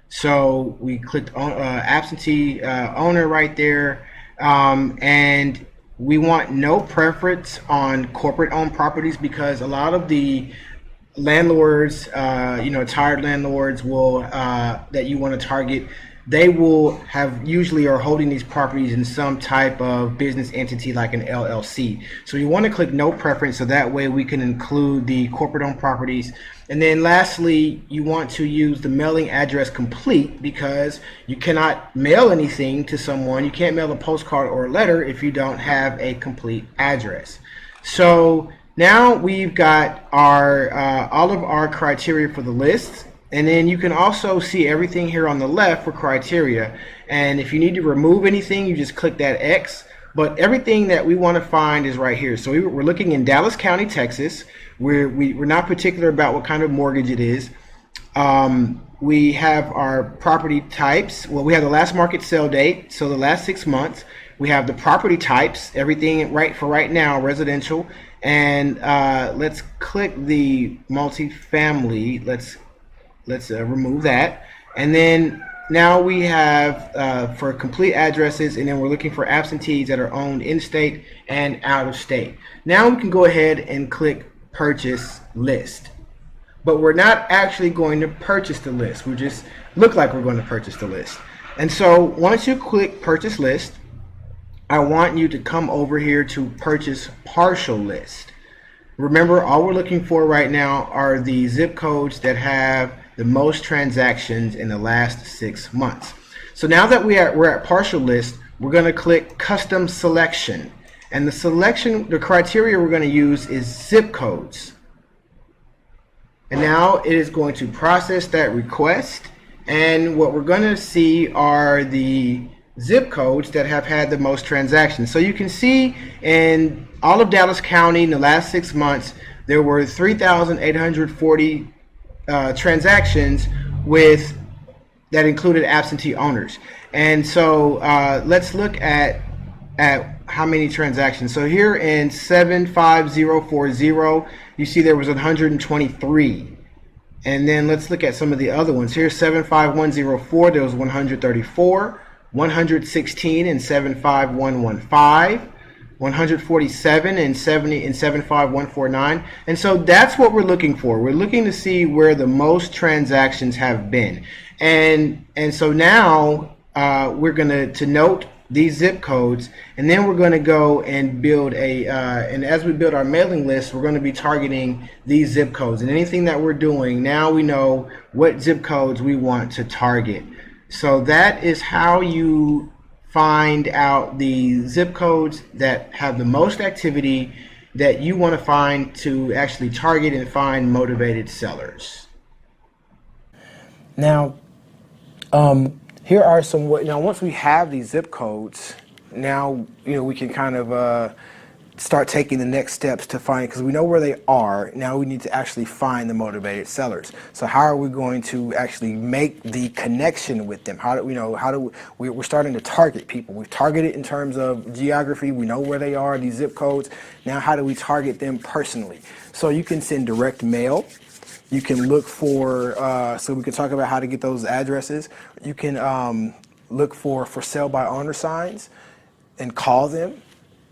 So we clicked on absentee owner right there, and we want no preference on corporate-owned properties, because a lot of the landlords, tired landlords will that you want to target, they will have usually are holding these properties in some type of business entity like an LLC. So you want to click no preference, so that way we can include the corporate owned properties. And then lastly, you want to use the mailing address complete, because you cannot mail anything to someone. You can't mail a postcard or a letter if you don't have a complete address. So now we've got our all of our criteria for the list. And then you can also see everything here on the left for criteria. And if you need to remove anything, you just click that X. But everything that we want to find is right here. So we're looking in Dallas County, Texas. We're not particular about what kind of mortgage it is. We have our property types. Well, we have the last market sale date, so the last 6 months. We have the property types, everything right now, residential. And let's click the multifamily. Let's remove that. And then now we have for complete addresses, and then we're looking for absentees that are owned in state and out of state. Now we can go ahead and click purchase list, but we're not actually going to purchase the list. We just look like we're going to purchase the list. And so once you click purchase list, I want you to come over here to purchase partial list. Remember, all we're looking for right now are the zip codes that have the most transactions in the last 6 months. So now that we're at partial list, we're going to click custom selection. And the criteria we're going to use is zip codes. And now it is going to process that request. And what we're going to see are the zip codes that have had the most transactions. So you can see in all of Dallas County in the last 6 months, there were 3,840 transactions that included absentee owners. And so let's look at how many transactions. So here in 75040, you see there was 123. And then let's look at some of the other ones. Here's 75104, there was 134, 116 in 75115, 147 and 70 and 75149. And so that's what we're looking for. We're looking to see where the most transactions have been. And so now we're going to note these zip codes, and then we're going to go and build and as we build our mailing list, we're going to be targeting these zip codes. And anything that we're doing, now we know what zip codes we want to target. So that is how you find out the zip codes that have the most activity that you want to find to actually target and find motivated sellers. Now, here are some. Now, once we have these zip codes, now we can kind of start taking the next steps to find, because we know where they are. Now we need to actually find the motivated sellers. So how are we going to actually make the connection with them? We're starting to target people. We've targeted in terms of geography. We know where they are, these zip codes. Now how do we target them personally? So you can send direct mail. You can look for, so we can talk about how to get those addresses. You can look for sale by owner signs and call them.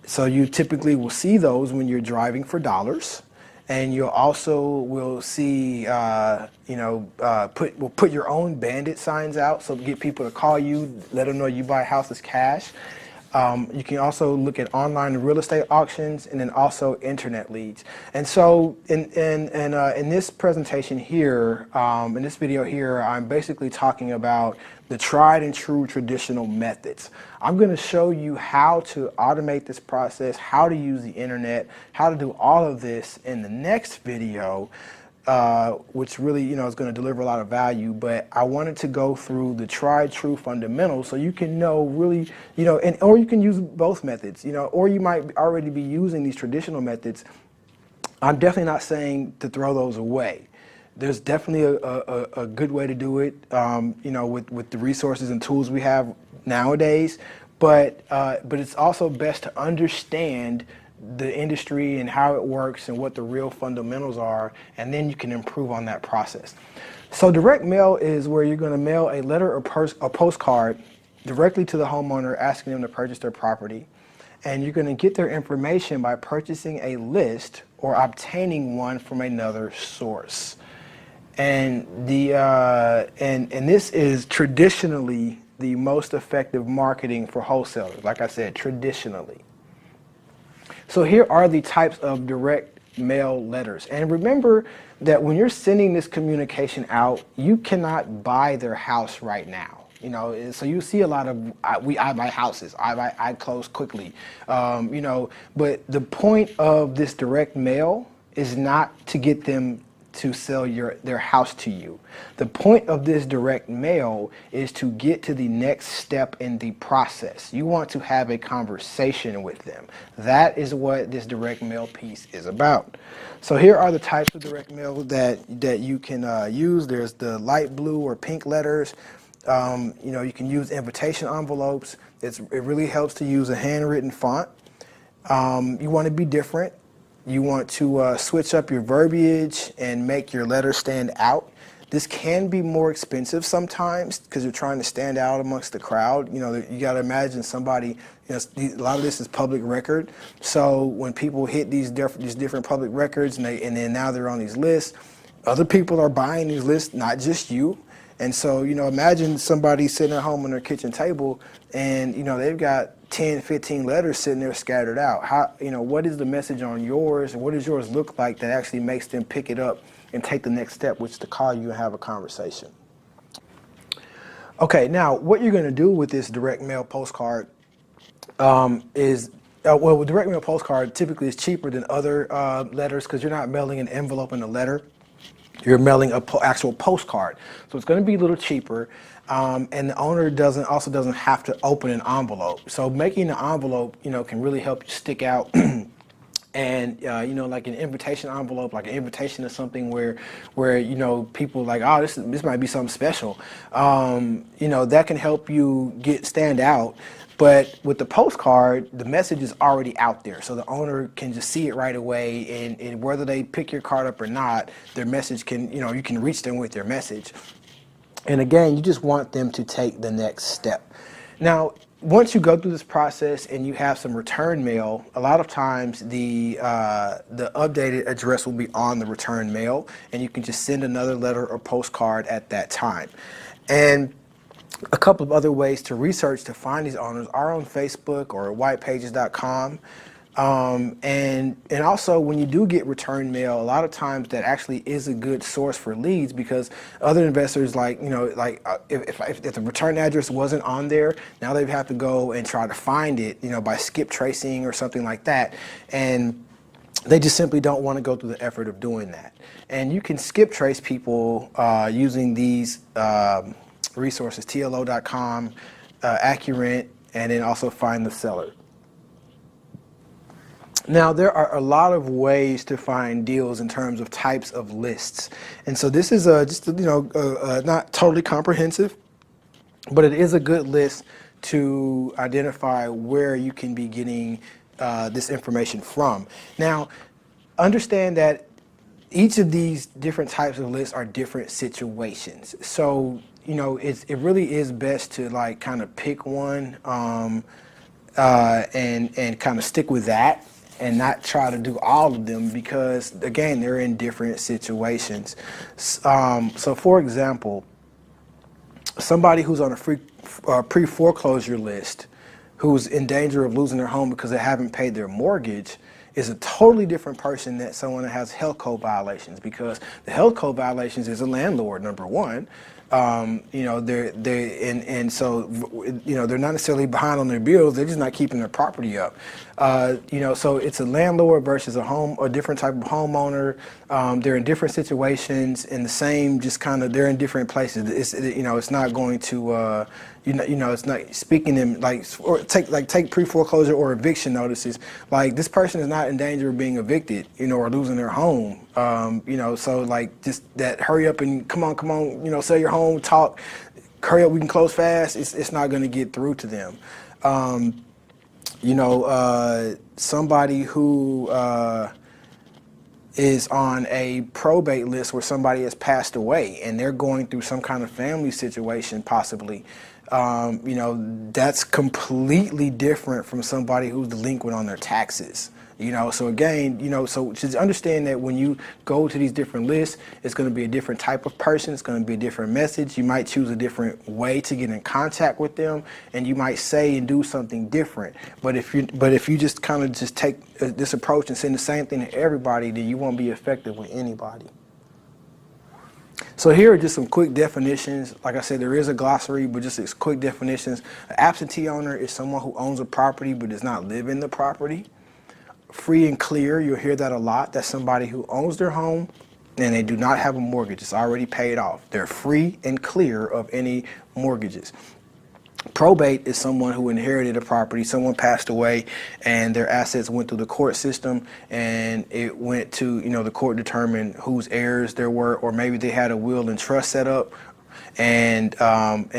So you typically will see those when you're driving for dollars. And you also will see, put your own bandit signs out, so get people to call you, let them know you buy houses cash. You can also look at online real estate auctions, and then also internet leads. And so in this presentation here, in this video here, I'm basically talking about the tried and true traditional methods. I'm going to show you how to automate this process, how to use the internet, how to do all of this in the next video. Which really, is going to deliver a lot of value. But I wanted to go through the tried true fundamentals so you can know really, or you can use both methods, or you might already be using these traditional methods. I'm definitely not saying to throw those away. There's definitely a good way to do it, with the resources and tools we have nowadays. But it's also best to understand the industry and how it works and what the real fundamentals are, and then you can improve on that process. So direct mail is where you're going to mail a letter or a postcard directly to the homeowner asking them to purchase their property, and you're going to get their information by purchasing a list or obtaining one from another source. And this is traditionally the most effective marketing for wholesalers, like I said, traditionally. So here are the types of direct mail letters. And remember that when you're sending this communication out, you cannot buy their house right now. So you see a lot of, I buy houses, I close quickly, but the point of this direct mail is not to get them to sell their house to you. The point of this direct mail is to get to the next step in the process. You want to have a conversation with them. That is what this direct mail piece is about. So here are the types of direct mail that you can use. There's the light blue or pink letters. You can use invitation envelopes. It really helps to use a handwritten font. You want to be different. You want to switch up your verbiage and make your letter stand out. This can be more expensive sometimes because you're trying to stand out amongst the crowd. You got to imagine somebody, a lot of this is public record. So when people hit these different public records and then now they're on these lists, other people are buying these lists, not just you. And so, imagine somebody sitting at home on their kitchen table and, they've got 10, 15 letters sitting there scattered out. What is the message on yours? What does yours look like that actually makes them pick it up and take the next step, which is to call you and have a conversation? Okay, now what you're going to do with this direct mail postcard is, with direct mail postcard typically is cheaper than other letters because you're not mailing an envelope and a letter. You're mailing an actual postcard. So it's going to be a little cheaper. And the owner also doesn't have to open an envelope. So making the envelope, can really help you stick out And like an invitation envelope, like an invitation to something where people like, oh, this might be something special. That can help you stand out. But with the postcard, the message is already out there, so the owner can just see it right away, and whether they pick your card up or not, their message can, you can reach them with their message. And again, you just want them to take the next step. Now, once you go through this process and you have some return mail, a lot of times the updated address will be on the return mail, and you can just send another letter or postcard at that time. And a couple of other ways to research to find these owners are on Facebook or whitepages.com. And also, when you do get return mail, a lot of times that actually is a good source for leads, because other investors, if the return address wasn't on there, now they have to go and try to find it, by skip tracing or something like that. And they just simply don't want to go through the effort of doing that. And you can skip trace people using these resources, TLO.com, Accurate, and then also find the seller. Now, there are a lot of ways to find deals in terms of types of lists. And so this is not totally comprehensive, but it is a good list to identify where you can be getting this information from. Now, understand that each of these different types of lists are different situations. So, it really is best to kind of pick one and kind of stick with that, and not try to do all of them, because again, they're in different situations. So for example, somebody who's on a pre-foreclosure list, who's in danger of losing their home because they haven't paid their mortgage, is a totally different person than someone that has health code violations, because the health code violations is a landlord, number one. So they're not necessarily behind on their bills, they're just not keeping their property up. So it's a landlord versus a different type of homeowner. They're in different situations, in the same, just kind of, they're in different places. It's not going to, it's not speaking them take pre-foreclosure or eviction notices. Like, this person is not in danger of being evicted, or losing their home. So just that hurry up and come on, sell your home, talk, hurry up, we can close fast. It's not going to get through to them. Somebody who is on a probate list where somebody has passed away and they're going through some kind of family situation, possibly. That's completely different from somebody who's delinquent on their taxes. So again, so just understand that when you go to these different lists, it's going to be a different type of person. It's going to be a different message. You might choose a different way to get in contact with them, and you might say and do something different. But if you just kind of just take this approach and send the same thing to everybody, then you won't be effective with anybody. So here are just some quick definitions. Like I said, there is a glossary, but just as quick definitions. An absentee owner is someone who owns a property but does not live in the property. Free and clear, you'll hear that a lot. That's somebody who owns their home and they do not have a mortgage. It's already paid off. They're free and clear of any mortgages. Probate is someone who inherited a property, someone passed away, and their assets went through the court system, and it went to, the court determined whose heirs there were, or maybe they had a will and trust set up, and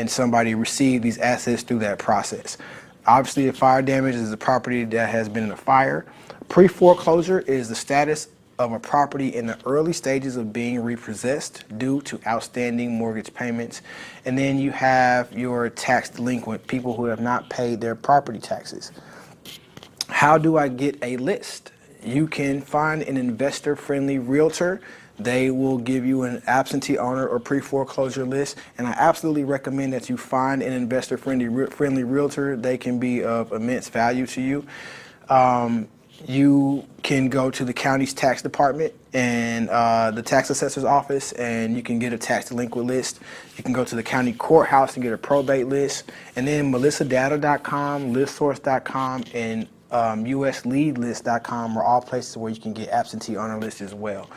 somebody received these assets through that process. Obviously, a fire damage is a property that has been in a fire. Pre-foreclosure is the status of a property in the early stages of being repossessed due to outstanding mortgage payments. And then you have your tax delinquent, people who have not paid their property taxes. How do I get a list? You can find an investor-friendly realtor. They will give you an absentee owner or pre-foreclosure list, and I absolutely recommend that you find an investor-friendly realtor. They can be of immense value to you. You can go to the county's tax department and the tax assessor's office, and you can get a tax delinquent list. You can go to the county courthouse and get a probate list. And then melissadata.com, listsource.com, and usleadlist.com are all places where you can get absentee owner lists as well.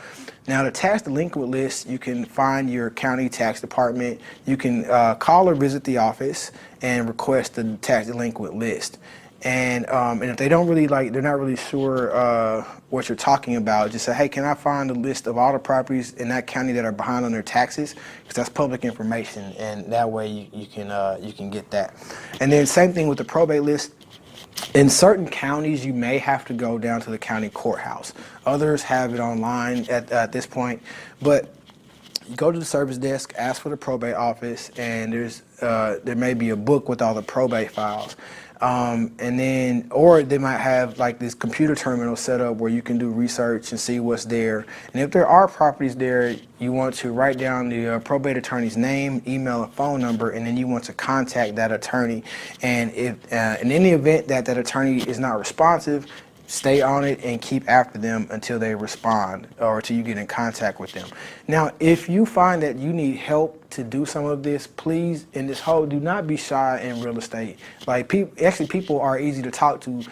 Now, the tax delinquent list, you can find your county tax department. You can call or visit the office and request the tax delinquent list. And if they don't really they're not really sure what you're talking about, just say, hey, can I find a list of all the properties in that county that are behind on their taxes? Because that's public information, and that way you can get that. And then same thing with the probate list. In certain counties, you may have to go down to the county courthouse. Others have it online at this point, but you go to the service desk, ask for the probate office, and there may be a book with all the probate files. And then, or they might have like this computer terminal set up where you can do research and see what's there. And if there are properties there, you want to write down the probate attorney's name, email, and phone number, and then you want to contact that attorney. And if in any event that attorney is not responsive, stay on it and keep after them until they respond or until you get in contact with them. Now, if you find that you need help to do some of this, please, in this whole, do not be shy in real estate. Like people are easy to talk to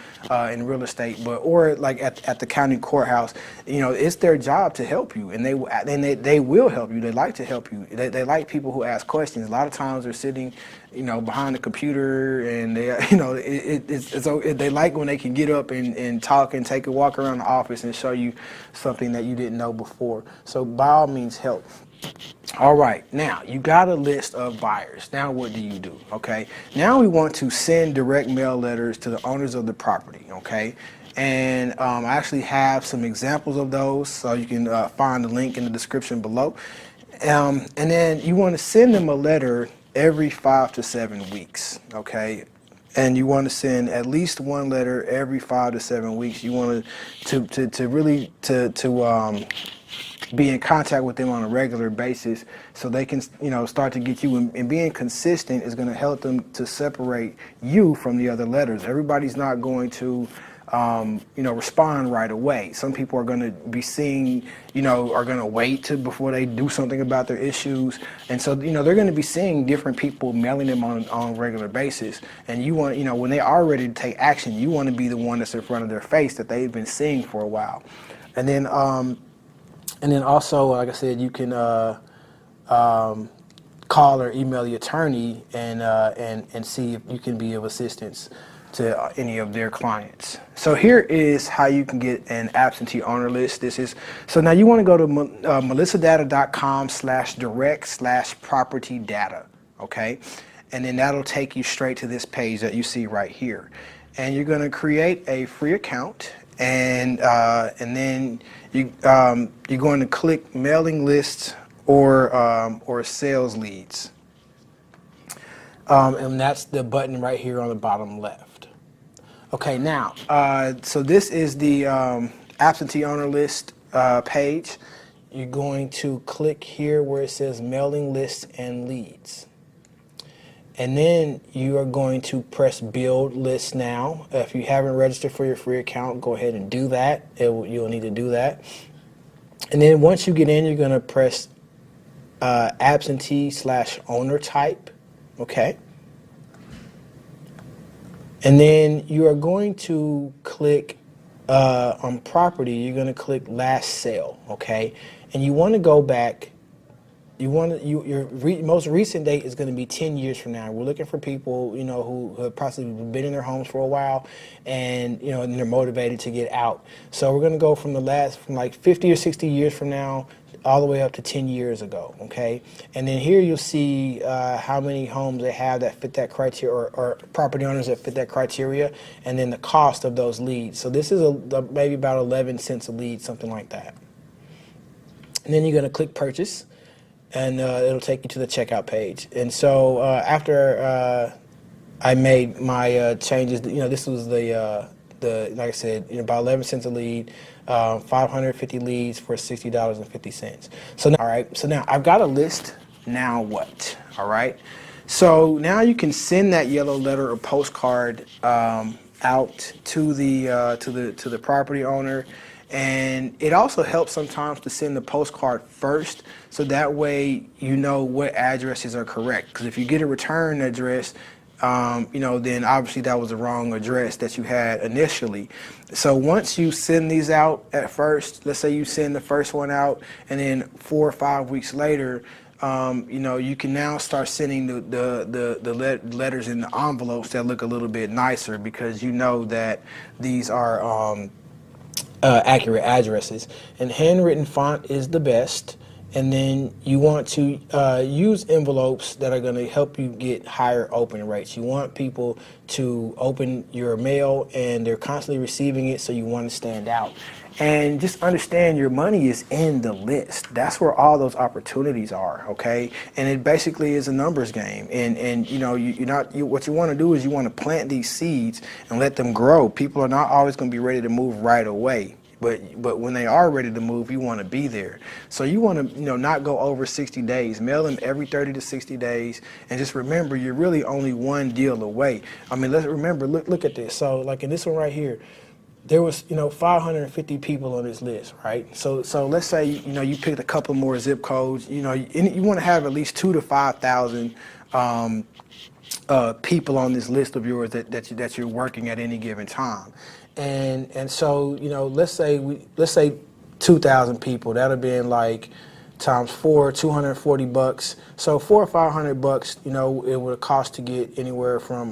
in real estate, or like at the county courthouse, it's their job to help you, and they will help you. They like to help you. They like people who ask questions. A lot of times they're sitting, behind the computer, and they, they like when they can get up and talk and take a walk around the office and show you something that you didn't know before. So by all means, help. All right, now you got a list of buyers. Now what do? Okay, now we want to send direct mail letters to the owners of the property. Okay, and I actually have some examples of those, so you can find the link in the description below. And then you want to send them a letter every 5 to 7 weeks. Okay, and you want to send at least one letter every 5 to 7 weeks. You want to really be in contact with them on a regular basis, so they can start to get you, and being consistent is going to help them to separate you from the other letters. Everybody's not going to respond right away. Some people are going to be seeing, are going to wait before they do something about their issues. And so, they're going to be seeing different people mailing them on a regular basis. And you want, when they are ready to take action, you want to be the one that's in front of their face that they've been seeing for a while. And then also, like I said, you can call or email the attorney and see if you can be of assistance to any of their clients. So here is how you can get an absentee owner list. So now you want to go to melissadata.com/direct/property data, okay? And then that'll take you straight to this page that you see right here. And you're going to create a free account, and then you're going to click mailing lists or sales leads. And that's the button right here on the bottom left. Okay, now, so this is the absentee owner list page. You're going to click here where it says mailing lists and leads. And then you are going to press build list now. If you haven't registered for your free account, go ahead and do that. You'll need to do that. And then once you get in, you're going to press absentee/owner type. Okay. And then you are going to click on property. You're going to click last sale. Okay. And you want to go back. Your most recent date is going to be 10 years from now. We're looking for people, who have possibly been in their homes for a while, and and they're motivated to get out. So we're going to go from like 50 or 60 years from now, all the way up to 10 years ago. Okay, and then here you'll see how many homes they have that fit that criteria, or property owners that fit that criteria, and then the cost of those leads. So this is maybe about 11 cents a lead, something like that. And then you're going to click purchase, and it'll take you to the checkout page. And so after I made my changes, this was the like I said, about 11 cents a lead, 550 leads for $60.50. So now, all right, so now I've got a list. Now what? All right. So now you can send that yellow letter or postcard out to the property owner. And it also helps sometimes to send the postcard first, so that way you know what addresses are correct. Because if you get a return address, then obviously that was the wrong address that you had initially. So once you send these out at first, let's say you send the first one out, and then 4 or 5 weeks later, you can now start sending the letters in the envelopes that look a little bit nicer because you know that these are accurate addresses. And handwritten font is the best. And then you want to use envelopes that are going to help you get higher open rates. You want people to open your mail and they're constantly receiving it, so you want to stand out. And just understand your money is in the list. That's where all those opportunities are, okay? And it basically is a numbers game. And what you want to do is you want to plant these seeds and let them grow. People are not always going to be ready to move right away. But when they are ready to move, you want to be there. So you want to not go over 60 days. Mail them every 30 to 60 days. And just remember, you're really only one deal away. I mean, let's remember, look at this. So like in this one right here, there was 550 people on this list, right? So let's say you picked a couple more zip codes. You want to have at least 2,000 to 5,000 people on this list of yours that you're working at any given time. And so let's say 2,000 people. That'd have been like times 4, $240. So $400 or $500. It would cost to get anywhere from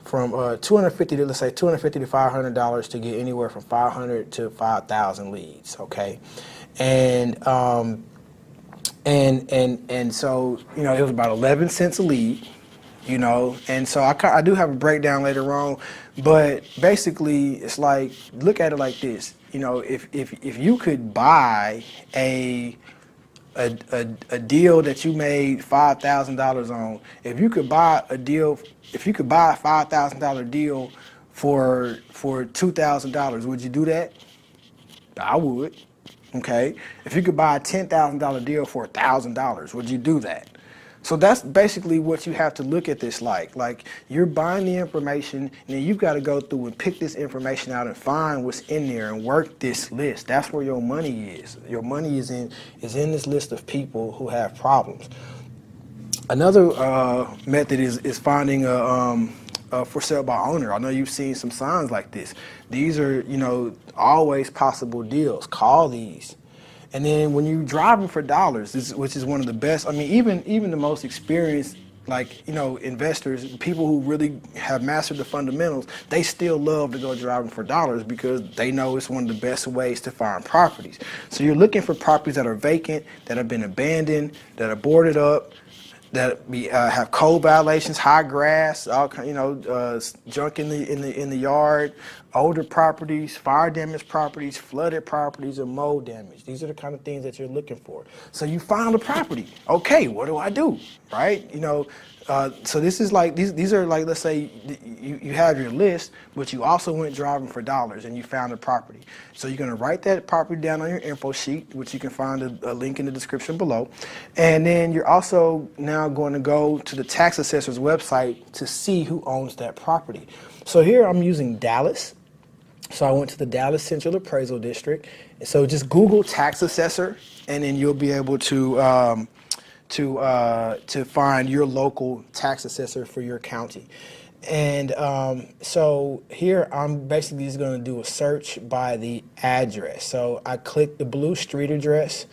250 to let's say $250 to $500 to get anywhere from 500 to 5,000 leads. Okay, and so it was about 11 cents a lead. And so I do have a breakdown later on, but basically it's like, look at it like this. If you could buy a deal that you made $5,000 on, if you could buy a $5,000 deal for $2,000, would you do that? I would. Okay. If you could buy a $10,000 deal for $1,000, would you do that? So that's basically what you have to look at this like. Like, you're buying the information, and then you've got to go through and pick this information out and find what's in there and work this list. That's where your money is. Your money is in this list of people who have problems. Another method is finding a for sale by owner. I know you've seen some signs like this. These are, always possible deals. Call these. And then when you're driving for dollars, which is one of the best, I mean, even the most experienced, investors, people who really have mastered the fundamentals, they still love to go driving for dollars because they know it's one of the best ways to find properties. So you're looking for properties that are vacant, that have been abandoned, that are boarded up, that have code violations, high grass, all junk in the yard, older properties, fire damaged properties, flooded properties, or mold damage. These are the kind of things that you're looking for. So you found a property. Okay, what do I do? Right? So this is like these are like, let's say you have your list, but you also went driving for dollars and you found a property. So you're going to write that property down on your info sheet, which you can find a link in the description below. And then you're also now going to go to the tax assessor's website to see who owns that property. So here I'm using Dallas. So I went to the Dallas Central Appraisal District. So just Google tax assessor, and then you'll be able to find your local tax assessor for your county. And so here I'm basically just going to do a search by the address. So I click the blue street address,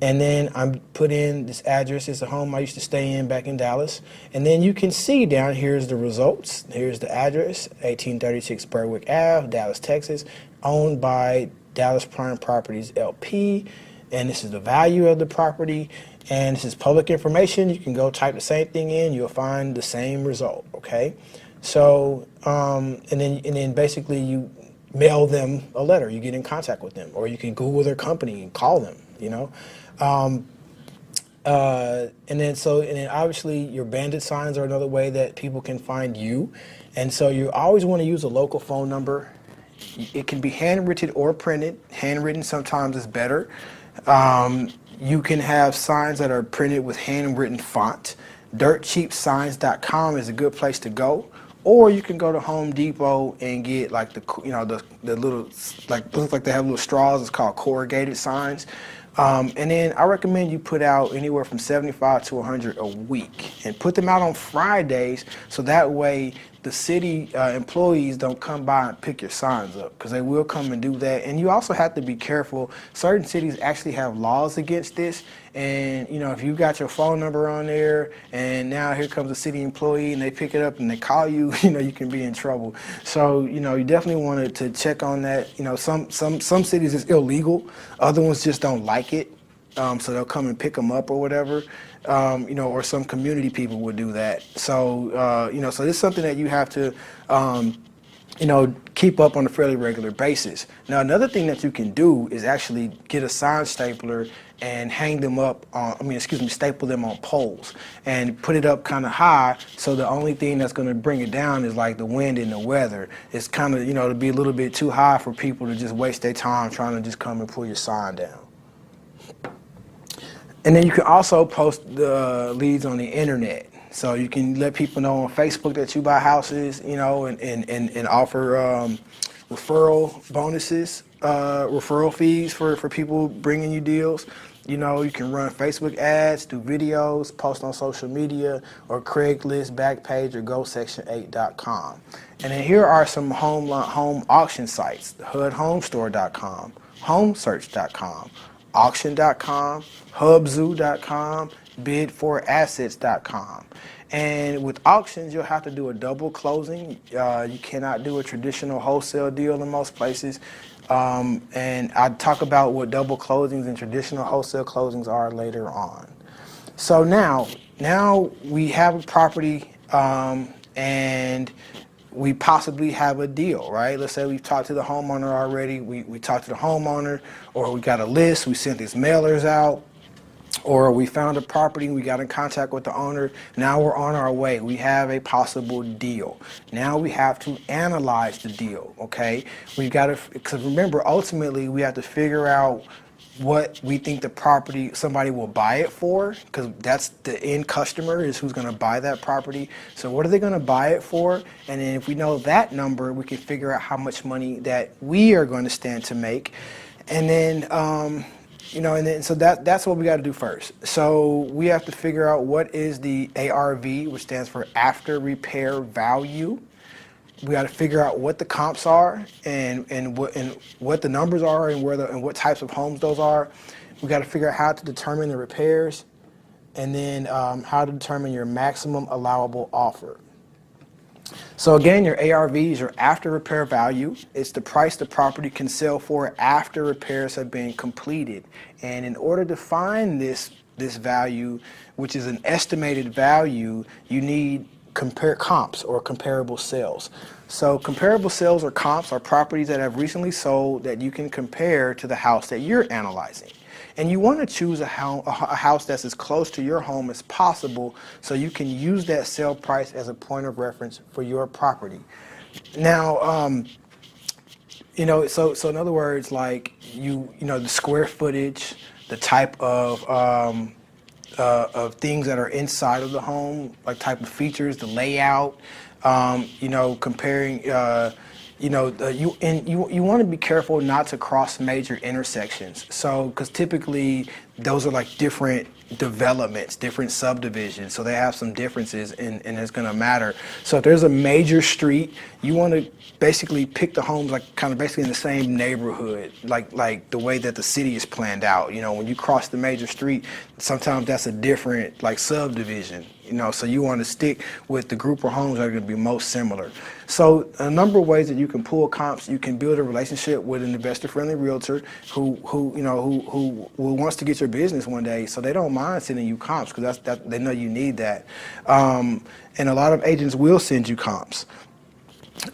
and then I put in this address. It's a home I used to stay in back in Dallas. And then you can see down here's the results. Here's the address, 1836 Berwick Ave, Dallas, Texas, owned by Dallas Prime Properties LP. And this is the value of the property. And this is public information. You can go type the same thing in. You'll find the same result. Okay. So and then basically you mail them a letter. You get in contact with them, or you can Google their company and call them. And then obviously your bandit signs are another way that people can find you. And so you always want to use a local phone number. It can be handwritten or printed. Handwritten sometimes is better. You can have signs that are printed with handwritten font. DirtCheapSigns.com is a good place to go. Or you can go to Home Depot and get like the little, like, looks like they have little straws. It's called corrugated signs. And then I recommend you put out anywhere from 75 to 100 a week, and put them out on Fridays, so that way the city employees don't come by and pick your signs up, because they will come and do that. And you also have to be careful. Certain cities actually have laws against this. And, you know, if you got your phone number on there and now here comes a city employee and they pick it up and they call you, you know, you can be in trouble. So, you know, you definitely wanted to check on that. You know, some cities it's illegal. Other ones just don't like it. So they'll come and pick them up or whatever. You know, or some community people would do that. So, you know, so this is something that you have to, you know, keep up on a fairly regular basis. Now, another thing that you can do is actually get a sign stapler and hang them up on, staple them on poles and put it up kind of high, so the only thing that's going to bring it down is like the wind and the weather. It's kind of, you know, to be a little bit too high for people to just waste their time trying to just come and pull your sign down. And then you can also post the leads on the internet. So you can let people know on Facebook that you buy houses, you know, and offer referral bonuses, referral fees for people bringing you deals. You know, you can run Facebook ads, do videos, post on social media, or Craigslist, Backpage, or GoSection8.com. And then here are some home auction sites: HUDHomestore.com, HomeSearch.com, Auction.com, Hubzoo.com, Bid4Assets.com. And with auctions, you'll have to do a double closing. You cannot do a traditional wholesale deal in most places. And I'll talk about what double closings and traditional wholesale closings are later on. So now we have a property and we possibly have a deal, right? Let's say we've talked to the homeowner already. We talked to the homeowner, or we got a list, we sent these mailers out, or we found a property, we got in contact with the owner. Now we're on our way. We have a possible deal. Now we have to analyze the deal, okay? We've got to, because remember, ultimately we have to figure out what we think the property, somebody will buy it for, because that's the end customer is who's going to buy that property. So what are they going to buy it for? And then if we know that number, we can figure out how much money that we are going to stand to make. And then, you know, and then so that's what we got to do first. So we have to figure out what is the ARV, which stands for after repair value. We got to figure out what the comps are and what the numbers are and what types of homes those are. We got to figure out how to determine the repairs, and then how to determine your maximum allowable offer. So again, your ARV is your after repair value. It's the price the property can sell for after repairs have been completed. And in order to find this value, which is an estimated value, you need comps or comparable sales. So comparable sales or comps are properties that have recently sold that you can compare to the house that you're analyzing. And you want to choose a house that's as close to your home as possible, so you can use that sale price as a point of reference for your property. Now, you know, so in other words, like you know, the square footage, the type of things that are inside of the home, like type of features, the layout, you know, comparing. You know, you want to be careful not to cross major intersections. So, because typically those are like different developments, different subdivisions, so they have some differences, and it's going to matter. So if there's a major street, you want to basically pick the homes like kind of basically in the same neighborhood, like the way that the city is planned out. You know, when you cross the major street, sometimes that's a different like subdivision. You know, so you want to stick with the group of homes that are going to be most similar. So a number of ways that you can pull comps. You can build a relationship with an investor-friendly realtor who wants to get your business one day, so they don't mind sending you comps, because they know you need that. And a lot of agents will send you comps.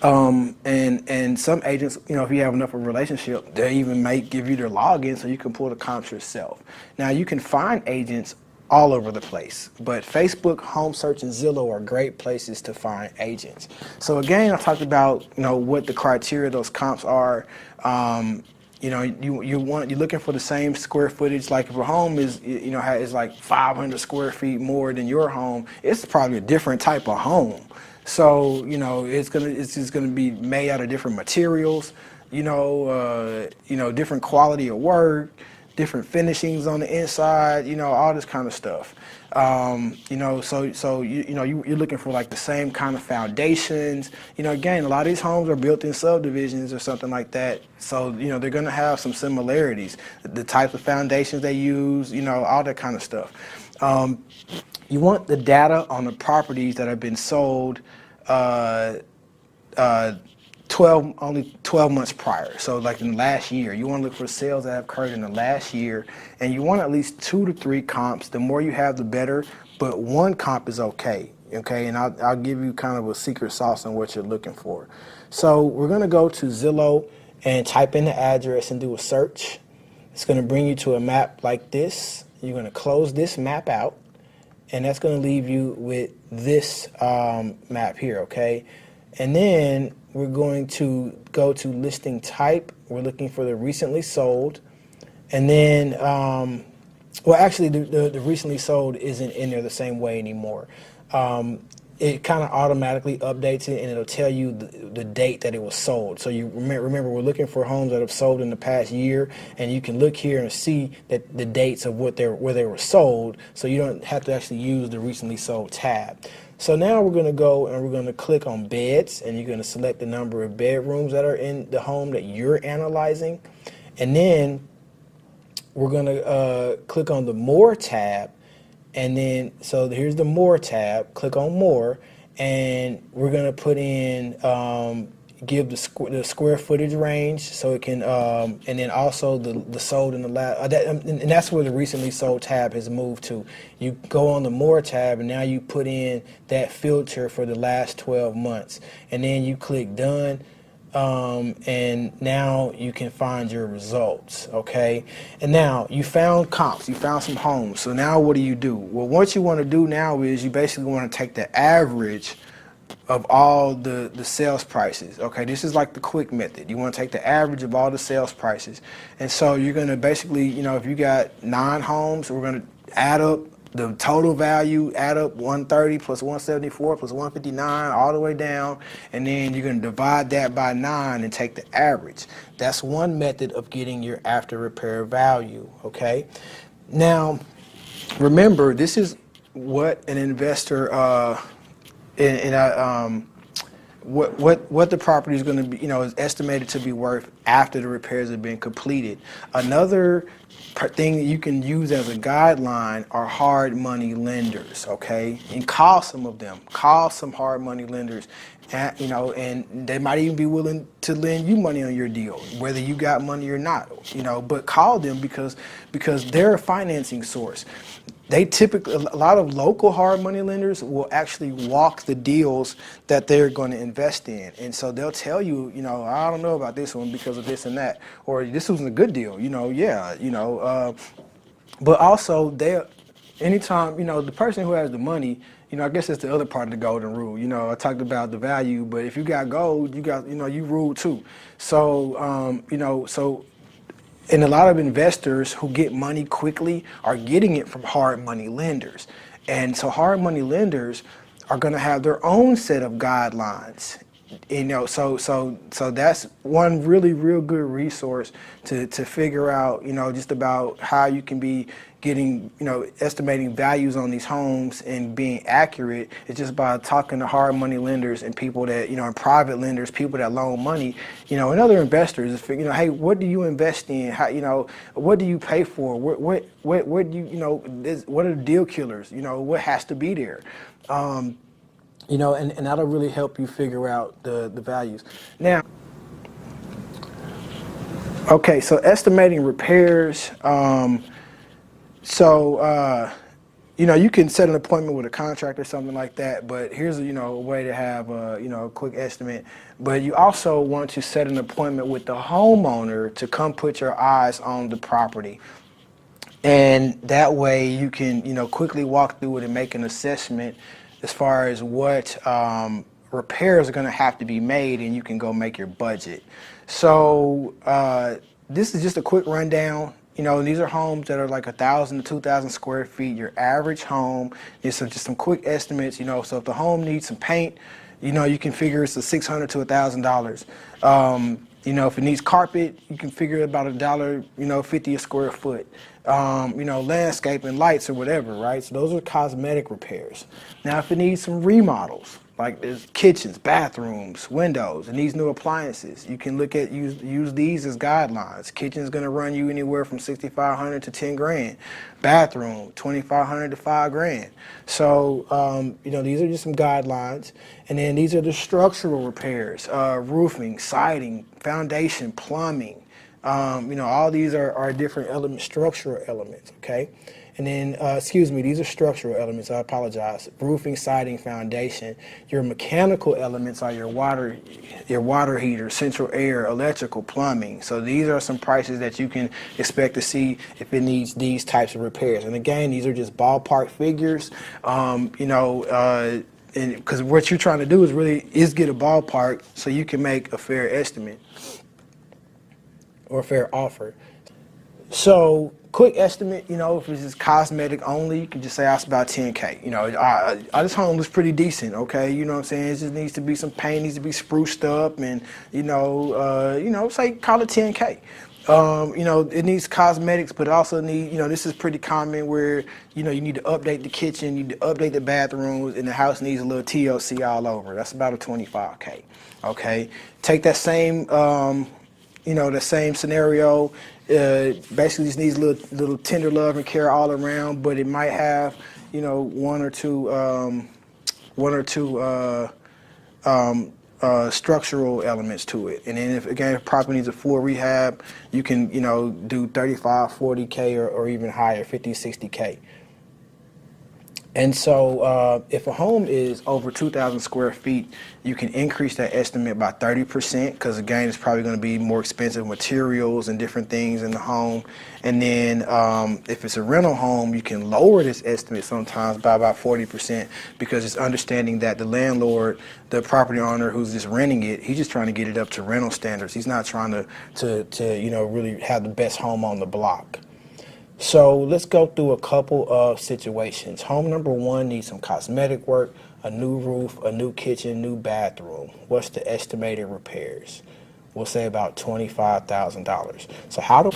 And some agents, you know, if you have enough of a relationship, they even may give you their login so you can pull the comps yourself. Now, you can find agents all over the place, but Facebook, Home Search, and Zillow are great places to find agents. So again, I talked about, you know, what the criteria of those comps are. You know, you're looking for the same square footage. Like if a home is, you know, is like 500 square feet more than your home, it's probably a different type of home. So, you know, it's just gonna be made out of different materials, you know, different quality of work, different finishings on the inside, all this kind of stuff. You're looking for like the same kind of foundations. Again, a lot of these homes are built in subdivisions or something like that. So, they're going to have some similarities. The types of foundations they use, all that kind of stuff. You want the data on the properties that have been sold only 12 months prior. So like in the last year, you want to look for sales that have occurred in the last year, and you want at least 2 to 3 comps. The more you have, the better, but 1 comp is okay. And I'll give you kind of a secret sauce on what you're looking for. So we're going to go to Zillow and type in the address and do a search. It's going to bring you to a map like this. You're going to close this map out, and that's going to leave you with this map here, okay? And then we're going to go to listing type. We're looking for the recently sold. And then, well, actually, the recently sold isn't in there the same way anymore. It kind of automatically updates it, and it'll tell you the date that it was sold. So you remember, we're looking for homes that have sold in the past year, and you can look here and see that the dates of where they were sold, so you don't have to actually use the recently sold tab. So now we're going to go and we're going to click on beds, and you're going to select the number of bedrooms that are in the home that you're analyzing. And then we're going to click on the More tab. And then, so here's the More tab. Click on More, and we're going to put in, give the square footage range, so it can, and then also the sold in the last, and that's where the recently sold tab has moved to. You go on the More tab, and now you put in that filter for the last 12 months, and then you click Done. And now you can find your results, okay? And now you found comps, you found some homes. So now what do? Well, what you want to do now is you basically want to take the average of all the sales prices, okay? This is like the quick method. You want to take the average of all the sales prices. And so you're going to basically, if you got 9 homes, we're going to add up the total value, add up 130 plus 174 plus 159 all the way down, and then you're going to divide that by 9 and take the average. That's one method of getting your after repair value, okay? Now, remember, this is what an investor what the property is going to be, is estimated to be worth after the repairs have been completed. Another thing that you can use as a guideline are hard money lenders, okay? And call some of them. Call some hard money lenders, and they might even be willing to lend you money on your deal, whether you got money or not, but call them because they're a financing source. They typically, a lot of local hard money lenders will actually walk the deals that they're going to invest in. And so they'll tell you, I don't know about this one because of this and that, or this wasn't a good deal, but also anytime, the person who has the money, I guess that's the other part of the golden rule. I talked about the value, but if you got gold, you got, you rule too. So, and a lot of investors who get money quickly are getting it from hard money lenders. And so hard money lenders are going to have their own set of guidelines. So that's one real good resource to figure out, just about how you can be getting, estimating values on these homes and being accurate. It's just by talking to hard money lenders and people that, and private lenders, people that loan money, and other investors, hey, what do you invest in? How, what do you pay for? What do you, what are the deal killers? What has to be there? And that'll really help you figure out the values. Now, okay, so estimating repairs. You can set an appointment with a contractor or something like that, but here's a way to have a quick estimate. But you also want to set an appointment with the homeowner to come put your eyes on the property. And that way you can, quickly walk through it and make an assessment as far as what repairs are going to have to be made, and you can go make your budget. So this is just a quick rundown. These are homes that are like 1,000 to 2,000 square feet, your average home. These are just some quick estimates, so if the home needs some paint, you can figure it's $600 to $1,000. If it needs carpet, you can figure about $1.50 a square foot. Landscaping, lights, or whatever, right? So those are cosmetic repairs. Now, if it needs some remodels, like there's kitchens, bathrooms, windows, and these new appliances, you can use these as guidelines. Kitchen's going to run you anywhere from $6,500 to $10,000. Bathroom, $2,500 to $5,000. So these are just some guidelines. And then these are the structural repairs: roofing, siding, foundation, plumbing. All these are different elements, structural elements, okay? And then, these are structural elements, I apologize. Roofing, siding, foundation. Your mechanical elements are your water heater, central air, electrical, plumbing. So these are some prices that you can expect to see if it needs these types of repairs. And again, these are just ballpark figures, because what you're trying to do is get a ballpark so you can make a fair estimate or a fair offer. So quick estimate, if it's just cosmetic only, you can just say it's about $10K. This home looks pretty decent, okay? You know what I'm saying? It just needs to be some paint, needs to be spruced up, and say call it $10K. It needs cosmetics, but also this is pretty common where, you need to update the kitchen, you need to update the bathrooms, and the house needs a little TLC all over. That's about a $25K, okay? Take that same, the same scenario, basically just needs little tender love and care all around, but it might have, one or two structural elements to it. And then if property needs a full rehab, you can, do 35, 40K or even higher, 50, 60K. And so if a home is over 2,000 square feet, you can increase that estimate by 30% because, again, it's probably going to be more expensive materials and different things in the home. And then if it's a rental home, you can lower this estimate sometimes by about 40% because it's understanding that the landlord, the property owner who's just renting it, he's just trying to get it up to rental standards. He's not trying to really have the best home on the block. So let's go through a couple of situations. Home number one needs some cosmetic work, a new roof, a new kitchen, new bathroom. What's the estimated repairs? We'll say about $25,000. So how do...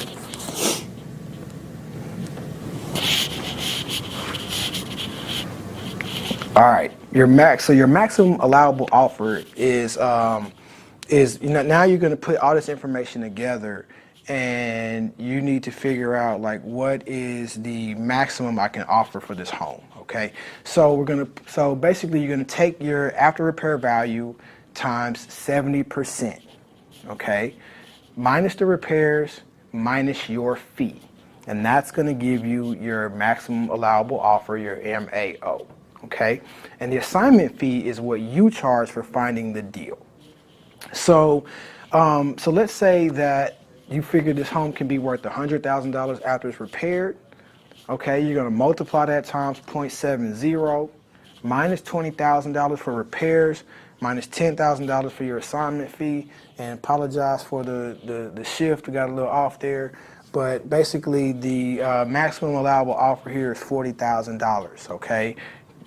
All right, your maximum allowable offer is now you're going to put all this information together, and you need to figure out what is the maximum I can offer for this home. Okay, so basically you're gonna take your after repair value times 70%. Okay, minus the repairs, minus your fee, and that's gonna give you your maximum allowable offer, your MAO. Okay, and the assignment fee is what you charge for finding the deal. So let's say that you figure this home can be worth $100,000 after it's repaired. Okay, you're going to multiply that times 0.70, minus $20,000 for repairs, minus $10,000 for your assignment fee. And apologize for the shift, we got a little off there. But basically, the maximum allowable offer here is $40,000. Okay,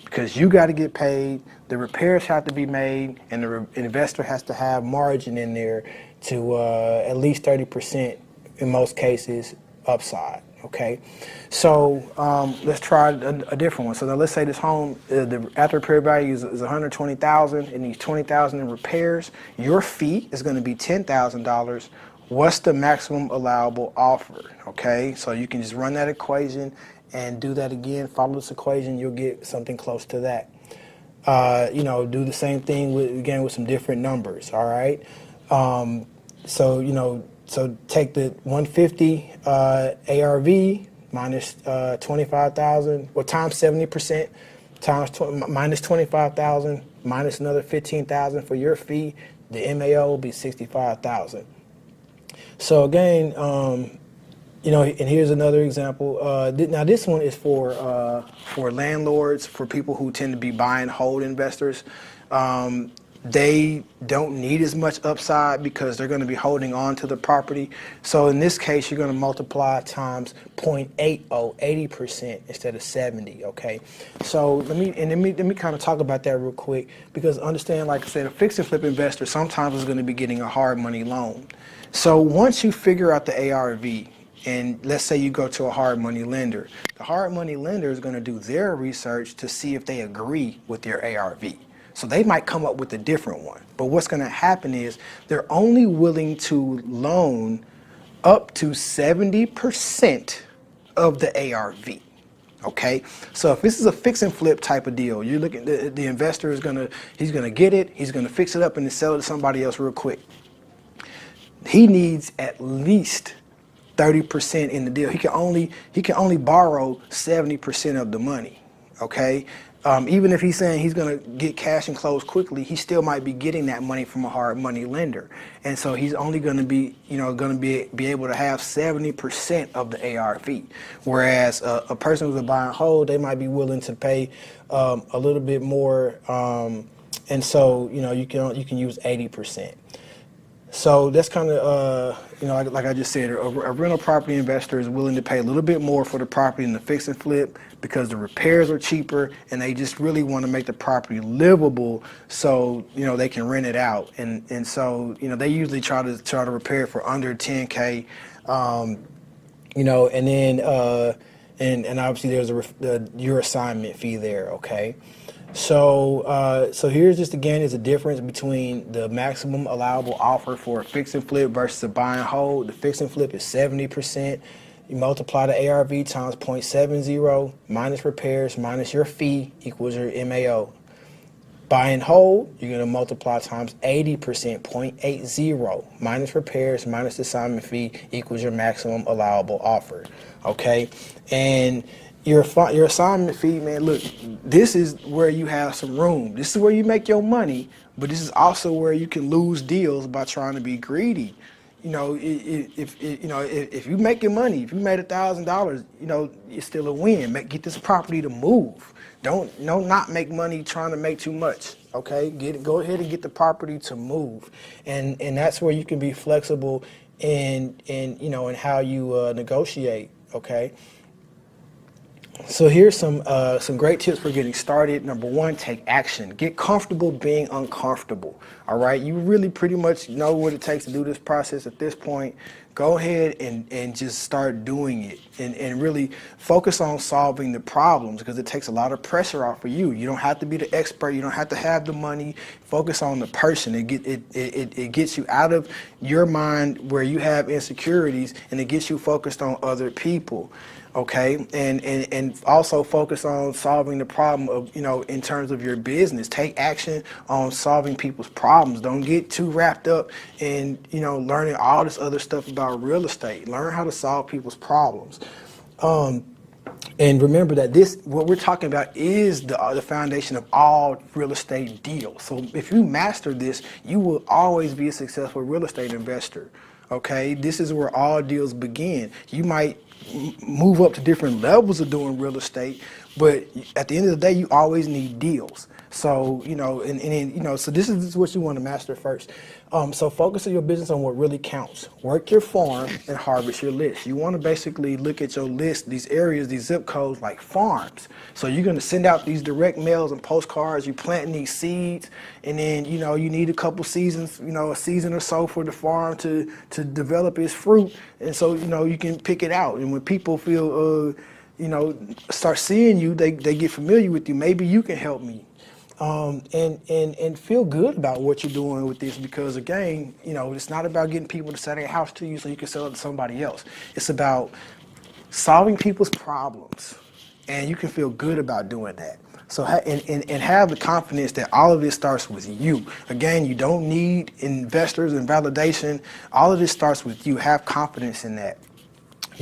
because you got to get paid, the repairs have to be made, and the investor has to have margin in there to at least 30% in most cases upside. Okay, so let's try a different one. So now let's say this home, the after repair value is $120,000, and needs $20,000 in repairs. Your fee is going to be $10,000. What's the maximum allowable offer? Okay, so you can just run that equation and do that again. Follow this equation, you'll get something close to that. Do the same thing with some different numbers. All right. So take the 150 ARV minus 25,000, or times 70%, minus 25,000, minus another 15,000 for your fee. The MAO will be 65,000. So again, and here's another example. Now this one is for landlords, for people who tend to be buy and hold investors. they don't need as much upside because they're going to be holding on to the property. So in this case, you're going to multiply times 0.80, 80% instead of 70, okay? So let me kind of talk about that real quick, because understand, like I said, a fix and flip investor sometimes is going to be getting a hard money loan. So once you figure out the ARV, and let's say you go to a hard money lender, the hard money lender is going to do their research to see if they agree with your ARV. So they might come up with a different one. But what's going to happen is they're only willing to loan up to 70% of the ARV. Okay, so if this is a fix and flip type of deal, you're looking, the investor is he's gonna get it, he's gonna fix it up and then sell it to somebody else real quick. He needs at least 30% in the deal. He can only borrow 70% of the money. Okay, even if he's saying he's going to get cash and close quickly, he still might be getting that money from a hard money lender, and so he's only going to be be able to have 70% of the ARV. Whereas a person who's a buy and hold, they might be willing to pay a little bit more, and so you can use 80%. So that's kind of, like I just said, a rental property investor is willing to pay a little bit more for the property than the fix and flip because the repairs are cheaper and they just really want to make the property livable so, they can rent it out. And so, they usually try to repair it for under 10K, and then, and obviously there's your assignment fee there, okay? So here's just again is a difference between the maximum allowable offer for a fix and flip versus a buy and hold. The fix and flip is 70%. You multiply the ARV times 0.70 minus repairs minus your fee equals your MAO. Buy and hold, you're going to multiply times 80%, 0.80 minus repairs minus the assignment fee equals your maximum allowable offer. Okay, and your assignment fee, man, look, this is where you have some room. This is where you make your money, but this is also where you can lose deals by trying to be greedy. If you make your money, if you made $1,000, it's still a win. Get this property to move. Don't not make money trying to make too much. Okay, go ahead and get the property to move, and that's where you can be flexible in how you negotiate. Okay. So here's some great tips for getting started. Number one, take action. Get comfortable being uncomfortable. All right, you really pretty much know what it takes to do this process at this point. Go ahead and just start doing it and really focus on solving the problems because it takes a lot of pressure off of you. You don't have to be the expert. You don't have to have the money. Focus on the person. It gets you out of your mind where you have insecurities and it gets you focused on other people. Okay, and also focus on solving the problem of, in terms of your business. Take action on solving people's problems. Don't get too wrapped up in, learning all this other stuff about real estate. Learn how to solve people's problems. And remember that what we're talking about is the foundation of all real estate deals. So if you master this, you will always be a successful real estate investor. Okay, this is where all deals begin. You might move up to different levels of doing real estate, but at the end of the day, you always need deals. So, so this is what you want to master first. So focus on your business on what really counts. Work your farm and harvest your list. You want to basically look at your list, these areas, these zip codes like farms. So you're going to send out these direct mails and postcards. You're planting these seeds, and then, you need a couple seasons, a season or so for the farm to develop its fruit. And so, you can pick it out. And when people feel, start seeing you, they get familiar with you. Maybe you can help me. And feel good about what you're doing with this because, again, it's not about getting people to sell their house to you so you can sell it to somebody else. It's about solving people's problems, and you can feel good about doing that. So and have the confidence that all of this starts with you. Again, you don't need investors and validation. All of this starts with you. Have confidence in that.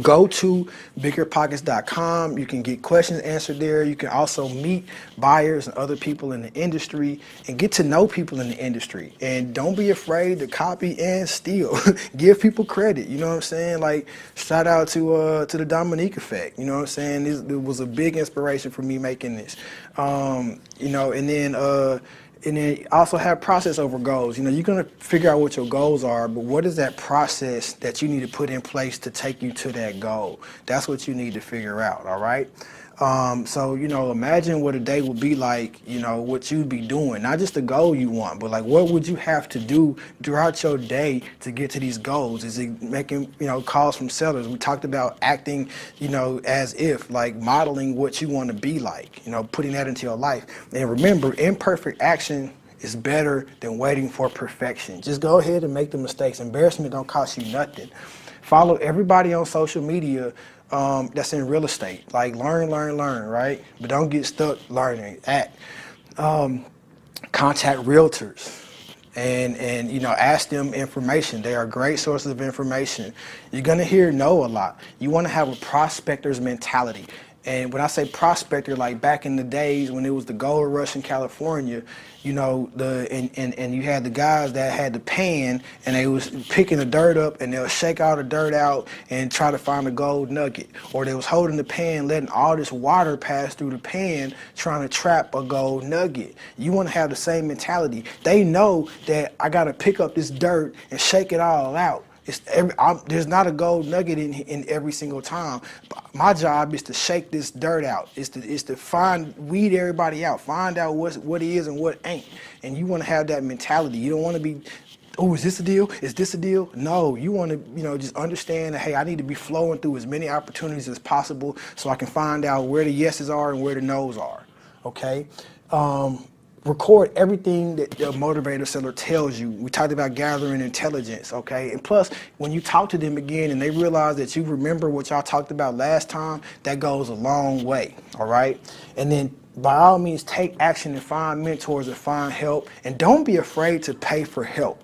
Go to biggerpockets.com. You can get questions answered there. You can also meet buyers and other people in the industry and get to know people in the industry. And don't be afraid to copy and steal. Give people credit. You know what I'm saying? Like, shout out to the Dominique effect. You know what I'm saying? It was a big inspiration for me making this. And then And then also have process over goals. You know, you're going to figure out what your goals are, but what is that process that you need to put in place to take you to that goal? That's what you need to figure out, all right? So, you know, imagine what a day would be like, you know, what you'd be doing, not just the goal you want, but like what would you have to do throughout your day to get to these goals? Is it making, you know, calls from sellers? We talked about acting, you know, as if, like modeling what you want to be like, you know, putting that into your life. And remember, imperfect action is better than waiting for perfection. Just go ahead and make the mistakes. Embarrassment don't cost you nothing. Follow everybody on social media that's in real estate. Like learn, right? But don't get stuck learning. Act. Contact realtors and you know, ask them information. They are great sources of information. You're gonna hear no a lot. You want to have a prospector's mentality. And when I say prospector, like back in the days when it was the gold rush in California, you know, and you had the guys that had the pan and they was picking the dirt up and they'll shake all the dirt out and try to find a gold nugget. Or they was holding the pan, letting all this water pass through the pan, trying to trap a gold nugget. You want to have the same mentality. They know that I got to pick up this dirt and shake it all out. There's not a gold nugget in every single time. My job is to shake this dirt out. Is to weed everybody out, find out what is and what ain't. And you want to have that mentality. You don't want to be, oh, is this a deal? Is this a deal? No, you want to, you know, just understand that, hey, I need to be flowing through as many opportunities as possible so I can find out where the yeses are and where the nos are. Okay. Record everything that the motivator seller tells you. We talked about gathering intelligence, okay? And plus, when you talk to them again and they realize that you remember what y'all talked about last time, that goes a long way, all right? And then by all means, take action and find mentors and find help. And don't be afraid to pay for help.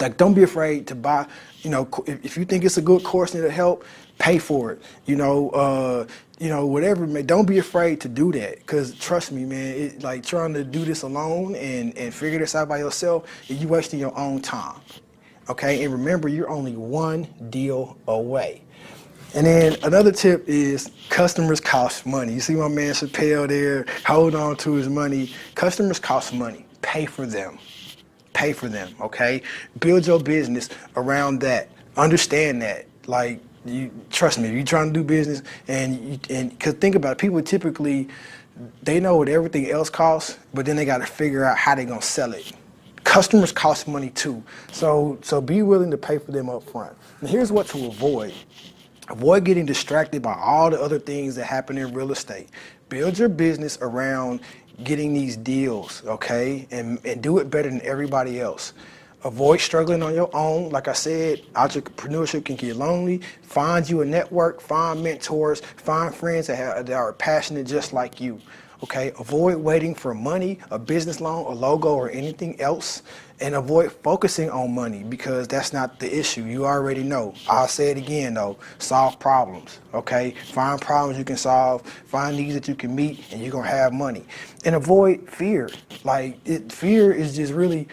Like, don't be afraid to buy, you know, if you think it's a good course and it'll help, pay for it. You know, whatever, man. Don't be afraid to do that, because trust me, man, like trying to do this alone and figure this out by yourself, you wasting your own time. Okay, and remember, you're only one deal away. And then another tip is customers cost money. You see my man Chappelle there, hold on to his money. Customers cost money. Pay for them. Pay for them, okay? Build your business around that. Understand that. Like, you trust me, if you're trying to do business and because think about it, people typically, they know what everything else costs, but then they got to figure out how they're going to sell it. Customers cost money too. So be willing to pay for them up front. And here's what to avoid. Avoid getting distracted by all the other things that happen in real estate. Build your business around getting these deals, okay? And do it better than everybody else. Avoid struggling on your own. Like I said, entrepreneurship can get lonely. Find you a network, find mentors, find friends that are passionate just like you. Okay, avoid waiting for money, a business loan, a logo, or anything else, and avoid focusing on money, because that's not the issue. You already know. I'll say it again though, solve problems, okay? Find problems you can solve, find needs that you can meet, and you're gonna have money. And avoid fear. Fear is just really,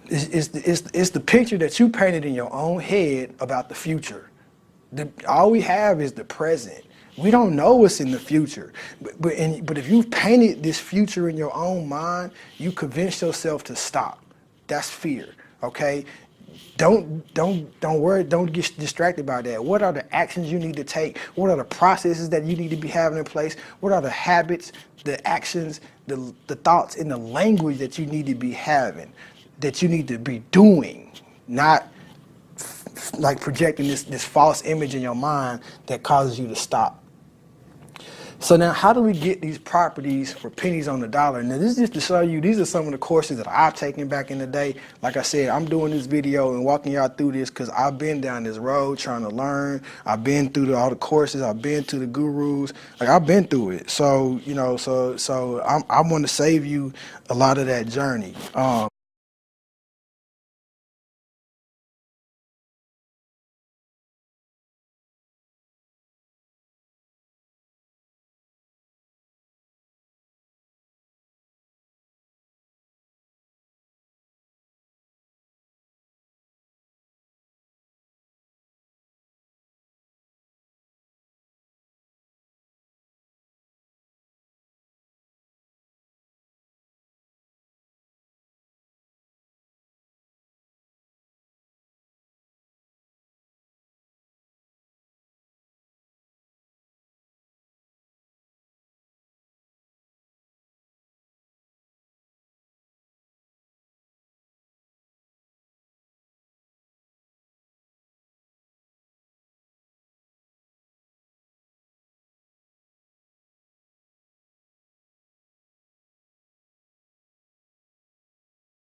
it's the picture that you painted in your own head about the future. All we have is the present. We don't know what's in the future, but if you've painted this future in your own mind, you convince yourself to stop. That's fear, okay? Don't worry, don't get distracted by that. What are the actions you need to take? What are the processes that you need to be having in place? What are the habits, the actions, the thoughts, and the language that you need to be having, that you need to be doing, not like projecting this false image in your mind that causes you to stop. So now, how do we get these properties for pennies on the dollar? Now, this is just to show you, these are some of the courses that I've taken back in the day. Like I said, I'm doing this video and walking y'all through this because I've been down this road trying to learn. I've been through all the courses. I've been to the gurus. Like, I've been through it. So, you know, so I want to save you a lot of that journey.